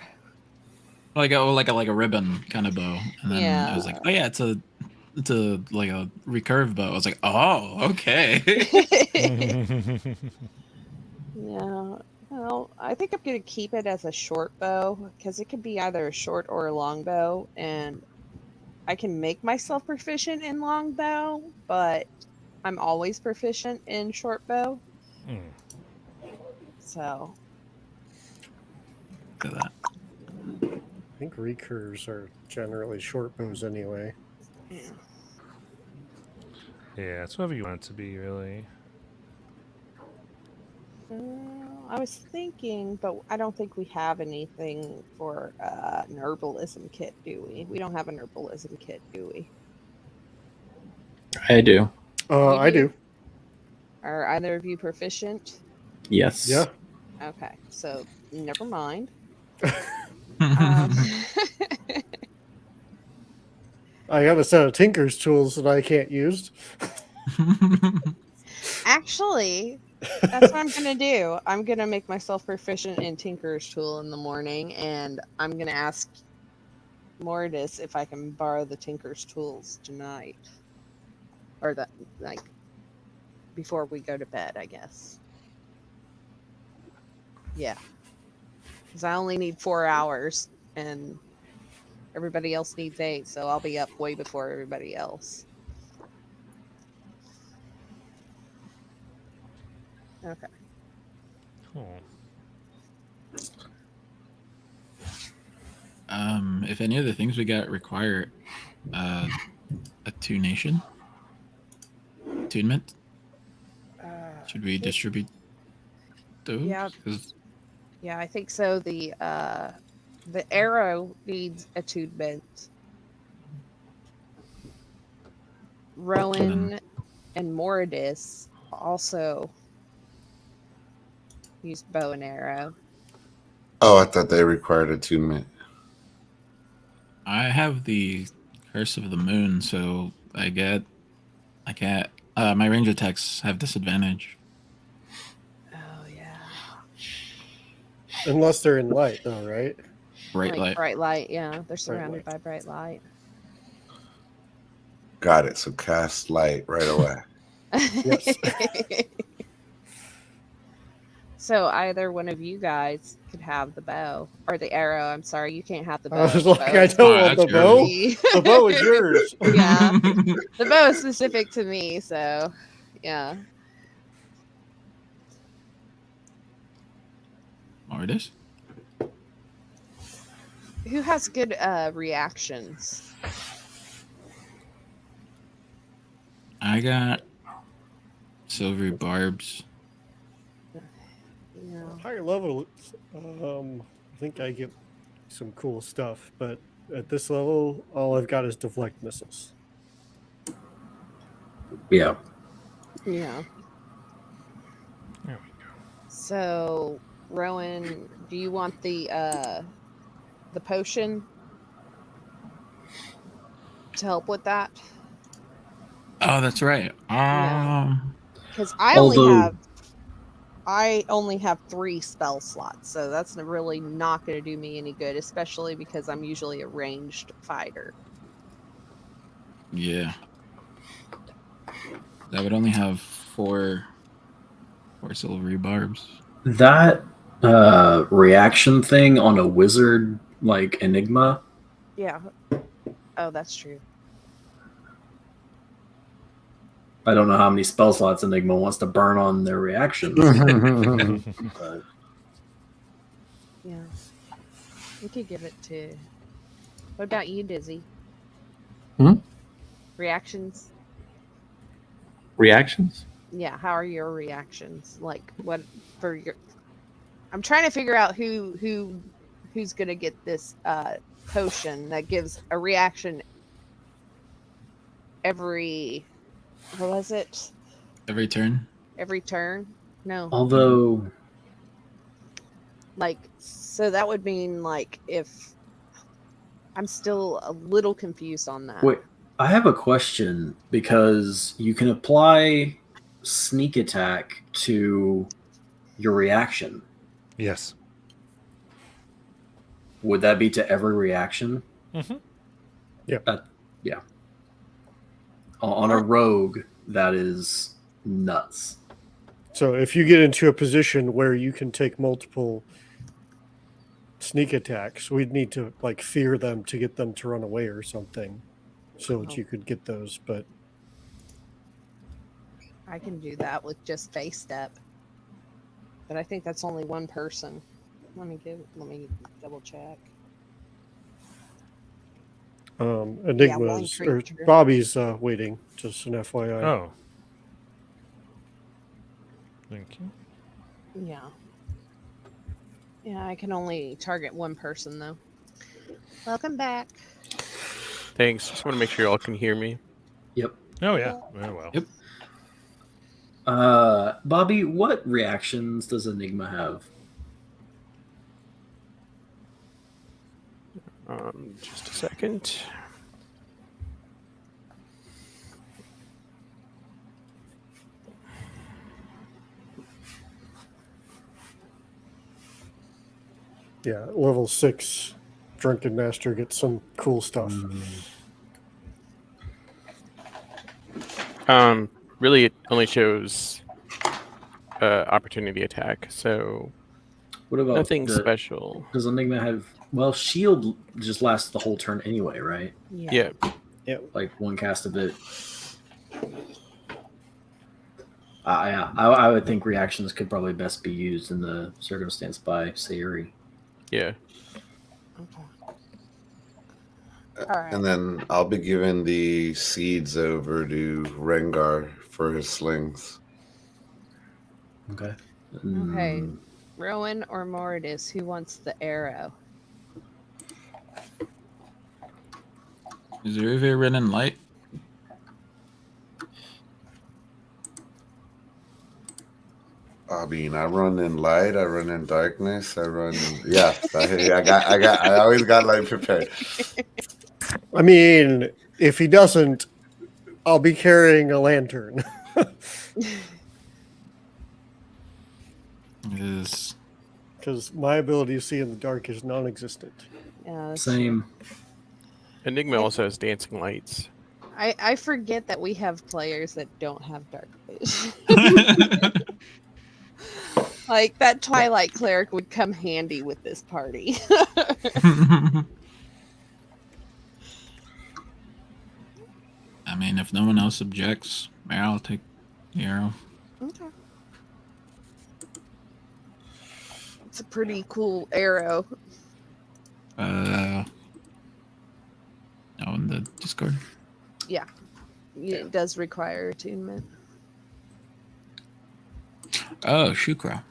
Like a ribbon kind of bow. And then I was like, oh yeah, it's a like a recurve bow. I was like, oh, okay. Yeah. Well, I think I'm gonna keep it as a short bow because it could be either a short or a long bow, and I can make myself proficient in long bow, but I'm always proficient in short bow. So Look at that. I think recurves are generally short bows anyway. yeah. Yeah, it's whatever you want it to be, really. I was thinking, but I don't think we have anything for an herbalism kit, do we? We don't have an herbalism kit, do we? I do. I do. Are either of you proficient? Yes. Yeah. Okay, so never mind. Um, I got a set of Tinker's tools that I can't use. actually, that's what I'm gonna do. I'm gonna make myself proficient in Tinker's Tool in the morning, and I'm gonna ask Mortis if I can borrow the Tinker's Tools tonight, or that like before we go to bed, I guess. Yeah, because I only need 4 hours, and everybody else needs 8, so I'll be up way before everybody else. Okay. Oh. If any of the things we got require a tunation, attunement, should we distribute those? Yeah. 'Cause Yeah, I think so. The arrow needs attunement. Rowan and Mordis also use bow and arrow. Oh, I thought they required attunement. I have the Curse of the Moon, so I can't. My range attacks have disadvantage. Oh yeah. Unless they're in light, though, right? Bright Like light. bright light, yeah. They're surrounded light. by bright light. Got it. So cast light right away. Yes. So either one of you guys could have the bow or the arrow. I'm sorry, you can't have the bow. I was The like, bow I is don't Ah, want the that's bow. me. The bow is yours. Yeah. The bow is specific to me, so yeah. Mortis? Who has good reactions? I got silvery barbs. Yeah. Higher level, I think I get some cool stuff, but at this level, all I've got is deflect missiles. Yeah. Yeah. There we go. So, Rowan, do you want the potion to help with that? Oh, that's right. Yeah. Because Although- I only have 3 spell slots, so that's really not going to do me any good, especially because I'm usually a ranged fighter. Yeah. That would only have four silvery barbs. That reaction thing on a wizard like Enigma. Yeah. Oh, that's true. I don't know how many spell slots Enigma wants to burn on their reaction. Yeah. We could give it to. What about you, Dizzy? Hmm? Reactions? Reactions? Yeah, how are your reactions? Like what for your I'm trying to figure out who's gonna get this potion that gives a reaction every what was it? Every turn? Every turn? No. Although Like so that would mean like if I'm still a little confused on that. wait, I have a question because you can apply sneak attack to your reaction. Yes. Would that be to every reaction? Mm-hmm. Yeah. On a rogue, that is nuts. So if you get into a position where you can take multiple sneak attacks, we'd need to like fear them to get them to run away or something, so that you could get those. But I can do that with just face step. But I think that's only one person. Let me double check. Enigma's one or creature. Bobby's waiting. Just an FYI. Oh. Thank you. Yeah. Yeah, I can only target one person though. Welcome back. Thanks. Just want to make sure y'all can hear me. Yep. Oh yeah. Very well. Yep. Bobby, what reactions does Enigma have? Just a second. Yeah, level 6 Drunken Master gets some cool stuff. Really, it only shows opportunity attack, so What about nothing special. Does Enigma have? Well, shield just lasts the whole turn anyway, right? Yeah. Like one cast of it. Yeah, I would think reactions could probably best be used in the circumstance by Sayuri. Yeah. Okay. All right. And then I'll be giving the seeds over to Rengar for his slings. Okay. Okay. Rowan or Mortis, who wants the arrow? Is there ever running light? I mean, I run in light, I run in darkness, I run. Yes, I always got light prepared. I mean, if he doesn't, I'll be carrying a lantern. Is Because my ability to see in the dark is non-existent. Yeah, that's Same. Enigma also has dancing lights. I forget that we have players that don't have dark vision. Like that Twilight cleric would come handy with this party. I mean, if no one else objects, yeah, I'll take the arrow. Okay. It's a pretty cool arrow. Oh, in the Discord. Yeah. It does require attunement. Oh, shukra.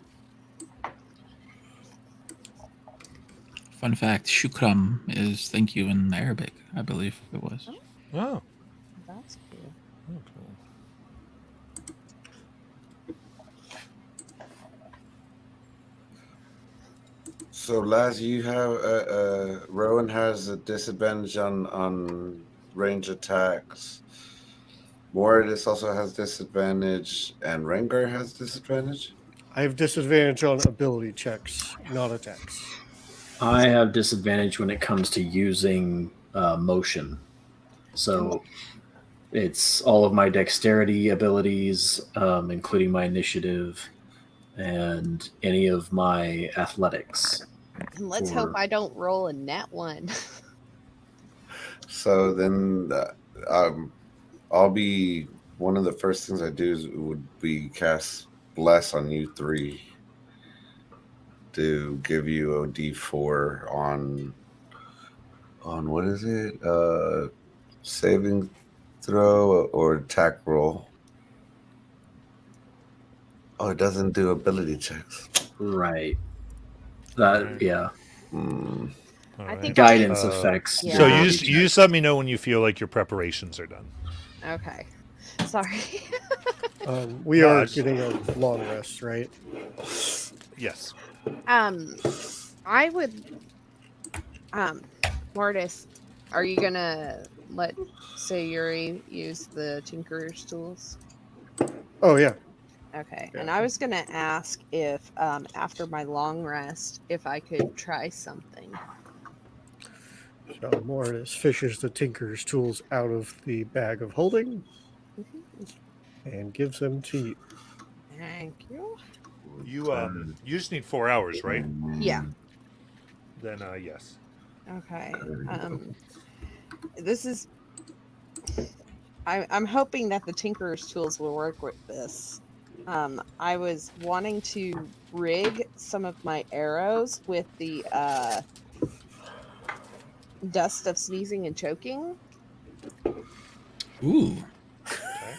Fun fact: shukram is thank you in Arabic, I believe it was. Oh, That's cool. cool. So, Laz, you have Rowan has a disadvantage on range attacks. Mortis also has disadvantage, and Rengar has disadvantage. I have disadvantage on ability checks, not attacks. I have disadvantage when it comes to using motion. So it's all of my dexterity abilities, including my initiative and any of my athletics. And let's hope I don't roll a nat one. So then, I'll be one of the first things I do would be cast Bless on you three to give you a D4 on what is it? Saving throw or attack roll. Oh, it doesn't do ability checks. Right. That Right. yeah. All I think Guidance Uh, effects. Yeah. So ability you just let me know when you feel like your preparations are done. Okay. Sorry. We No, are I just- getting a long rest, right? Yes. I would Mortis, are you gonna let Sayuri use the Tinkerer's tools? Oh, yeah. Okay. Yeah. And I was gonna ask if after my long rest if I could try something. So Mortis fishes the Tinker's tools out of the bag of holding and gives them to you. Thank you. You just need 4 hours, right? Yeah. Then yes. Okay. This is I'm hoping that the Tinkerer's tools will work with this. I was wanting to rig some of my arrows with the dust of sneezing and choking. Ooh. Okay.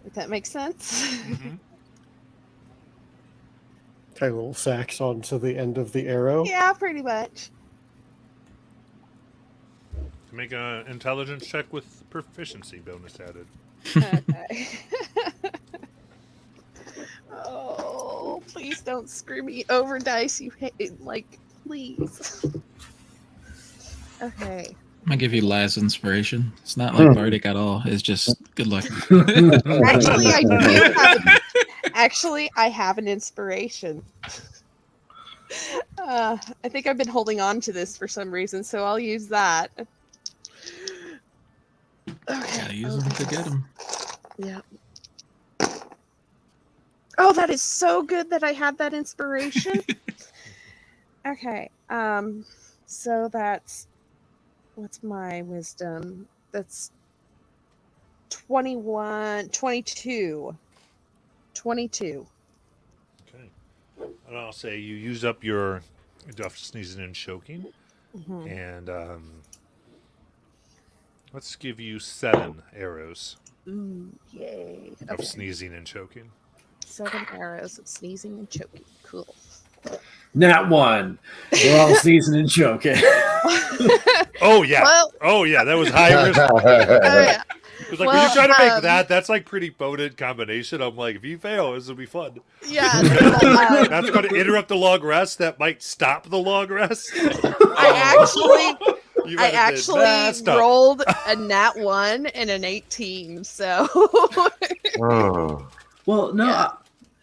If that makes sense. Mm-hmm. Tie little sacks onto the end of the arrow. Yeah, pretty much. Make an intelligence check with proficiency bonus added. Okay. Oh, please don't screw me over, dice. You hate, like, please. Okay. I'm gonna give you last inspiration. It's not like bardic at all. It's just good luck. Actually, I do have. Actually, I have an inspiration. I think I've been holding on to this for some reason, so I'll use that. Okay. Gotta use them to get them. Yeah. Oh, that is so good that I had that inspiration. Okay. So that's what's my wisdom? That's 21, 22. 22. Okay. And I'll say you use up your duff, sneezing, and choking. Mhm. And let's give you 7 arrows Ooh, yay. of Okay. sneezing and choking. 7 arrows of sneezing and choking. Cool. Nat 1. We're all sneezing and choking. Oh yeah. Well, Oh yeah. That was high risk. oh, yeah. It was like, when Well, you try to make that, that's like pretty potent combination. I'm like, if you fail, this will be fun. Yeah. No, That's going to interrupt the long rest. That might stop the long rest. You I might have been messed up. rolled a nat 1 and an 18, so Oh. Well, no, Yeah.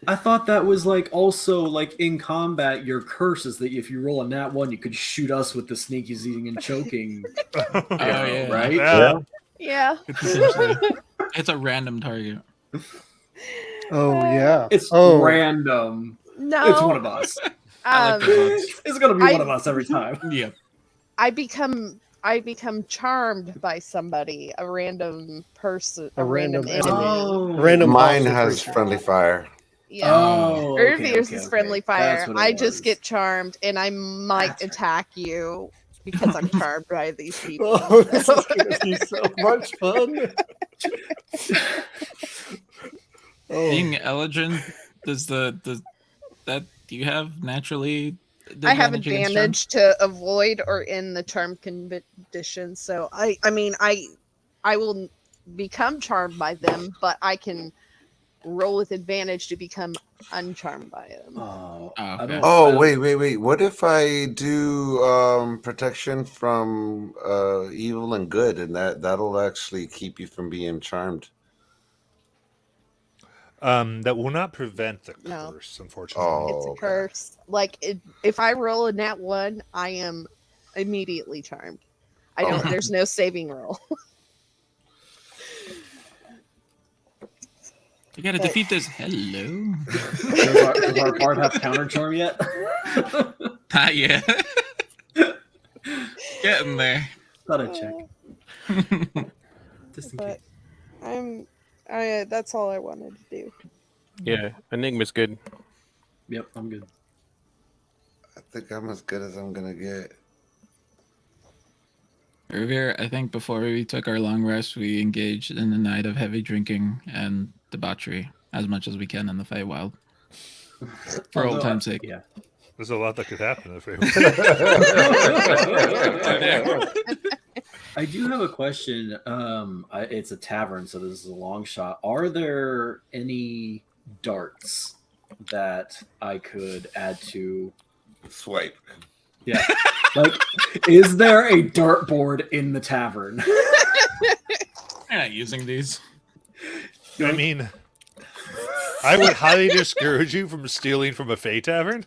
I thought that was like also like in combat, your curse is that if you roll a nat 1, you could shoot us with the sneaky eating and choking. Oh, yeah. Right? Yeah. yeah. Potentially. It's a random target. Oh yeah. It's oh. random. No. It's one of us. I like the odds. It's gonna be one of us every time. Yep. I become charmed by somebody, a random person, A random enemy. Oh, Random Mine hostile has creature. friendly fire. Yeah. Oh, Irvier's is friendly fire. That's what it I just was. get charmed, and I might That's right. attack you because I'm charmed by these people. Oh, this is gonna be so much fun. Oh, Being Eldrin, does that do you have naturally? the I have against charm? advantage to avoid or in the charm condition, so I mean I will become charmed by them, but I can roll with advantage to become uncharmed by them. Oh, Oh, I okay. don't- Oh, I don't- wait. What if I do protection from evil and good, and that'll actually keep you from being charmed? That will not prevent the No. curse, unfortunately. Oh. It's a okay. curse. Like if I roll a nat 1, I am immediately charmed. I don't. Okay. There's no saving roll. You gotta defeat this. Hello. Does our bard have counter charm yet? Not yet. Getting there. Thought I'd check. Just in But case. that's all I wanted to do. Yeah, Enigma's good. Yep, I'm good. I think I'm as good as I'm gonna get. Revere, I think before we took our long rest, we engaged in a night of heavy drinking and debauchery as much as we can in the Feywild. For old Although, time's sake. Yeah. There's a lot that could happen if we I do have a question. It's a tavern, so this is a long shot. Are there any darts that I could add to? Swipe. Yeah. Like, is there a dartboard in the tavern? You're not using these. I mean, I would highly discourage you from stealing from a Fey tavern.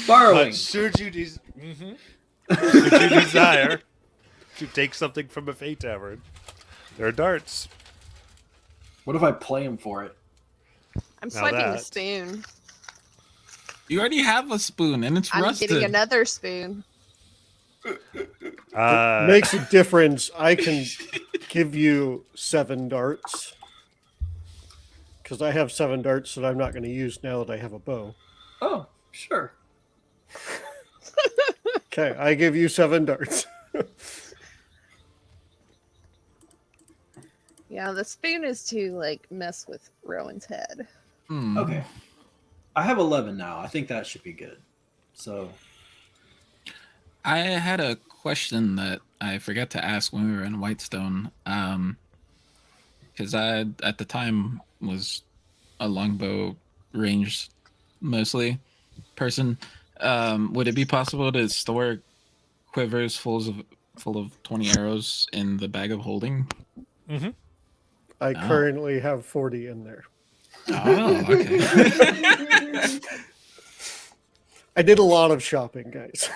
Borrowing. But should you desire to take something from a Fey tavern, there are darts. What if I play him for it? I'm Now swiping a that- spoon. You already have a spoon and it's I'm rusted. getting another spoon. makes a difference. I can give you 7 darts because I have 7 darts that I'm not going to use now that I have a bow. Oh, sure. Okay, I give you 7 darts. Yeah, the spoon is to like mess with Rowan's head. Hmm. Okay. I have 11 now. I think that should be good. So, I had a question that I forgot to ask when we were in Whitestone. because I at the time was a longbow ranged mostly person. Would it be possible to store quivers full of 20 arrows in the bag of holding? Mm-hmm. I Oh. currently have 40 in there. Oh, okay. I did a lot of shopping, guys.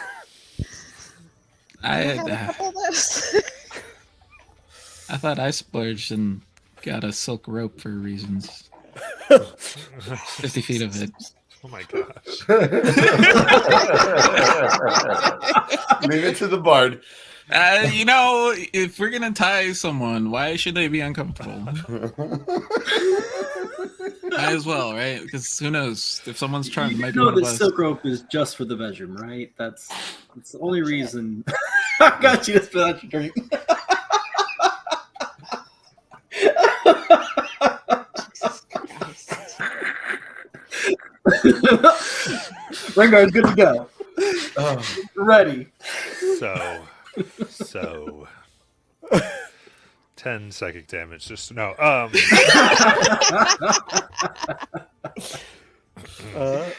I have a couple of those. I thought I splurged and got a silk rope for reasons. 50 feet of it. Oh my gosh. Leave it to the bard. If we're gonna tie someone, why should they be uncomfortable? Might as well, right? Because who knows if someone's trying to You might be know one of the us. silk rope is just for the bedroom, right? That's the only reason. I got you to spill out your drink. Rengar's good to go. Ready. So 10 psychic damage. Just no.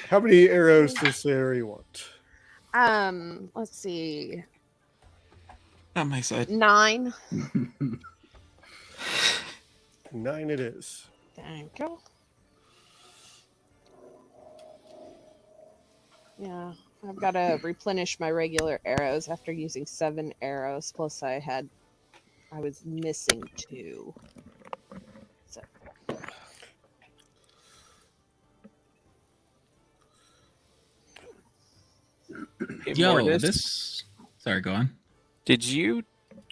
How many arrows does Sari want? Let's see. On my side. 9. 9 it is. Thank you. Yeah, I've got to replenish my regular arrows after using 7 arrows. Plus, I was missing 2. So. Hey, Yo, Mortis, Sorry, go on. did you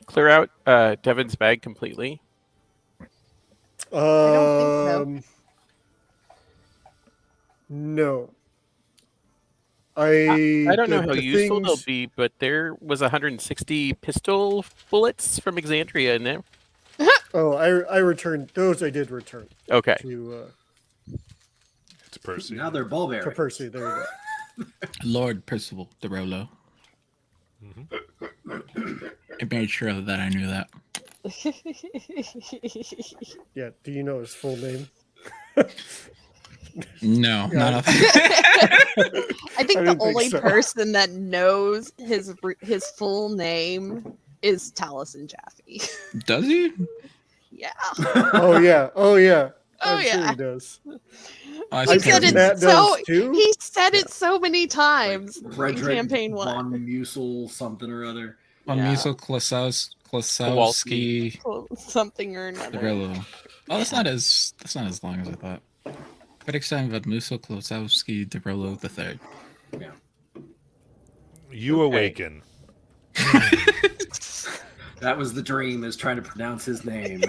clear out Devin's bag completely? don't think No. I don't know how the useful they'll things- be, but there was 160 pistol bullets from Exandria in there. Oh, I returned those. I did return Okay. to Percy. Now they're ball bearings. Percy. There you go. Lord Percival de Rolo. I made sure that I knew that. Yeah. Do you know his full name? No, not off. I think the didn't think only so. person that knows his full name is Taliesin Jaffe. Does he? Yeah. Oh yeah. Oh yeah. Oh, I'm sure yeah. he does. I He see said Percy. Matt it so. does too? He said it so many times in Frederick campaign 1. von Musel something or other. On Yeah. Musil Klosowski Something or de another. Rolo. Oh, that's not as long as I thought. Frederickstein von Musil Klosowski de Rolo III. Yeah. You awaken. That was the dream, is trying to pronounce his name.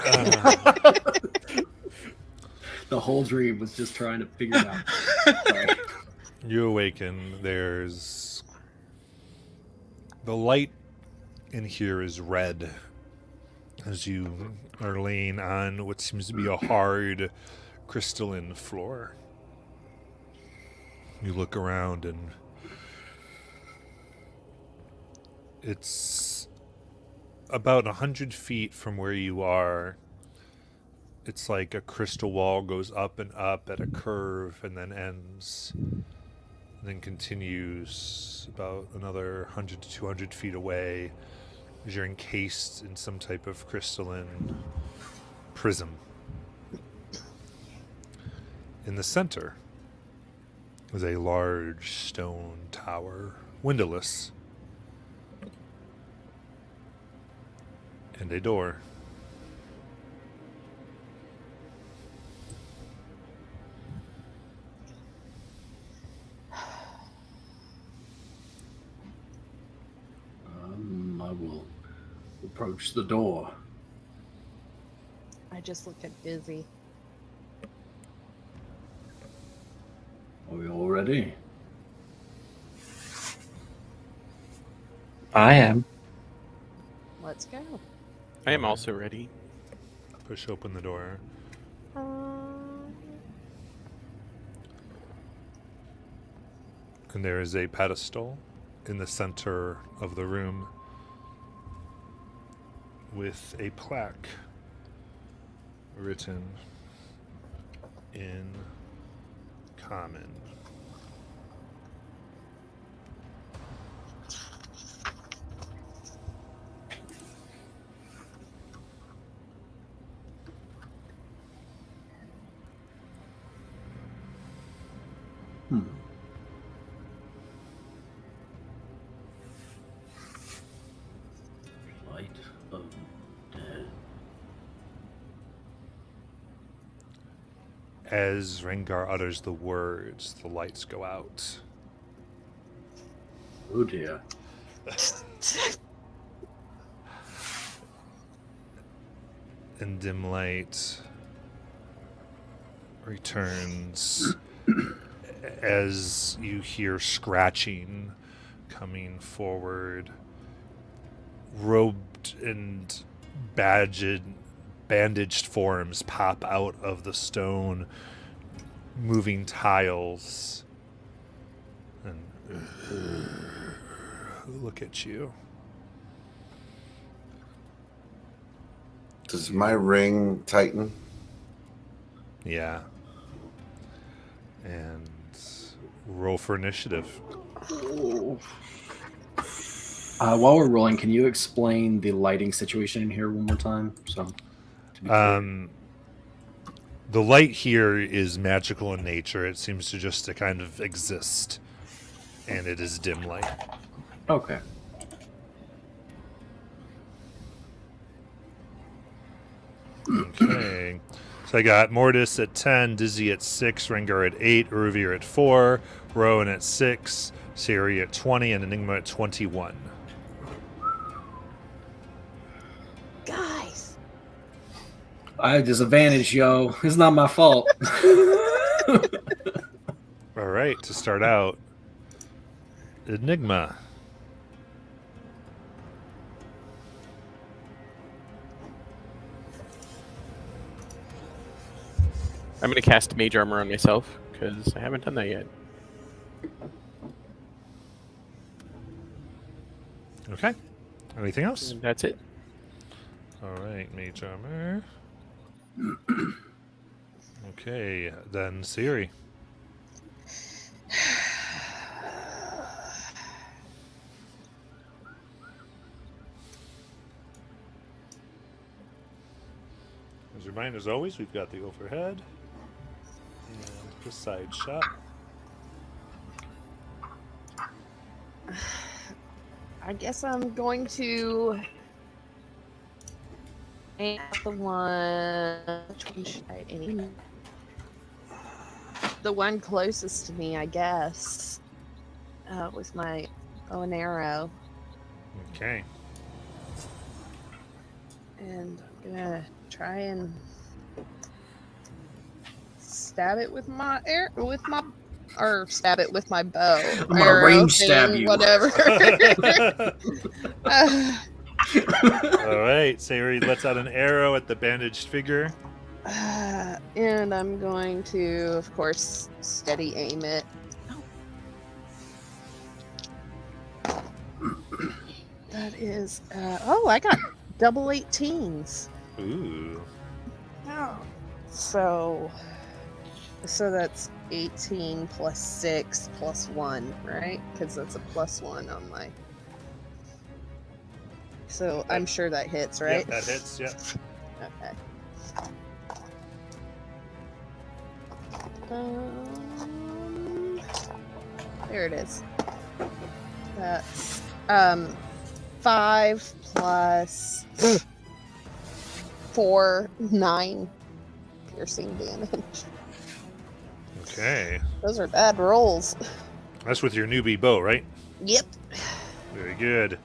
The whole dream was just trying to figure it out. Sorry. You awaken. There's the light in here is red as you are laying on what seems to be a hard crystalline floor. You look around and it's about 100 feet from where you are. It's like a crystal wall goes up and up at a curve and then ends, and then continues about another 100 to 200 feet away as you're encased in some type of crystalline prism. In the center is a large stone tower, windowless, and a door. I will approach the door. I just look at Busy. Are we all ready? I am. Let's go. I am also ready. Push open the door. And there is a pedestal in the center of the room with a plaque written in common. Light of dead. As Rengar utters the words, the lights go out. Oh dear. And dim light returns as you hear scratching coming forward. Robed and bandaged forms pop out of the stone, moving tiles, and look at you. Does my ring tighten? Yeah. And roll for initiative. While we're rolling, can you explain the lighting situation in here one more time? So, to be clear. The light here is magical in nature. It seems to kind of exist, and it is dim light. Okay. Okay. So I got Mortis at 10, Dizzy at 6, Rengar at 8, Uruvir at 4, Rowan at 6, Siri at 20, and Enigma at 21. Guys. I had disadvantage, yo. It's not my fault. All right, to start out, Enigma. I'm going to cast Mage Armor on myself because I haven't done that yet. Okay. Anything else? And that's it. All right, Mage Armor. Okay, then Siri. As a reminder, as always, we've got the overhead and the side shot. I guess I'm going to aim at the one. Which one should I aim? The one closest to me, I guess. With my bow and arrow. Okay. And I'm gonna try and stab it with my or stab it with my bow. I'm gonna arrow range thing, stab you. Whatever. All right, Siri lets out an arrow at the bandaged figure. And I'm going to, of course, steady aim it. That is, I got double 18s. Ooh. So that's 18 plus 6 plus 1, right? Because that's a plus 1 on my. So I'm sure that hits, right? Yep, that hits, yep. Okay. There it is. That's 5 plus 4, 9 piercing damage. Okay. Those are bad rolls. That's with your newbie bow, right? Yep. Very good.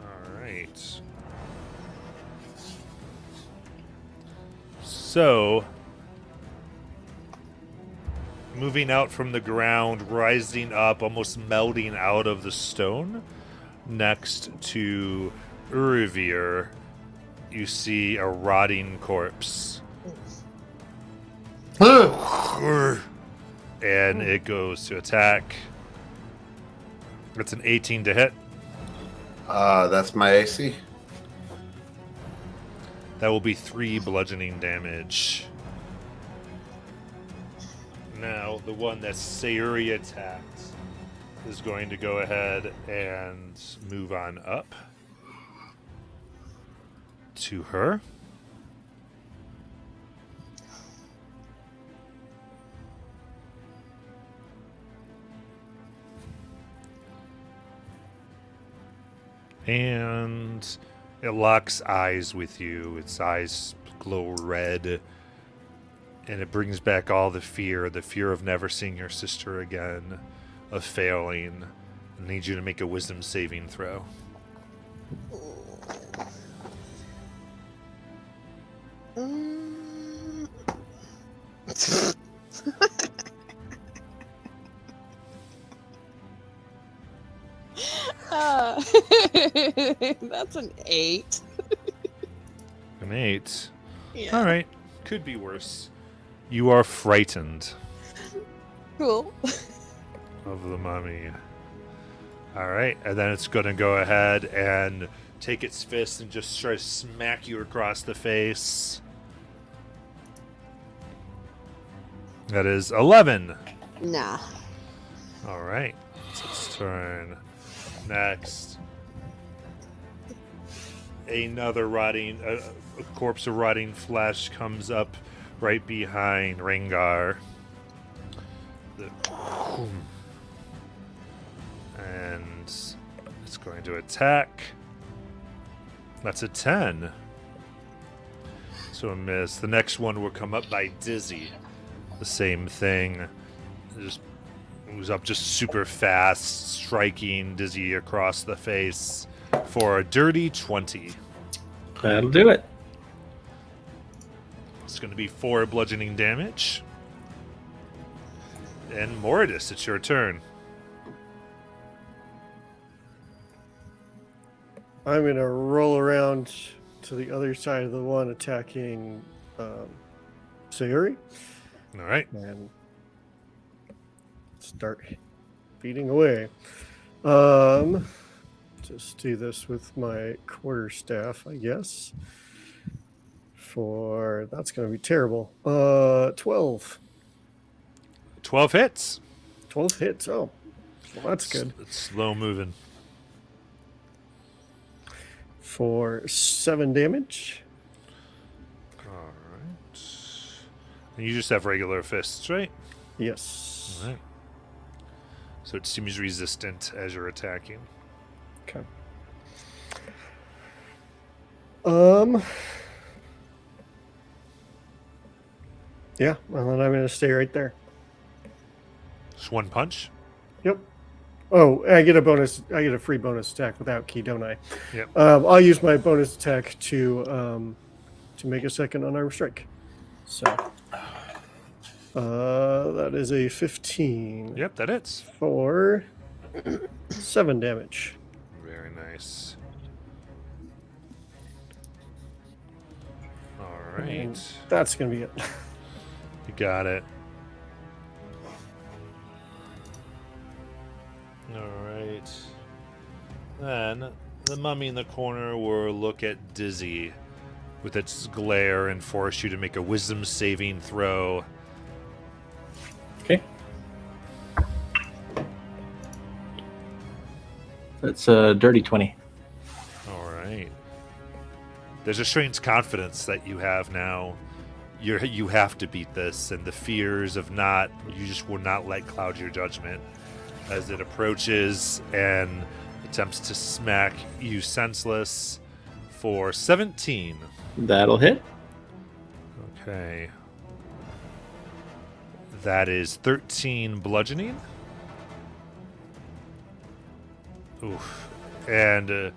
All right. So, moving out from the ground, rising up, almost melting out of the stone, next to Uruvir, you see a rotting corpse. And it goes to attack. It's an 18 to hit. That's my AC. That will be 3 bludgeoning damage. Now, the one that Sayuri attacked is going to go ahead and move on up to her. And it locks eyes with you. Its eyes glow red. And it brings back all the fear of never seeing your sister again, of failing. I need you to make a wisdom saving throw. Mm. That's an 8. An 8. Yeah. All right. Could be worse. You are frightened Cool. of the mummy. All right. And then it's going to go ahead and take its fist and just try to smack you across the face. That is 11. Nah. All right. It's its turn. Next. Another a corpse of rotting flesh comes up right behind Rengar. And it's going to attack. That's a 10. So a miss. The next one will come up by Dizzy. The same thing. Just moves up just super fast, striking Dizzy across the face for a dirty 20. That'll do it. It's going to be 4 bludgeoning damage. And Mordis, it's your turn. I'm going to roll around to the other side of the one attacking Sayuri All right. and start beating away. Just do this with my quarterstaff, I guess. That's going to be terrible. 12. 12 hits. 12 hits. Oh, well, that's good. It's slow moving. For 7 damage. All right. And you just have regular fists, right? Yes. All right. So it seems resistant as you're attacking. Okay. Yeah, well, then I'm going to stay right there. Just one punch. Yep. Oh, I get a free bonus attack without key, don't I? Yep. I'll use my bonus attack to make a second unarmed strike. So that is a 15. Yep, that hits. For 7 damage. Very nice. All And right. that's going to be it. You got it. All right. Then the mummy in the corner will look at Dizzy with its glare and force you to make a wisdom saving throw. Okay. That's a dirty 20. All right. There's a strange confidence that you have now. You have to beat this, and the fears of not, you just will not let cloud your judgment as it approaches and attempts to smack you senseless for 17. That'll hit. Okay. That is 13 bludgeoning. Oof. And do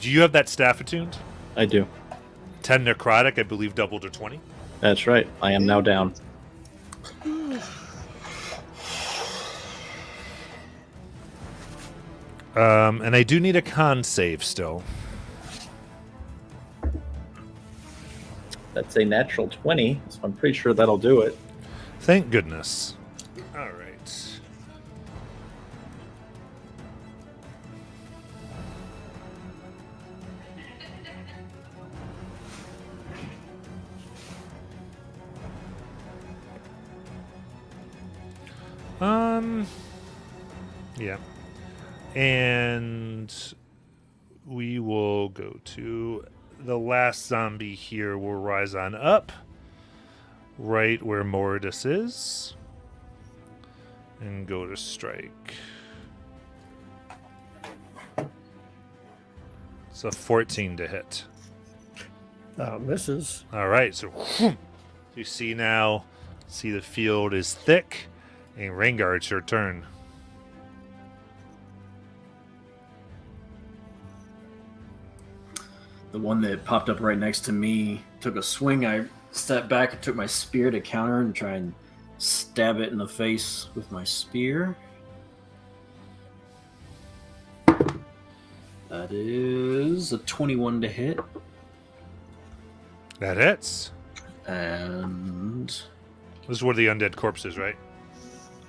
you have that staff attuned? I do. 10 necrotic, I believe, doubled to 20. That's right. I am now down. And I do need a con save still. That's a natural 20, so I'm pretty sure that'll do it. Thank goodness. All right. Yeah. And we will go to the last zombie here. Will rise on up, right where Mordus is, and go to strike. It's a 14 to hit. Misses. All right, so you see now, the field is thick, and Rengar, it's your turn. The one that popped up right next to me took a swing. I stepped back and took my spear to counter and try and stab it in the face with my spear. That is a 21 to hit. That hits. And This is where the undead corpse is, right?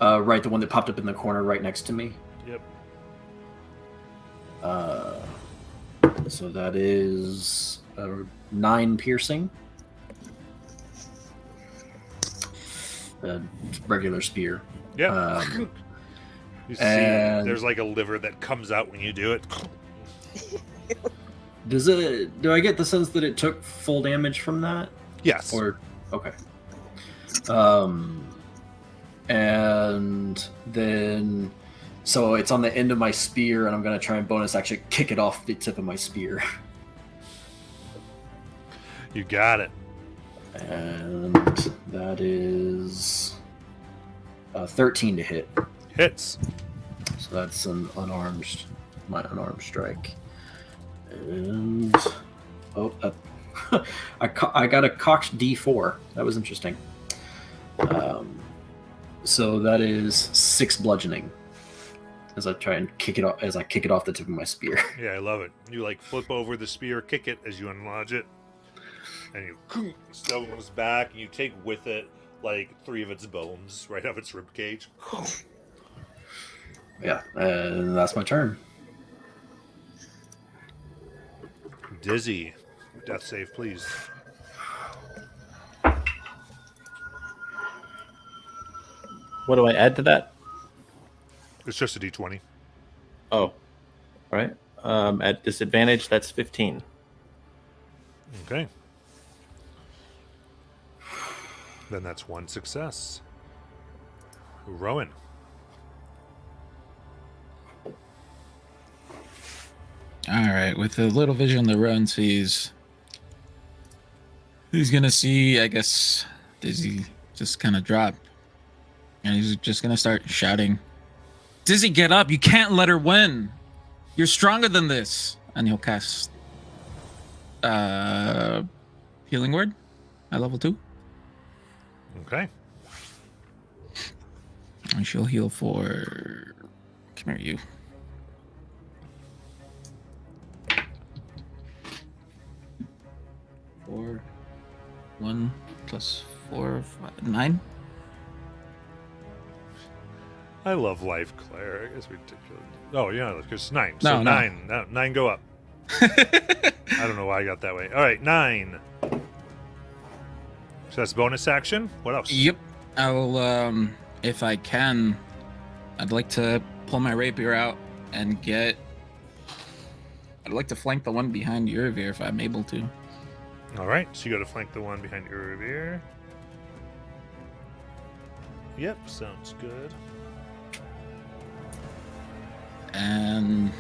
right, the one that popped up in the corner right next to me. Yep. So that is 9 piercing. Regular spear. Yep. You see, and- there's like a liver that comes out when you do it. Do I get the sense that it took full damage from that? Yes. Or okay. And then so it's on the end of my spear, and I'm gonna try and bonus action kick it off the tip of my spear. You got it. And that is 13 to hit. Hits. So that's my unarmed strike. And I got a cocked D4. That was interesting. So that is 6 bludgeoning as I try and kick it off the tip of my spear. Yeah, I love it. You like flip over the spear, kick it as you unlodge it, and you stones back, and you take with it like 3 of its bones right off its rib cage. Yeah, and that's my turn. Dizzy, death save, please. What do I add to that? It's just a d20. Oh, all right. At disadvantage, that's 15. Okay. Then that's 1 success. Rowan. All right, with the little vision the Rowan sees, he's gonna see, I guess, Dizzy just kind of drop, and he's just gonna start shouting, "Dizzy, get up! You can't let her win. You're stronger than this." And he'll cast Healing Word at level 2, Okay. and she'll heal for. Come here, you. Four, 1 plus 4, 5, 9. I love life, Claire. It's ridiculous. Oh, yeah, because 9. No, So no. 9. No, 9 go up. I don't know why I got that way. All right, 9. So that's bonus action. What else? Yep. I'll if I can, I'd like to pull my rapier out and I'd like to flank the one behind Uravir if I'm able to. All right, so you got to flank the one behind your rear. Yep, sounds good. And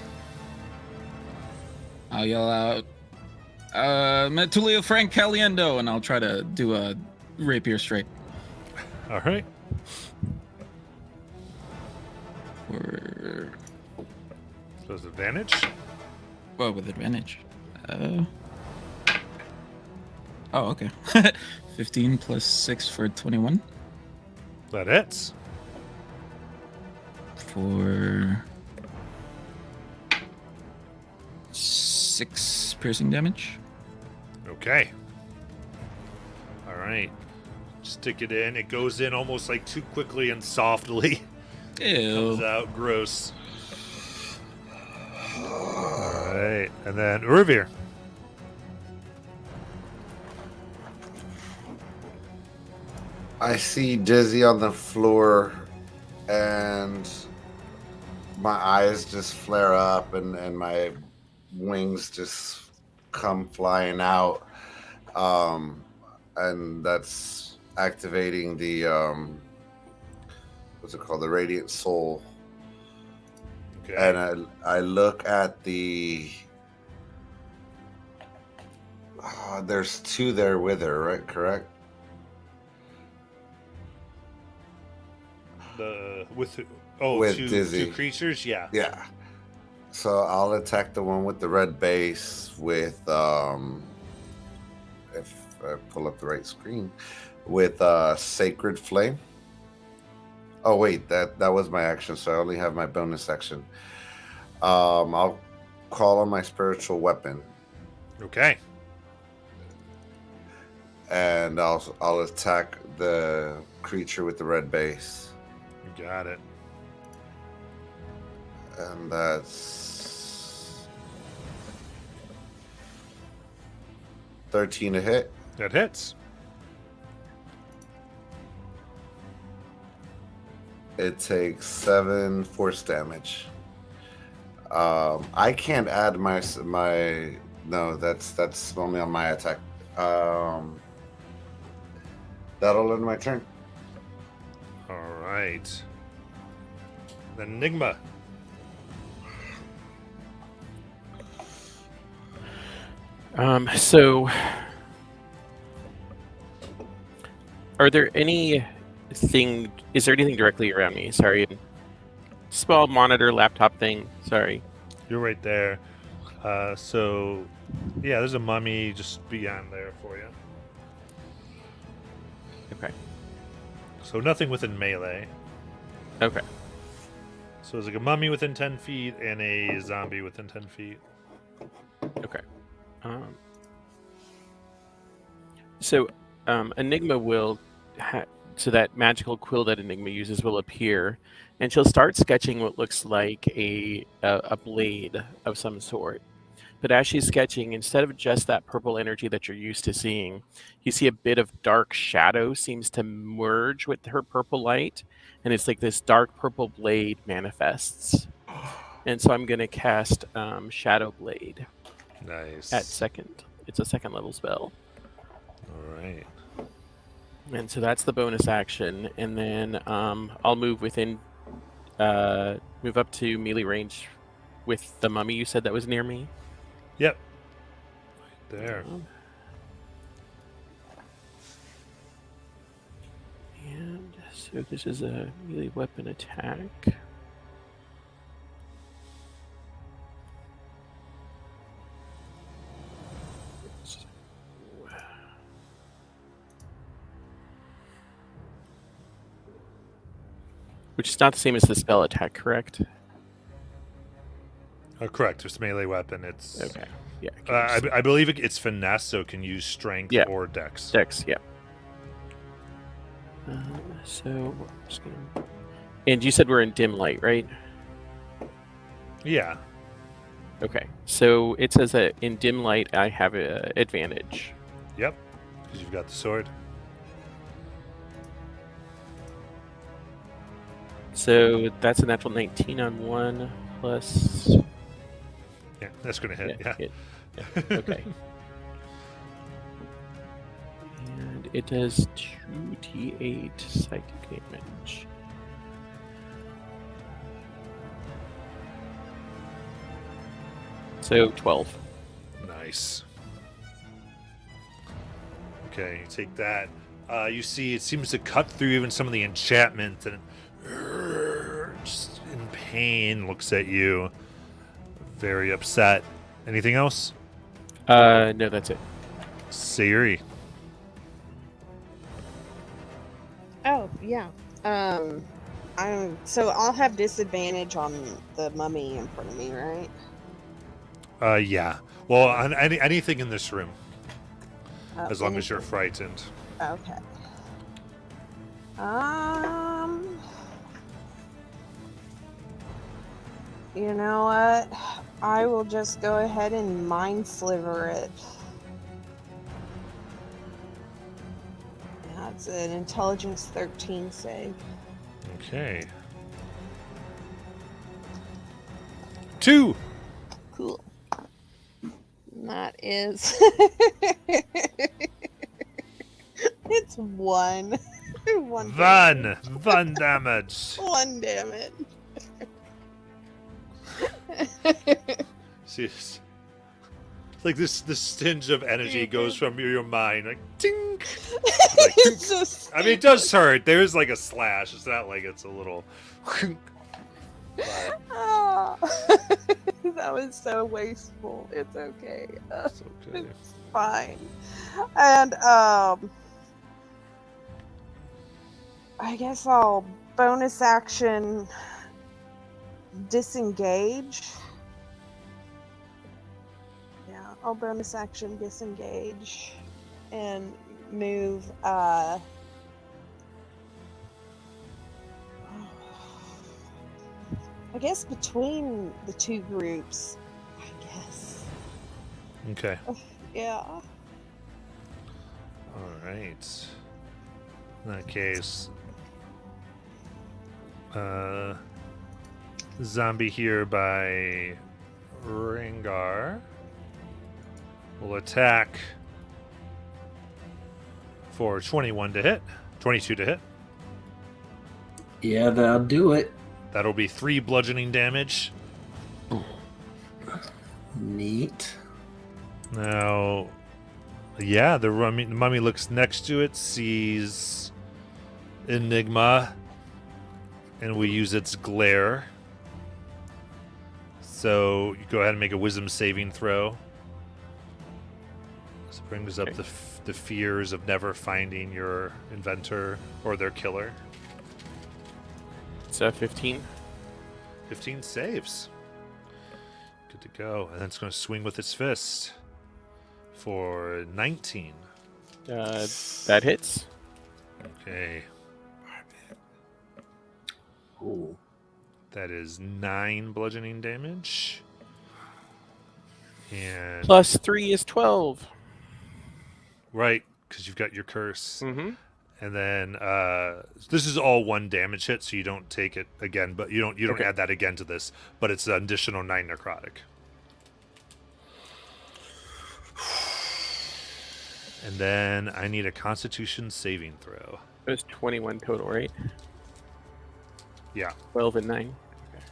I'll yell out, Metulio Frank Caliendo, and I'll try to do a rapier strike. All right. Or, So it's advantage. well, with advantage. Oh, okay. 15 plus 6 for 21. That hits. For 6 piercing damage. Okay. All right. Stick it in. It goes in almost like too quickly and softly. Comes Ew. out gross. All right. And then Urvir. I see Dizzy on the floor and my eyes just flare up, and my wings just come flying out. And that's activating the what's it called, the radiant soul. Okay. And I look at the there's two there with her, right? Correct. With Dizzy. two creatures, yeah. Yeah. So I'll attack the one with the red base with if I pull up the right screen, with Sacred Flame. Oh wait, that was my action, so I only have my bonus action. I'll call on my spiritual weapon, Okay. and I'll attack the creature with the red base, You got it. and that's 13 to hit. That hits. It takes 7 force damage. I can't add my no. That's only on my attack. That'll end my turn. All right. Then Enigma. So, are there anything? Is there anything directly around me? Sorry, small monitor, laptop thing. Sorry. You're right there. So, yeah, there's a mummy just beyond there for you. Okay. So nothing within melee. Okay. So there's like a mummy within 10 feet and a zombie within 10 feet. Okay. So, Enigma will, so that magical quill that Enigma uses will appear, and she'll start sketching what looks like a blade of some sort. But as she's sketching, instead of just that purple energy that you're used to seeing, you see a bit of dark shadow seems to merge with her purple light, and it's like this dark purple blade manifests. And so I'm going to cast Shadow Blade. Nice. At second. It's a second level spell. All right. And so that's the bonus action. And then I'll move move up to melee range with the mummy you said that was near me. Yep. Right there. And so this is a melee weapon attack. Which is not the same as the spell attack, correct? Correct. It's a melee weapon. It's Okay. Yeah. I believe it's finesse, so it can use strength or dex. Dex, yeah. So, I'm just gonna... And you said we're in dim light, right? Yeah. Okay. So it says that in dim light I have an advantage. Yep. Because you've got the sword. So that's a natural 19 on 1 plus. Yeah, that's going to hit. Yeah. Yeah. Okay. And it does 2d8 psychic damage. So 12. Nice. Okay, you take that. You see, it seems to cut through even some of the enchantment, and just in pain looks at you, very upset. Anything else? No, that's it. Sayuri. Oh yeah. So I'll have disadvantage on the mummy in front of me, right? Yeah. Well, on anything in this room, as long as you're frightened. Okay. You know what? I will just go ahead and mind sliver it. That's an intelligence 13 save. Okay. 2. Cool. That is. It's 1. 1 damage. 1 damage. 1 damage. See, it's like this tinge of energy goes from your mind, like ting. Like, It's just. I mean, it does hurt. There's like a slash. It's not like it's a little. But Ah. That was so wasteful. It's okay. it's okay. It's fine. And I guess I'll bonus action disengage. Yeah, I'll bonus action disengage and move I guess between the two groups. I guess. Okay. Yeah. All right. In that case, zombie here by Rengar will attack for 21 to hit, 22 to hit. Yeah, that'll do it. That'll be 3 bludgeoning damage. Neat. Now, yeah, the mummy looks next to it, sees Enigma, and we use its glare. So you go ahead and make a wisdom saving throw. This brings up the fears of never finding your inventor or their killer. It's 15. 15 saves. Good to go. And then it's going to swing with its fist for 19. That hits. Okay. Ooh. That is 9 bludgeoning damage. And Plus 3 is 12. right, because you've got your curse. Mm-hmm. And then this is all 1 damage hit, so you don't take it again, but you don't Okay. add that again to this, but it's an additional 9 necrotic. And then I need a Constitution saving throw. It was 21 total, right? Yeah. 12 and 9. Okay.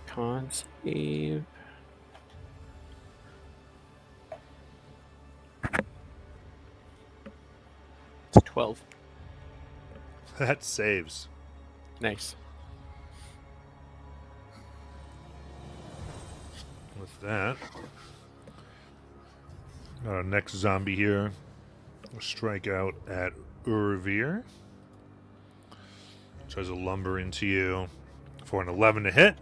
Con save. It's 12. That saves. Nice. With that, our next zombie here will strike out at Urvir. Tries to lumber into you for an 11 to hit.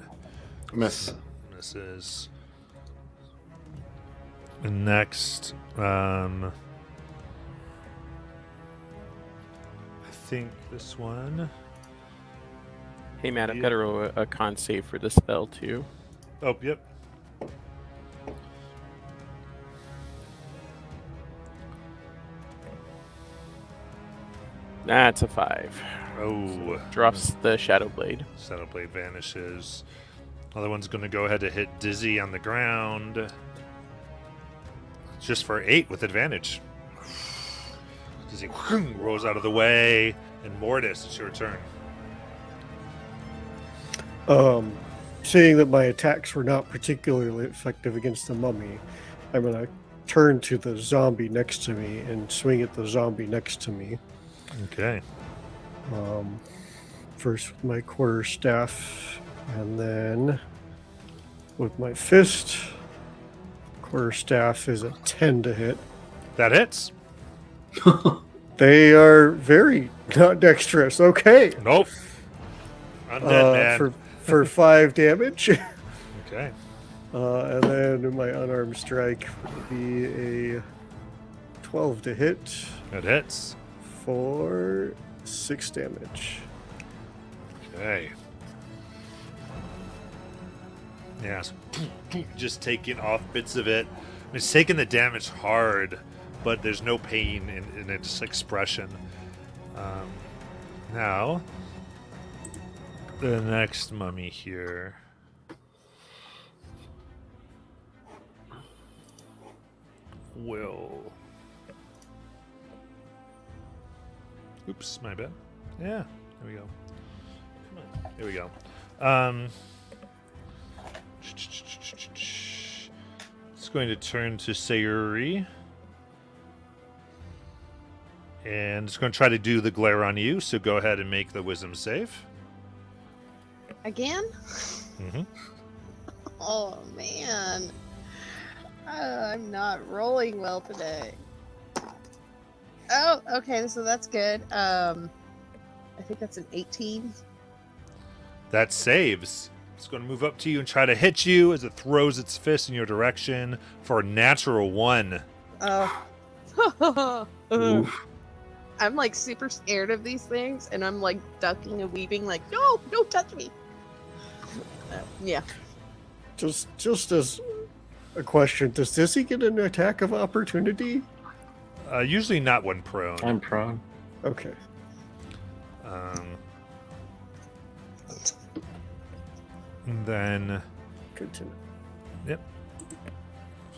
Miss. Misses. And next, I think this one. Hey, Matt, I've Yeah. got to roll a con save for the spell, too. Oh, yep. That's a 5. Oh. Drops the Shadow Blade. Shadow Blade vanishes. Other one's going to go ahead to hit Dizzy on the ground. Just for 8 with advantage. Dizzy rolls out of the way. And Mortis, it's your turn. Seeing that my attacks were not particularly effective against the mummy, I'm going to turn to the zombie next to me and swing at the zombie next to me. Okay. First with my quarterstaff, and then with my fist. Quarterstaff is a 10 to hit. That hits. They are very not dexterous. Okay. Nope. Undead man. For 5 damage. Okay. And then my unarmed strike would be a 12 to hit That hits. for 6 damage. Okay. Yeah, so just taking off bits of it. It's taking the damage hard, but there's no pain in its expression. Now, the next mummy here. Will. Oops, my bad. Yeah, there we go. Come on, there we go. It's going to turn to Sayuri. And it's going to try to do the glare on you, so go ahead and make the wisdom save. Again? Mm-hmm. Oh man, I'm not rolling well today. Oh, okay, so that's good. I think that's an 18. That saves. It's going to move up to you and try to hit you as it throws its fist in your direction for a natural 1. Oh. Oof. I'm like super scared of these things, and I'm like ducking and weaving, like, no, don't touch me. Yeah. Just as a question, does Dizzy get an attack of opportunity? Usually not when prone. I'm prone. Okay. And then, Good to know. yep.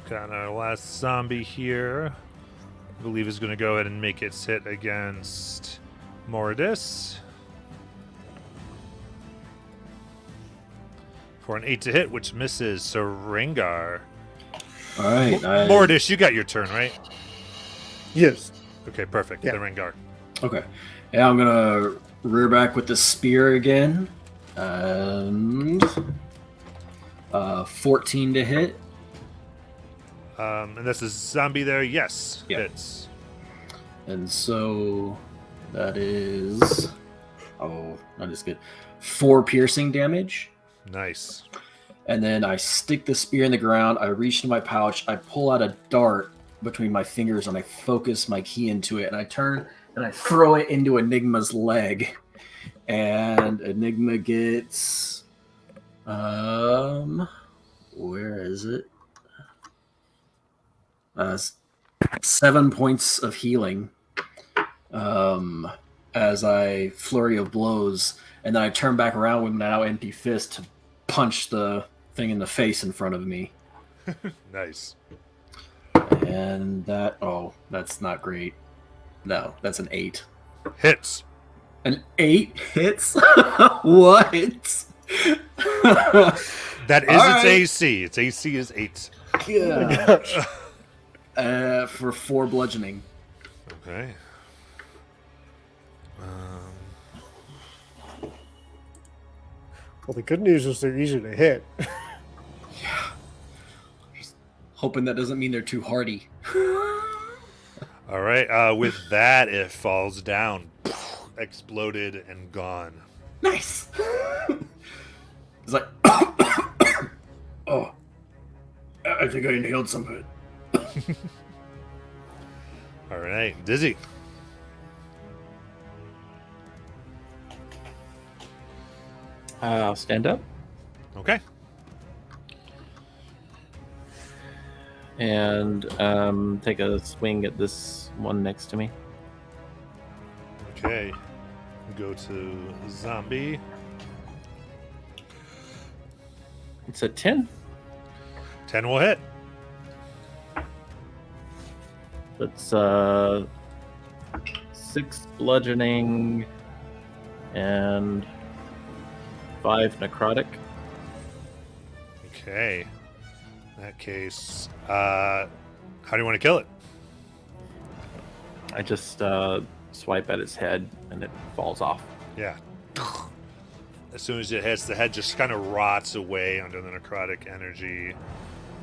Got our last zombie here. I believe is going to go ahead and make its hit against Mordis. For an 8 to hit, which misses. So Rengar. All right. Mordis, you got your turn, right? Yes. Okay, perfect. Yeah. Then Rengar. Okay. Yeah, I'm gonna rear back with the spear again, and 14 to hit. And that's a zombie there. Yes, Yeah. hits. And so that is that is good. 4 piercing damage. Nice. And then I stick the spear in the ground. I reach into my pouch. I pull out a dart between my fingers and I focus my key into it. And I turn and I throw it into Enigma's leg. And Enigma gets where is it? 7 points of healing. As I flurry of blows, and then I turn back around with my now empty fist to punch the thing in the face in front of me. Nice. And that's not great. No, that's an 8. Hits. An 8 hits? What? That is All its right. AC. Its AC is 8. Gosh. For 4 bludgeoning. Okay. Well, the good news is they're easy to hit. Hoping that doesn't mean they're too hardy. All right. With that, it falls down, exploded, and gone. Nice. It's like, oh, I think I inhaled some of it. All right, Dizzy. I'll stand up Okay. and take a swing at this one next to me. Okay. Go to zombie. It's a 10. 10 will hit. That's 6 bludgeoning and 5 necrotic. Okay. In that case, how do you want to kill it? I just swipe at its head and it falls off. Yeah. As soon as it hits, the head just kind of rots away under the necrotic energy.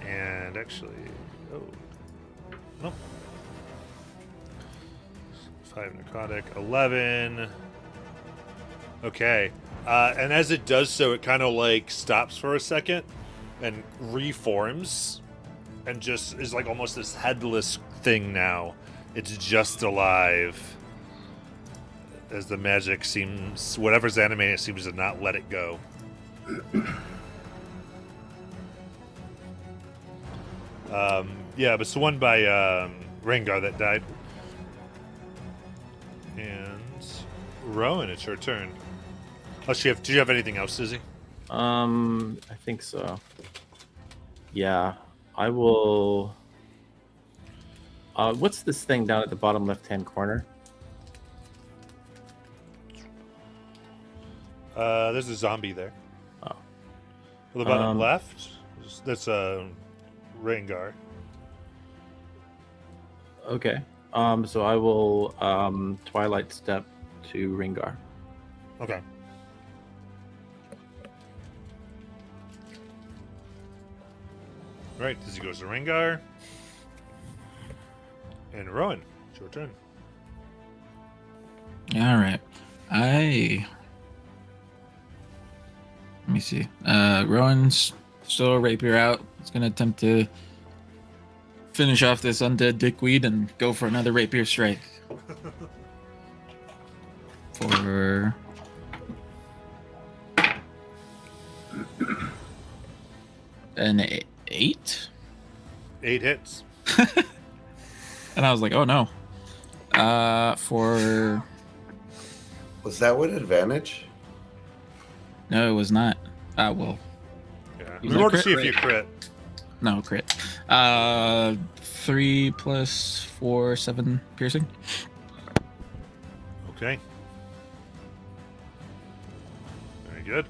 And actually, nope. 5 necrotic, 11. Okay. And as it does so, it kind of like stops for a second and reforms and just is like almost this headless thing now. It's just alive. As the magic seems, whatever's animated seems to not let it go. Yeah, but it's the one by Rengar that died. And Rowan, it's your turn. Oh, do you have anything else, Izzy? I think so. Yeah, I will. What's this thing down at the bottom left-hand corner? There's a zombie there. Oh. On the bottom Um, left, that's a Rengar. Okay. So I will Twilight Step to Ringar. Okay. Right, Dizzy goes to Rengar. And Rowan, it's your turn. All right. Let me see. Rowan's still rapier out. He's gonna attempt to finish off this undead dickweed and go for another rapier strike. For an 8. 8 hits. And I was like, oh no. For Was that with advantage? no, it was not. Well, Yeah. You We rolled to crit see if rate. you crit. no crit. 3 plus 4, 7 piercing. Okay. Very good.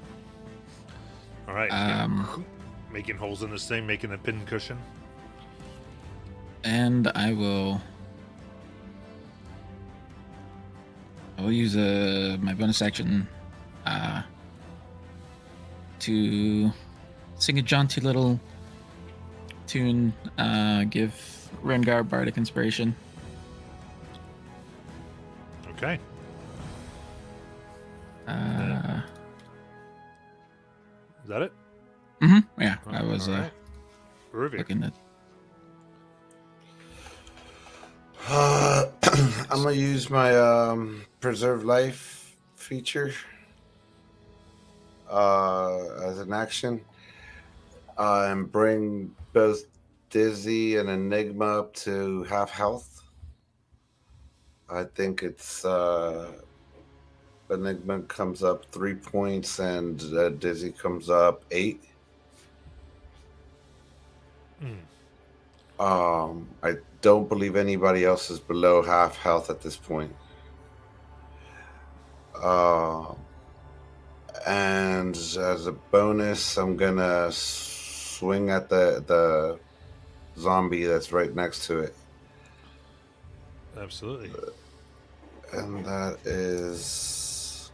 All right. Making holes in this thing, making a pin cushion. And I will use my bonus action to sing a jaunty little tune, give Rengar bardic inspiration. Okay. Uh, Is that it? yeah, I was All right. Revere. looking at. I'm gonna use my preserve life feature as an action, and bring both Dizzy and Enigma up to half health. I think it's Enigma comes up 3 points and Dizzy comes up 8. I don't believe anybody else is below half health at this point. And as a bonus, I'm gonna swing at the zombie that's right next to it, Absolutely. and that is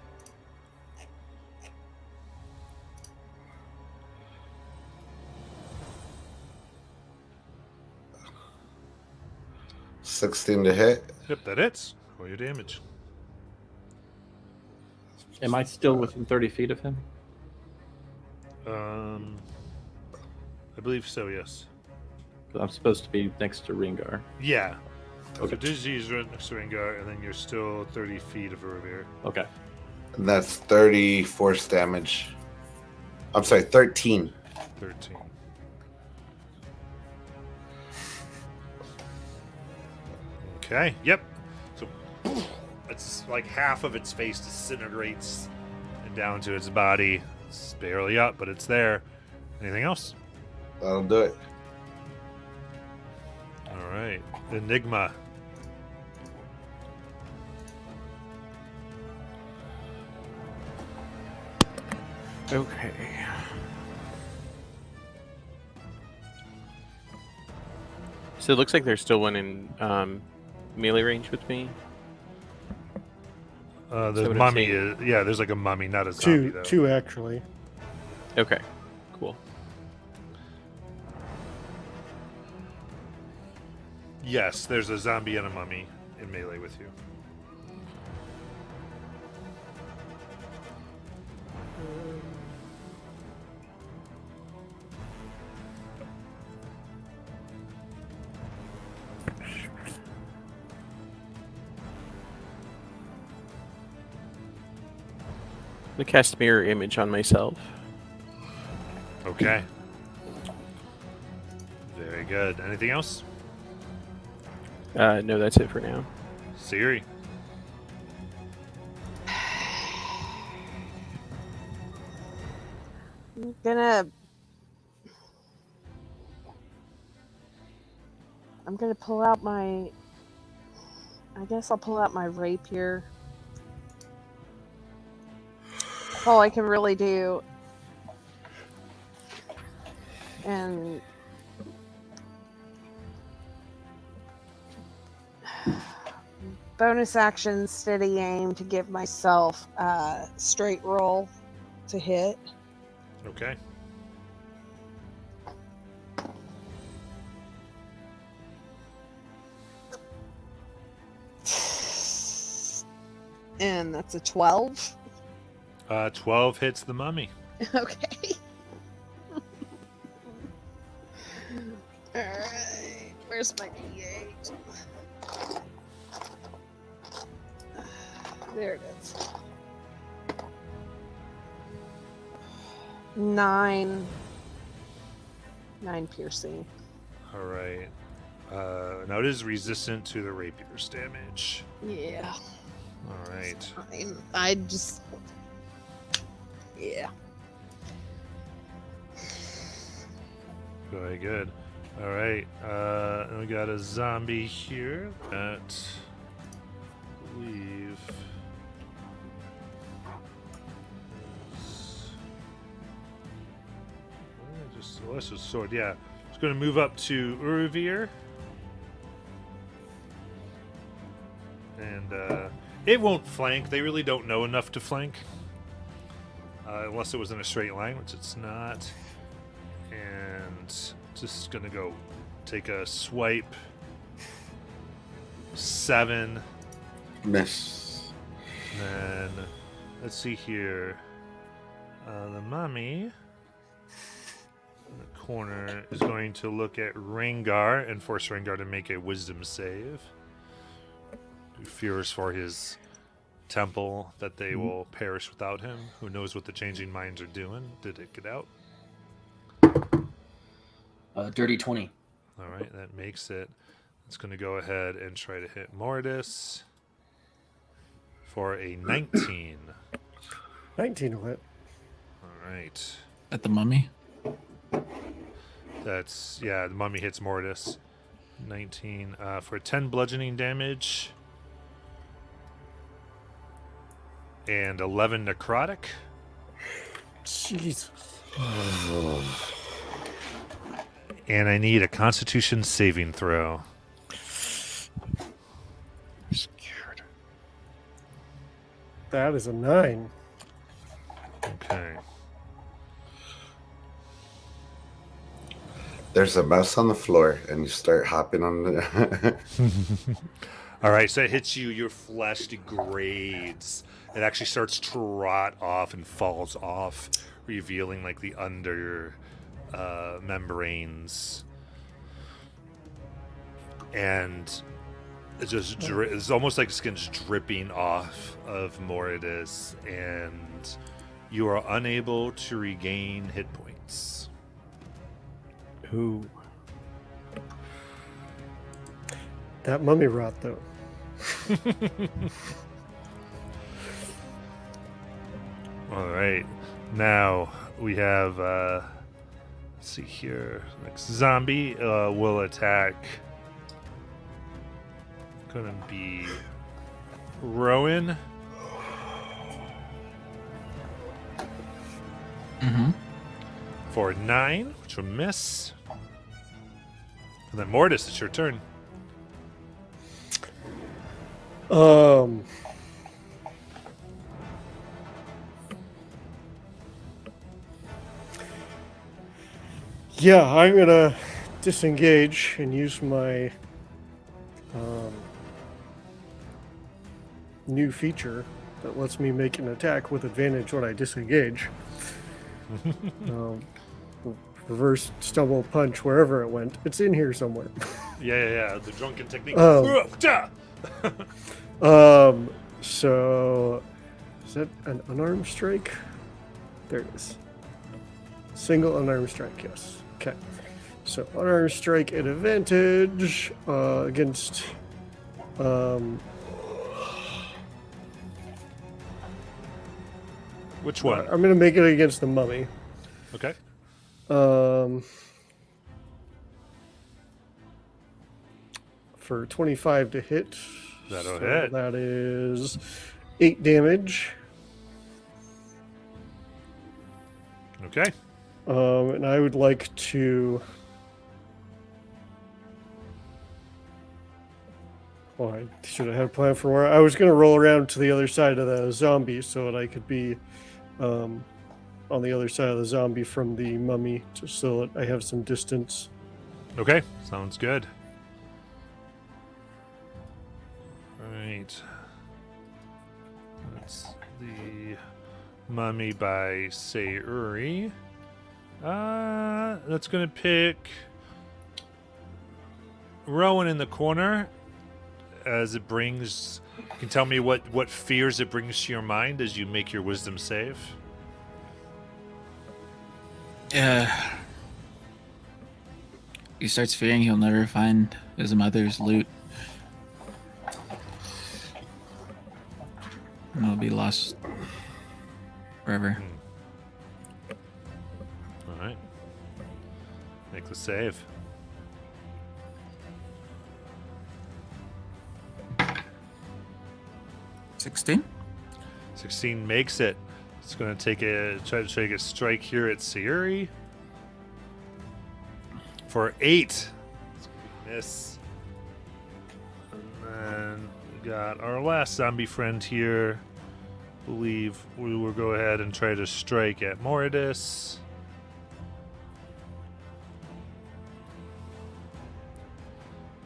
16 to hit. Yep, that hits. Roll your damage. Am I still within 30 feet of him? I believe so, yes. 'Cause I'm supposed to be next to Ringar. Yeah. So Okay. Dizzy's right next to Rengar, and then you're still 30 feet of Revere. Okay. And that's 30 force damage. I'm sorry, 13. 13. Okay, yep. So it's like half of its face disintegrates and down to its body. It's barely up, but it's there. Anything else? That'll do it. All right. Enigma. Okay. So it looks like there's still one in melee range with me. The So what I'm mummy saying- is. Yeah, there's like a mummy, not a zombie, though. Two actually. Okay, cool. Yes, there's a zombie and a mummy in melee with you. I'm gonna cast mirror image on myself. Okay. Very good. Anything else? No, that's it for now. Siri. I'm gonna pull out my. I guess I'll pull out my rapier. All I can really do. And bonus action, steady aim to give myself a straight roll to hit. Okay. And that's a 12. 12 hits the mummy. Okay. Alright. Where's my D8? There it is. 9 piercing. All right. Now it is resistant to the rapier's damage. Yeah. All right. I just. Yeah. Very good. All right. And we got a zombie here that I believe is just Celestial Sword. Yeah. It's going to move up to Uruvir. And it won't flank. They really don't know enough to flank. Unless it was in a straight line, which it's not. And just going to go take a swipe. 7. Miss. And then, let's see here. The mummy in the corner is going to look at Rengar and force Rengar to make a wisdom save. Who fears for his temple that they will perish without him. Who knows what the changing minds are doing? Did it get out? Dirty 20. All right, that makes it. It's going to go ahead and try to hit Mortis for a 19. 19 will hit. All right. At the mummy. That's, yeah, the mummy hits Mortis. 19 for 10 bludgeoning damage. And 11 necrotic. Jeez. And I need a Constitution saving throw. Scared. That is a 9. Okay. There's a mouse on the floor, and you start hopping on the. All right, so it hits you. Your flesh degrades. It actually starts to rot off and falls off, revealing like the under membranes. And it just it's almost like skin's dripping off of Moridus, and you are unable to regain hit points. Ooh. That mummy rot, though. All right, now we have. Let's see here. Next zombie will attack. Gonna be Rowan. Mm-hmm. For 9, which will miss. And then Mortis, it's your turn. Yeah, I'm gonna disengage and use my new feature that lets me make an attack with advantage when I disengage. Reverse stumble punch wherever it went. It's in here somewhere. Yeah. The drunken technique. So is that an unarmed strike? There it is. Single unarmed strike, yes. Okay. So unarmed strike at advantage against Which one? I'm gonna make it against the mummy. Okay. For 25 to hit. That'll so hit. That is 8 damage. Okay. And I would like to. Well, I should have had a plan for where I was going to roll around to the other side of the zombie so that I could be on the other side of the zombie from the mummy, just so that I have some distance. Okay. Sounds good. All right. That's the mummy by Sayuri. That's gonna pick Rowan in the corner as it brings. You can tell me what fears it brings to your mind as you make your wisdom save. He starts fearing he'll never find his mother's loot. And it'll be lost forever. All right. Make the save. $16? 16 makes it. It's going to try to take a strike here at Sayuri. For 8. It's gonna be miss. And then we got our last zombie friend here. Believe we will go ahead and try to strike at Moridus.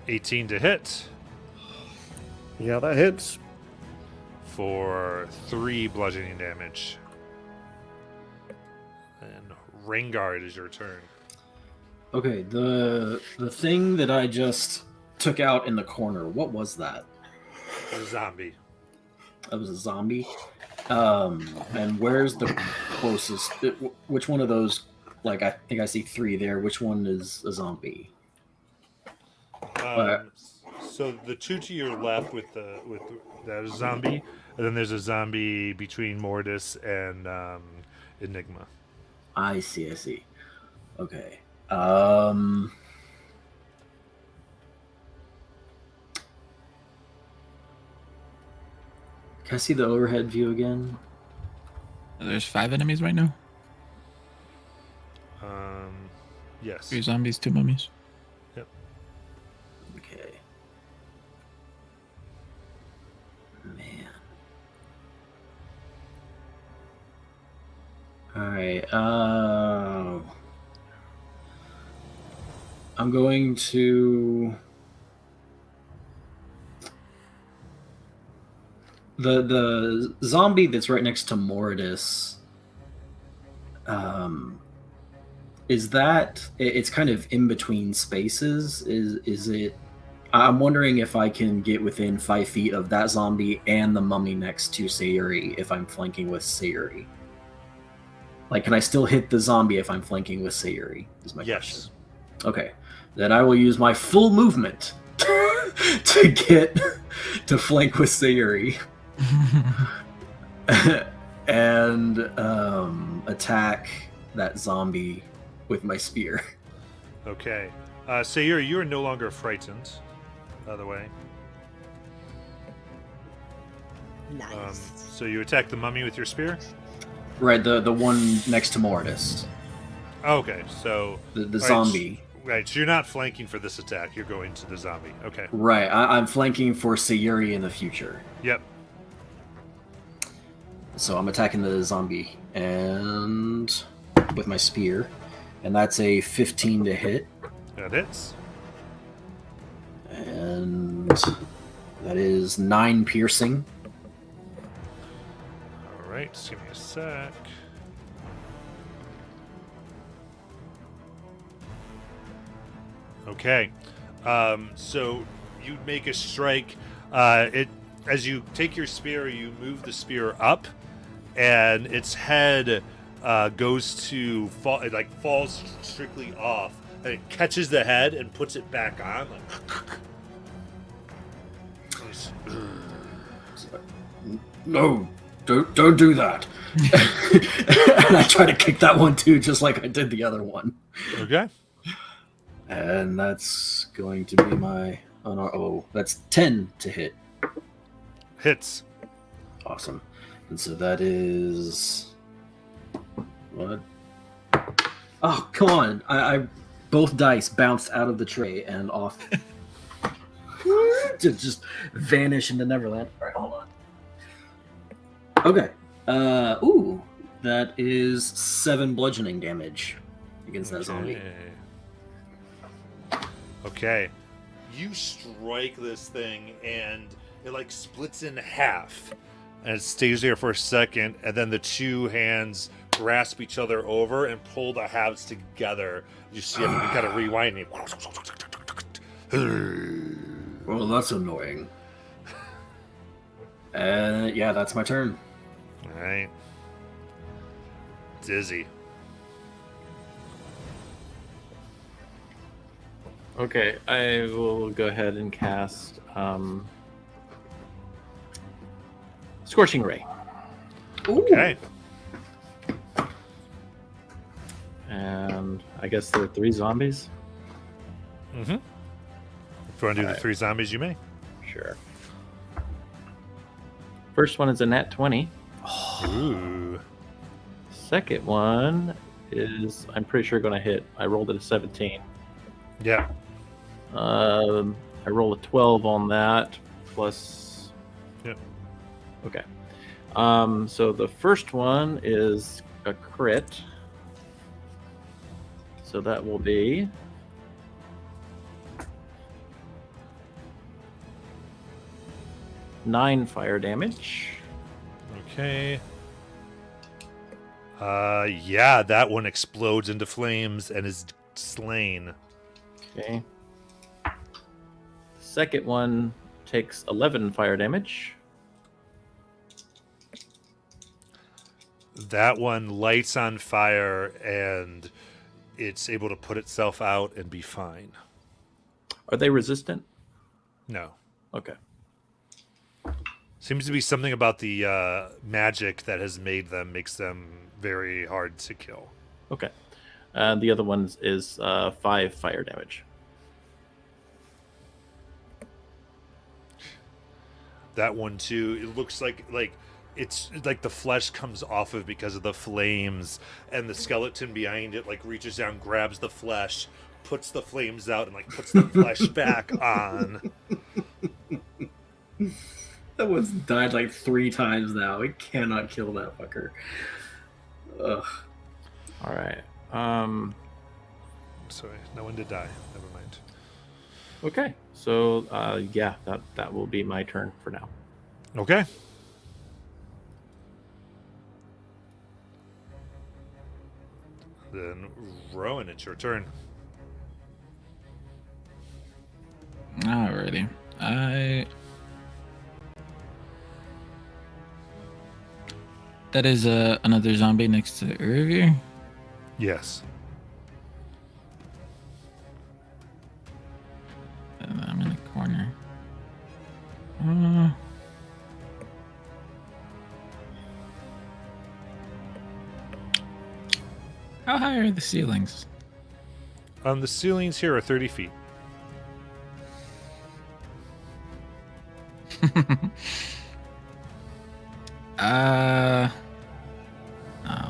$18 to hit Yeah, that hits. for 3 bludgeoning damage. And Ringard, is your turn. Okay, the thing that I just took out in the corner, what was that? The zombie. That was a zombie. And where's the closest? Which one of those? Like, I think I see 3 there. Which one is a zombie? So the 2 to your left with that is zombie, and then there's a zombie between Mortis and Enigma. I see. Okay. Can I see the overhead view again? There's 5 enemies right now. Yes. 3 zombies, 2 mummies. Yep. Okay. Man. Alright, I'm going to the zombie that's right next to Mordis. Is that it's kind of in between spaces? Is it? I'm wondering if I can get within 5 feet of that zombie and the mummy next to Sayuri if I'm flanking with Sayuri. Like, can I still hit the zombie if I'm flanking with Sayuri? Is my question. Okay, then I will use my full movement to get to flank with Sayuri and attack that zombie with my spear. Okay. Sayuri, you are no longer frightened, by the way. Nice. So you attack the mummy with your spear? Right, the one next to Mortis. Okay, so... The zombie. Right, so you're not flanking for this attack. You're going to the zombie. Okay. Right, I'm flanking for Sayuri in the future. Yep. So I'm attacking the zombie and with my spear. And that's a 15 to hit. That hits. And that is 9 piercing. All right, just give me a sec. Okay. So you make a strike. As you take your spear, you move the spear up, and its head goes to fall. It like falls strictly off, and it catches the head and puts it back on. No, don't do that. And I try to kick that one too, just like I did the other one. Okay. And that's going to be my that's 10 to hit. Hits. Awesome. And so that is what? Oh, come on. I both dice bounced out of the tray and off. to just vanish into Neverland. All right, hold on. Okay. Ooh, that is 7 bludgeoning damage against that zombie. Okay. You strike this thing and it like splits in half. And it stays there for a second, and then the two hands grasp each other over and pull the halves together. You see it kind of rewinding. Well, that's annoying. Yeah, that's my turn. All right. Dizzy. Okay, I will go ahead and cast Scorching Ray. Okay. And I guess there are 3 zombies. Mm-hmm. If you want to do the 3 zombies, you may. Sure. First one is a nat 20. Ooh. Second one is, I'm pretty sure, going to hit. I rolled it a 17. Yeah. I rolled a 12 on that, plus... Yep. Okay. So the first one is a crit. So that will be... 9 fire damage. Okay. Yeah, that one explodes into flames and is slain. Okay. Second one takes 11 fire damage. That one lights on fire and it's able to put itself out and be fine. Are they resistant? No. Okay. Seems to be something about the magic that has made them, makes them very hard to kill. Okay. And the other one is 5 fire damage. That one too, it looks like it's like the flesh comes off of because of the flames, and the skeleton behind it like reaches down, grabs the flesh, puts the flames out, and like puts the flesh back on. That one's died like 3 times now. We cannot kill that fucker. Ugh. All right. Sorry, no one did die. Never mind. Okay. So yeah, that will be my turn for now. Okay. Then Rowan, it's your turn. Alrighty. That is another zombie next to Urvir. Yes. And I'm in the corner. How high are the ceilings? The ceilings here are 30 feet. I'll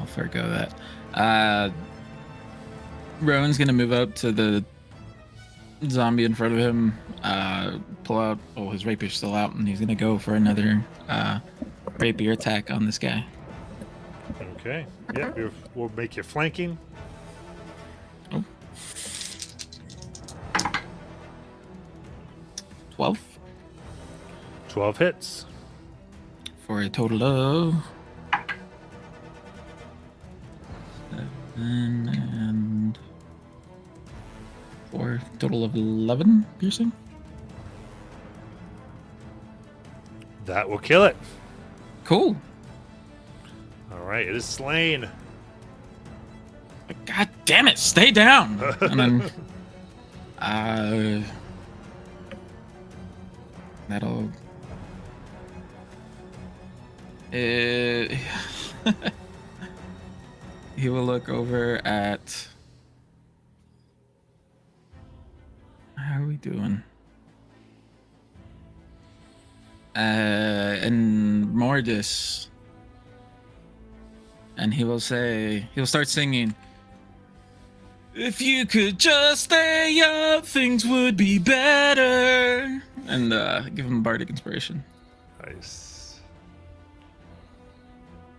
forgo that. Rowan's gonna move up to the zombie in front of him, pull out, his rapier's still out, and he's gonna go for another rapier attack on this guy. Okay. Yeah, we'll make you flanking. Oh. 12 12 hits. for a total of 7 and 4, total of 11 piercing. That will kill it. Cool. All right, it is slain. God damn it, stay down. And then that'll He will look over at. How are we doing? And Mordis. And he'll start singing. If you could just stay up, things would be better. And give him bardic inspiration. Nice.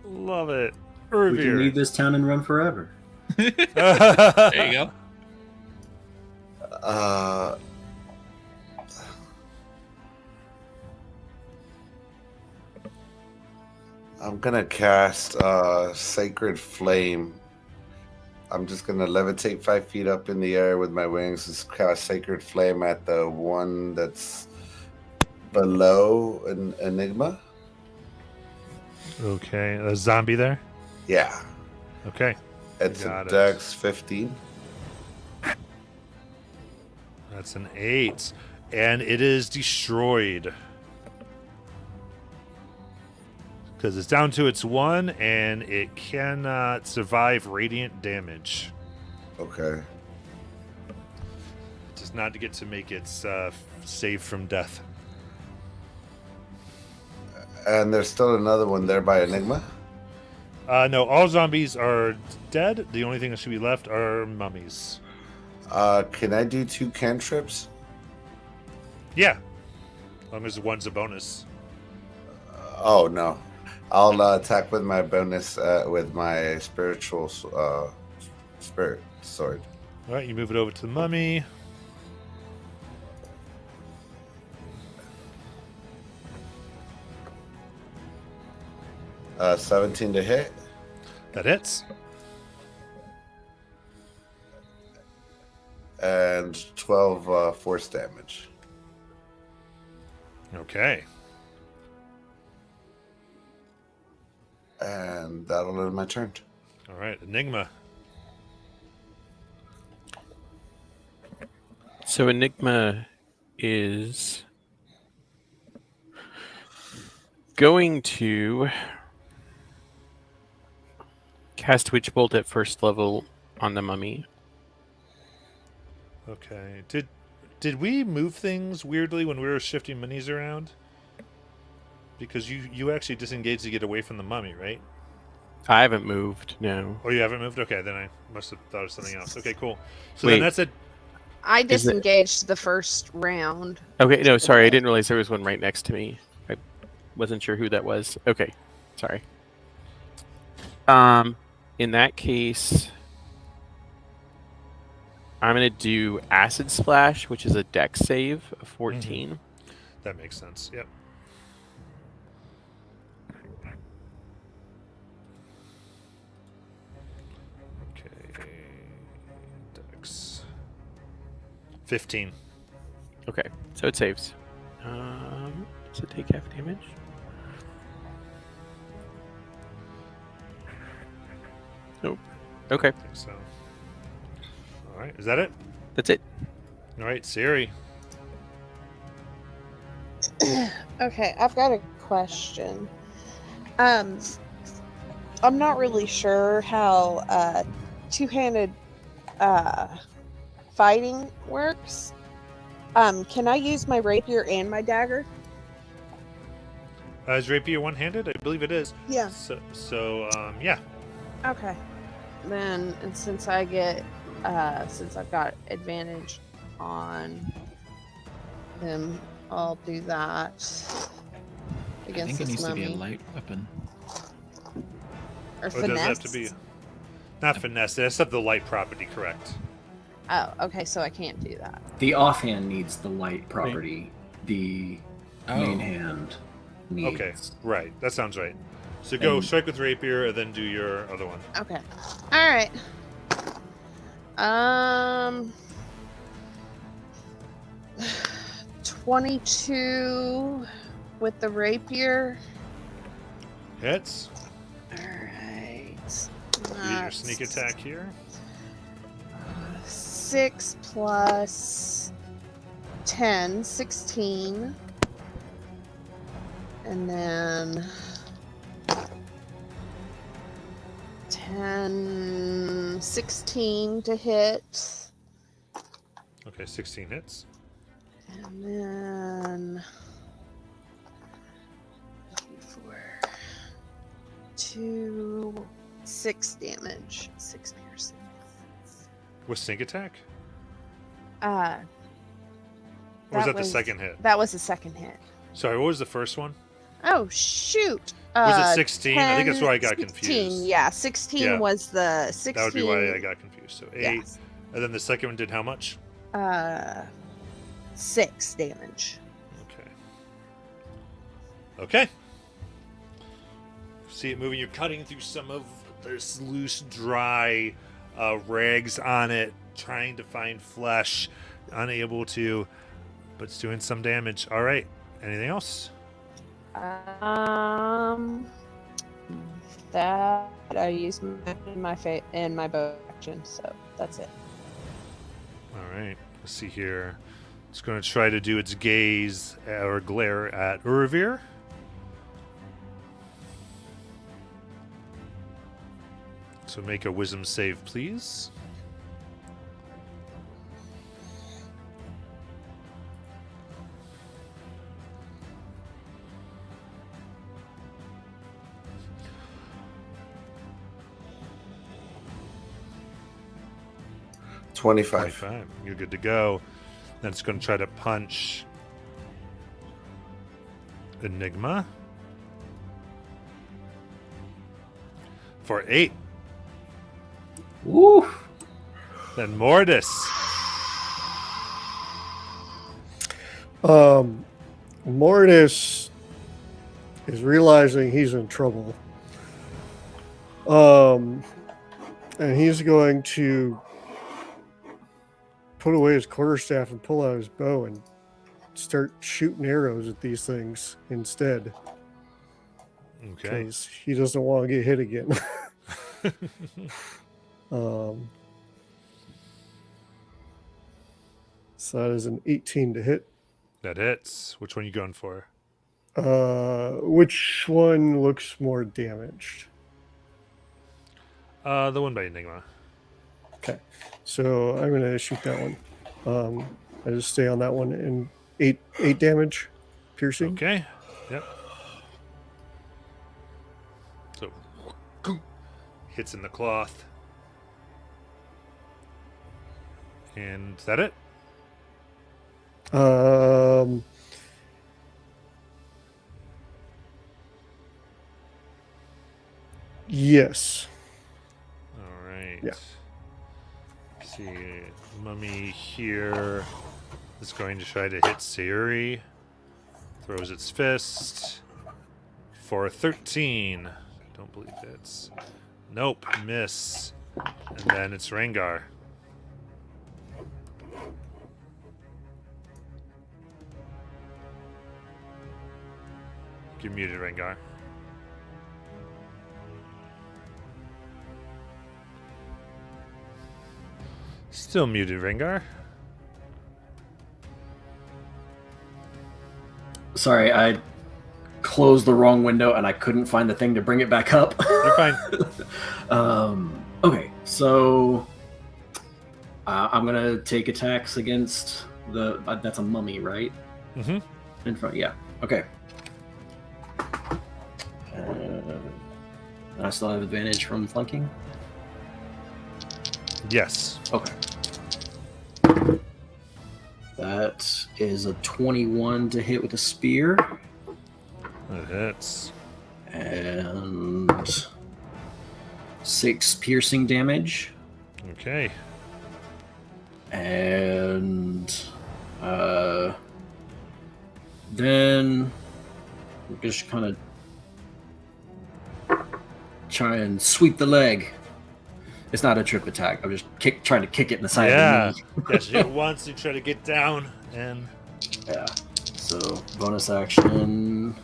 Love it. We can Revere. leave this town and run forever. There you go. I'm gonna cast Sacred Flame. I'm just gonna levitate 5 feet up in the air with my wings. Just cast Sacred Flame at the one that's below an Enigma. Okay, a zombie there. Yeah, Okay, it's a Got it. Dex 15. that's an 8, and it is destroyed because it's down to its 1, and it cannot survive radiant damage. Okay. It does not get to make its save from death. And there's still another one there by Enigma. No, all zombies are dead. The only thing that should be left are mummies. Can I do 2 cantrips? Yeah, as long as one's a bonus. Oh no, I'll attack with my bonus with my spiritual spirit sword. All right, you move it over to the mummy. Uh, 17 to hit. That hits. And 12 force damage. Okay. And that'll end my turn. All right, Enigma. So Enigma is going to cast Witch Bolt at first level on the mummy. Okay. Did we move things weirdly when we were shifting minis around? Because you actually disengaged to get away from the mummy, right? I haven't moved, no. Oh, you haven't moved? Okay, then I must have thought of something else. Okay, cool. So Wait. then that's it. I Is it- disengaged the first round. Okay, no, sorry, I didn't realize there was one right next to me. I wasn't sure who that was. Okay, sorry. In that case, I'm gonna do Acid Splash, which is a Dex save of 14. That makes sense. Yep. Okay. Dex. 15. Okay, so it saves. Does it take half damage? Nope. Okay, I think so. All right, is that it? that's it. All right, Siri. Okay, I've got a question. I'm not really sure how two-handed fighting works. Can I use my rapier and my dagger? Is rapier one-handed? I believe it is. Yeah. So yeah. Okay. Then, and since I get, since I've got advantage on him, I'll do that I against think it this needs to be a mummy. light weapon. Or Or finesse. does it have to be? Not finesse. It has to have the light property, correct? Oh, okay, so I can't do that. The offhand needs the light property. The main hand needs. Okay, right. That sounds right. So go And- strike with rapier, and then do your other one. Okay. All right. 22 with the rapier. Hits. All right. You get your sneak attack here. 6 plus 10, 16. And then 10, 16 to hit. Okay, 16 hits. And then 4, 2, 6 damage. 6 piercing. With sneak attack? Uh, Or was that the second hit? That was the second hit. Sorry, what was the first one? Oh, shoot. Was it 16? I think that's where I got 16, confused. Yeah, 16 Yeah. was the 16. That would be why I got confused. So 8. Yes. And then the second one did how much? 6 damage. Okay. Okay. See it moving. You're cutting through some of this loose, dry rags on it, trying to find flesh, unable to, but it's doing some damage. All right. Anything else? That I used in my bow action, so that's it. All right. Let's see here. It's going to try to do its gaze or glare at Urvir. So make a wisdom save, please. $25. 25. You're good to go. Then it's going to try to punch Enigma for 8. Woo! Then Mortis. Mortis is realizing he's in trouble. And he's going to put away his quarterstaff and pull out his bow and start shooting arrows at these things instead. Okay. Because he doesn't want to get hit again. So that is an 18 to hit. That hits. Which one are you going for? Which one looks more damaged? The one by Enigma. Okay, so I'm gonna shoot that one. I just stay on that one and 8 damage, piercing. Okay. Yep. So hits in the cloth. And is that it? Yes. All right. Yeah. Let's see, Mummy here is going to try to hit Sayuri. Throws its fist for 13. Don't believe it's. Nope, miss. And then it's Rengar. You're muted, Rengar. Still muted, Rengar. Sorry, I closed the wrong window and I couldn't find the thing to bring it back up. You're fine. Okay, so I'm gonna take attacks against the. That's a mummy, right? Mm-hmm. In front, yeah. Okay. I still have advantage from flanking. Yes. Okay. That is a 21 to hit with a spear. That hits. And 6 piercing damage. Okay. And then we'll just kind of try and sweep the leg. It's not a trip attack. I'm just trying to kick it in the side Yeah. of the knee. Yes, you once you try to get down and Yeah. So bonus action.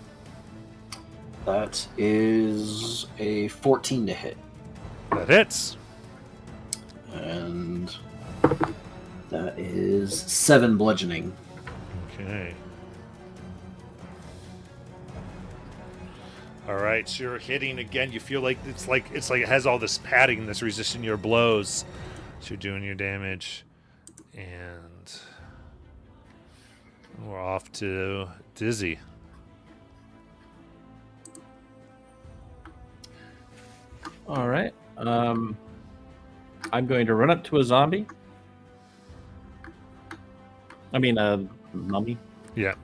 That is a 14 to hit. that hits. And that is 7 bludgeoning. Okay. All right, so you're hitting again. You feel like it's like it has all this padding that's resisting your blows. So you're doing your damage, and we're off to Dizzy. All right. I'm going to run up to a zombie. I mean, a mummy, Yeah.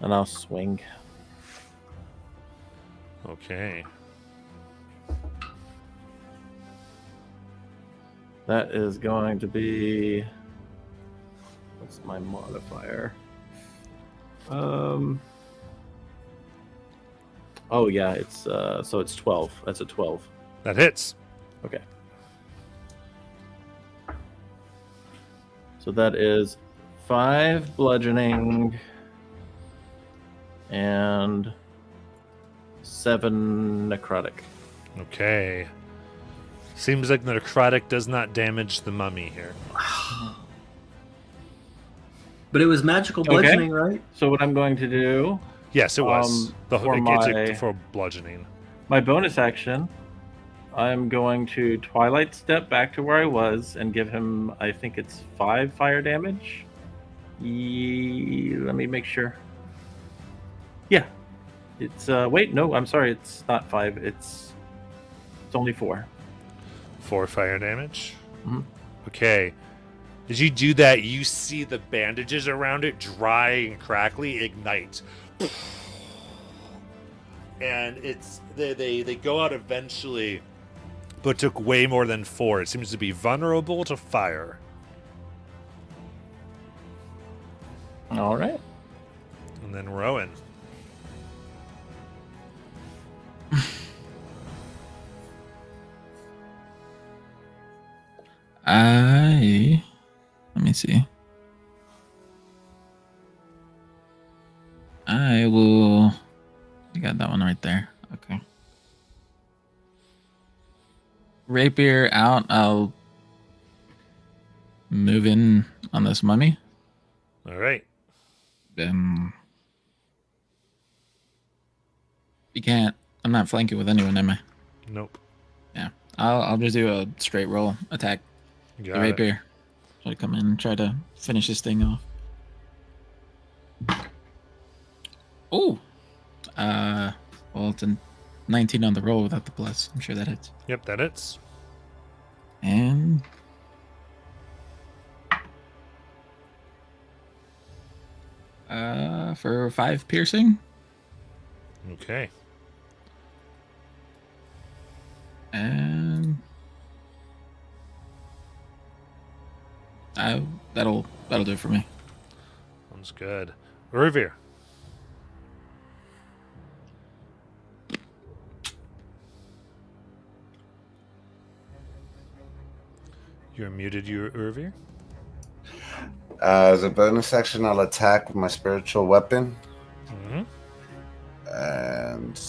and I'll swing. Okay. That is going to be. What's my modifier? Oh yeah, it's so it's 12. That's a 12. That hits. Okay. So that is 5 bludgeoning and 7 necrotic. Okay. Seems like the necrotic does not damage the mummy here. But it was magical bludgeoning, right? So what I'm going to do, Yes, it was. for For bludgeoning. my bonus action, I'm going to Twilight Step back to where I was and give him, I think it's 5 fire damage. Let me make sure. Yeah. It's, wait, no, I'm sorry. It's not 5. It's only 4. 4 fire damage. Mhm. Okay. As you do that, you see the bandages around it, dry and crackly, ignite. And they go out eventually, but took way more than 4. It seems to be vulnerable to fire. All right. And then Rowan. Let me see. I will. You got that one right there. Okay. Rapier out. I'll move in on this mummy. All right. You can't. I'm not flanking with anyone, am I? Nope. Yeah. I'll just do a straight roll attack. Got The rapier. Try to come in and try to finish this thing off. Oh. Well, it's a 19 on the roll without the plus. I'm sure that hits. Yep, that hits. And for 5 piercing. Okay. And that'll do it for me. Sounds good. Revere. You're muted, you Urvir. As a bonus action, I'll attack with my spiritual weapon. Mm-hmm. And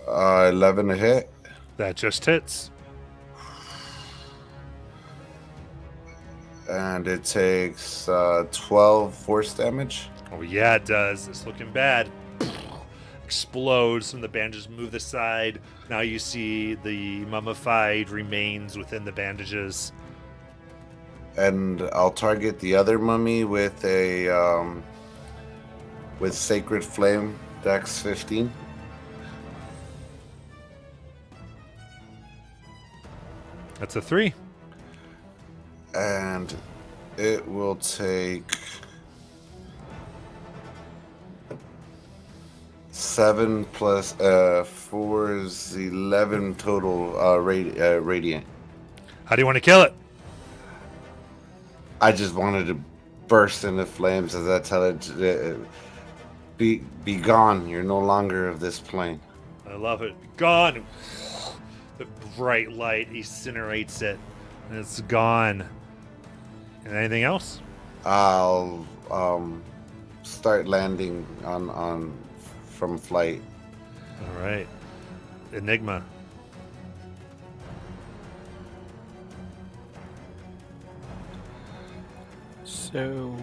uh, 11 to hit. That just hits. And it takes 12 force damage. Oh yeah, it does. It's looking bad. Explodes. Some of the bandages move aside. Now you see the mummified remains within the bandages. And I'll target the other mummy with a with Sacred Flame, Dex 15. That's a 3. And it will take 7 plus 4 is 11 total radiant. How do you want to kill it? I just wanted to burst into flames as I tell it, be gone. You're no longer of this plane. I love it. Gone. The bright light incinerates it, and it's gone. And anything else? I'll start landing on from flight. All right. Enigma. So,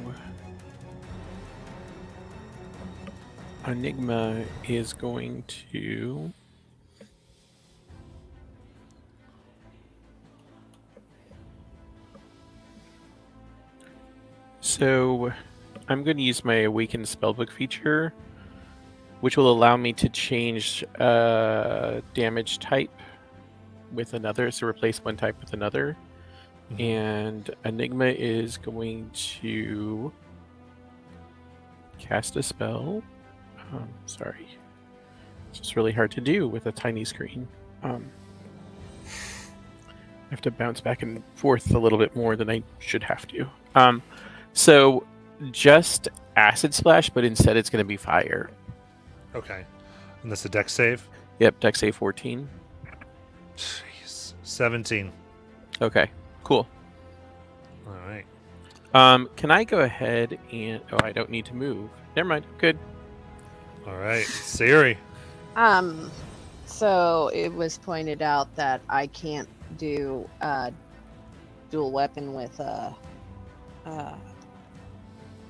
Enigma is going to. So, I'm going to use my Awakened Spellbook feature, which will allow me to change damage type with another, so replace one type with another. And Enigma is going to cast a spell. Sorry. It's just really hard to do with a tiny screen. I have to bounce back and forth a little bit more than I should have to. So just Acid Splash, but instead it's going to be fire. Okay. And that's a dex save? Yep, Dex save 14. Jeez. 17. Okay, cool. All right. Can I go ahead and... Oh, I don't need to move. Never mind. Good. All right. Sayuri. So it was pointed out that I can't do dual weapon with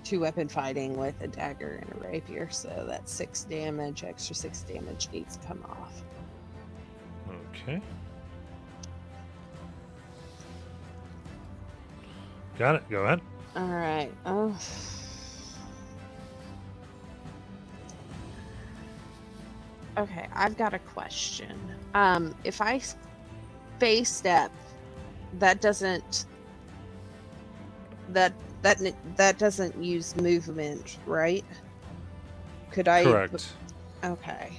two weapon fighting with a dagger and a rapier, so that's 6 damage. Extra 6 damage needs to come off. Okay. Got it. Go ahead. All right. Oh. Okay, I've got a question. If I face step, that doesn't use movement, right? Could I? Correct. Okay.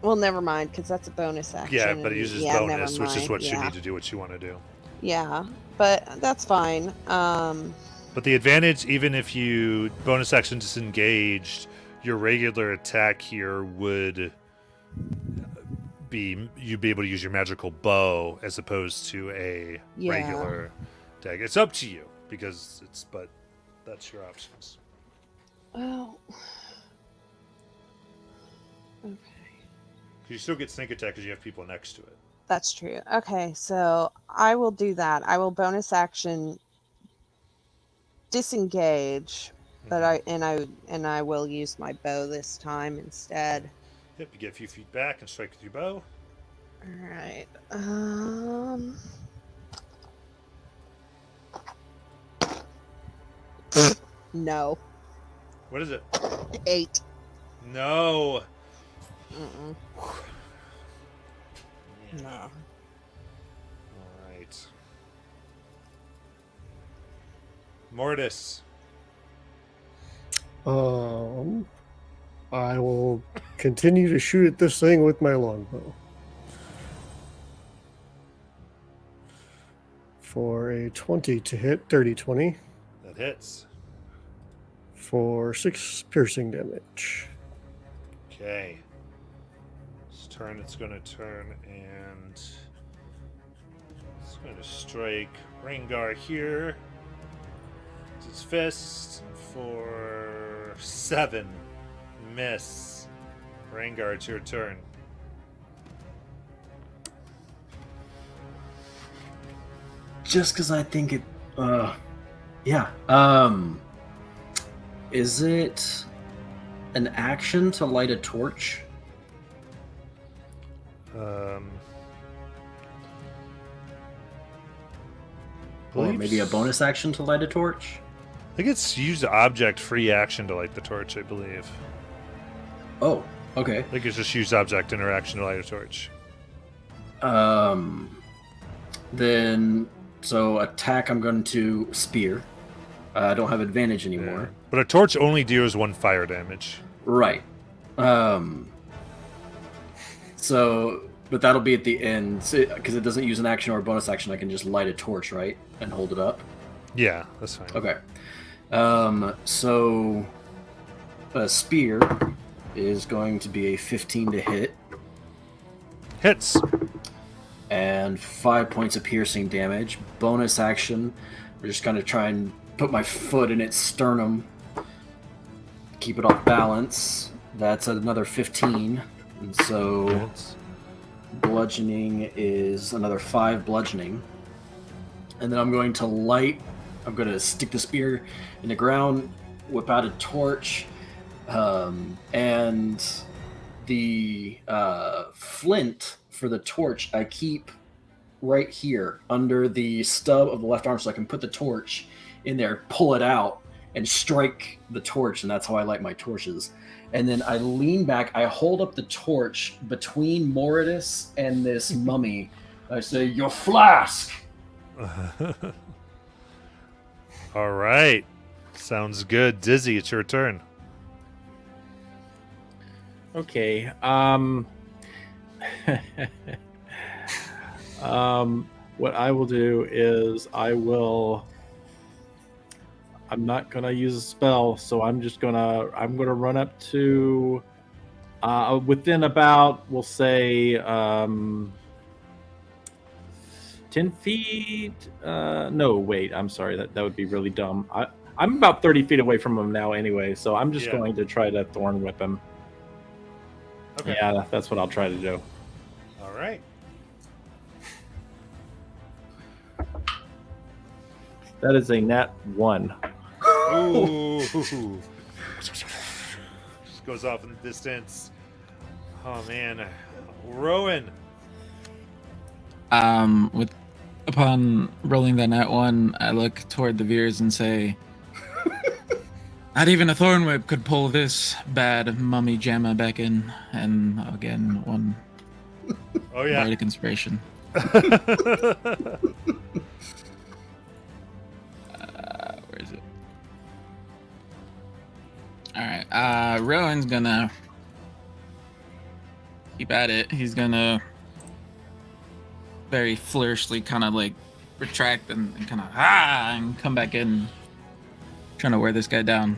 Well, never mind, because that's a bonus action. Yeah, but it and- uses yeah, bonus, never which is mind, what you yeah. need to do what you want to do. Yeah, but that's fine. But the advantage, even if you bonus action disengaged, your regular attack here would be you'd be able to use your magical bow as opposed to a Yeah. regular dagger. It's up to you but that's your options. Oh. Okay. You still get sneak attack because you have people next to it. That's true. Okay, so I will do that. I will bonus action disengage, but I will use my bow this time instead. Yep, you get a few feet back and strike with your bow. All right. No. What is it? 8. No. Mm-mm. No. All right. Mortis. I will continue to shoot at this thing with my longbow. For a 20 to hit, 30-20. That hits. For 6 piercing damage. Okay. This turn, it's going to turn and it's going to strike Rengar here. It's his fist for 7. Miss. Rengar, it's your turn. Just because I think it, yeah. Is it an action to light a torch? I Or believe maybe a s- bonus action to light a torch? I think it's use object free action to light the torch, I believe. Oh, okay. I think it's just use object interaction to light a torch. Then, so attack, I'm going to spear. I don't have advantage anymore. Yeah. But a torch only deals 1 fire damage. Right. So, but that'll be at the end because it doesn't use an action or a bonus action. I can just light a torch, right, and hold it up. Yeah, that's fine. Okay. So a spear is going to be a 15 to hit Hits. and 5 points of piercing damage. Bonus action, we're just going to try and put my foot in its sternum, keep it off balance. That's another 15. And so Hits. bludgeoning is another 5 bludgeoning. And then I'm going to light I'm gonna stick the spear in the ground, whip out a torch, and the flint for the torch I keep right here under the stub of the left arm, so I can put the torch in there, pull it out, and strike the torch, and that's how I light my torches. And then I lean back, I hold up the torch between Moritus and this mummy. I say, "Your flask!" All right. Sounds good. Dizzy, it's your turn. Okay. What I will do is I'm not gonna use a spell, so I'm gonna run up to within about, we'll say, 10 feet. No, wait. I'm sorry. That would be really dumb. I'm about 30 feet away from him now, anyway. So I'm just going to try to thorn whip him. Okay. Yeah, that's what I'll try to do. All right. That is a nat 1. Ooh. Just goes off in the distance. Oh man. Rowan. Upon rolling that nat 1, I look toward the Veers and say, "Not even a thorn whip could pull this bad mummy jamma back in." And again, one Oh yeah. bardic inspiration. Where is it? All right. Rowan's gonna keep at it. He's gonna very flourishly kind of like retract and kind of and come back in, trying to wear this guy down.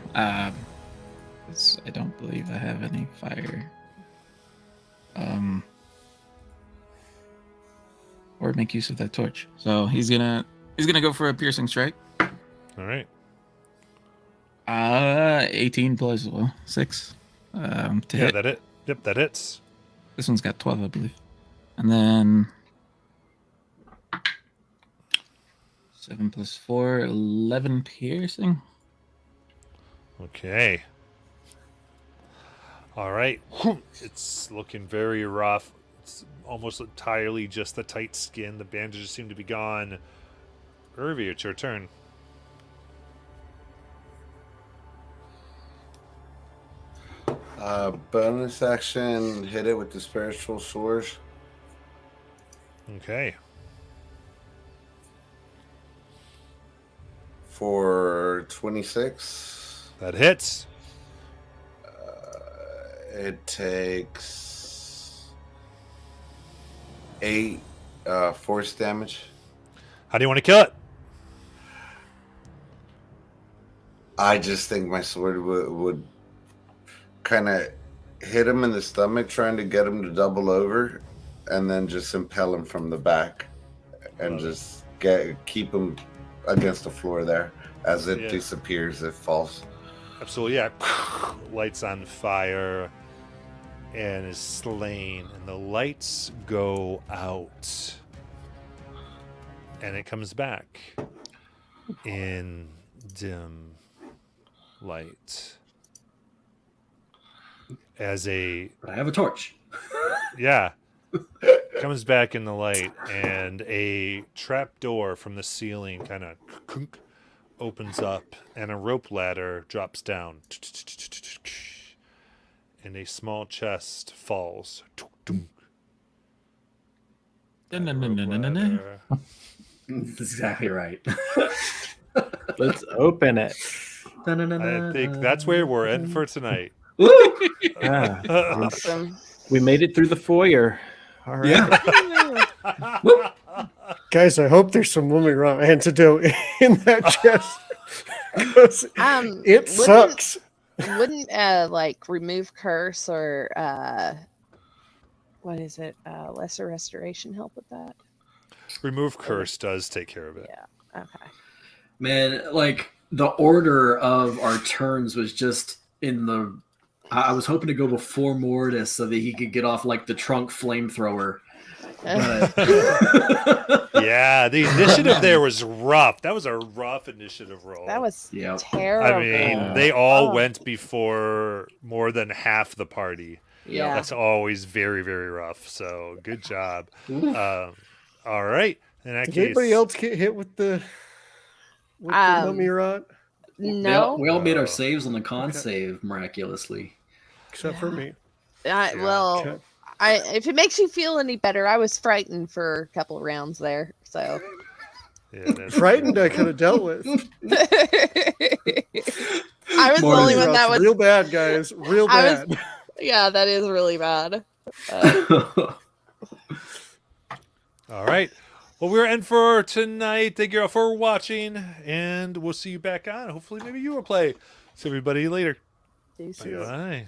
'Cause I don't believe I have any fire. Or make use of that torch. So he's gonna go for a piercing strike. All right. 18 plus 6 to Yeah, hit. that it. Yep, that hits. This one's got 12, I believe. And then 7 plus 4, 11 piercing. Okay. All right. It's looking very rough. It's almost entirely just the tight skin. The bandages seem to be gone. Irvi, it's your turn. Bonus action, hit it with the spiritual sword. Okay. For 26. That hits. It takes 8 force damage. How do you want to kill it? I just think my sword would kind of hit him in the stomach, trying to get him to double over, and then just impale him from the back, and just keep him against the floor there as it disappears. It falls. Absolutely, yeah. Lights on fire and is slain, and the lights go out, and it comes back in dim light as a But I have a torch. comes back in the light, and a trap door from the ceiling kind of opens up, and a rope ladder drops down, and a small chest falls. Ladder. That's exactly right. Let's open it. I think that's where we're in for tonight. Ah, Awesome. we made it through the foyer. All right. Yeah. Guys, I hope there's some mummy rot antidote in that chest. 'Cause it sucks. Wouldn't like remove curse or what is it? Lesser restoration help with that? Remove curse does take care of it. Yeah. Okay. Man, like the order of our turns was just in the. I was hoping to go before Mortis so that he could get off like the trunk flamethrower, But Yeah, the initiative there was rough. That was a rough initiative roll. That was Yep. terrible. I mean, they all Oh. went before more than half the party. Yeah. That's always very, very rough. So good job. Oof. All right. In that Did case, anybody else get hit with the mummy rot? No. We all made Oh. our saves on the con Okay. save miraculously. Except for me. Well, Okay. if it makes you feel any better, I was frightened for a couple rounds there. So yeah, that's Frightened I could have dealt with. I was the More only than one that was. real bad, guys. Real I was- bad. Yeah, that is really bad. all right. Well, we're in for tonight. Thank you all for watching, and we'll see you back on. Hopefully, maybe you will play. See everybody later. Deuces. Bye.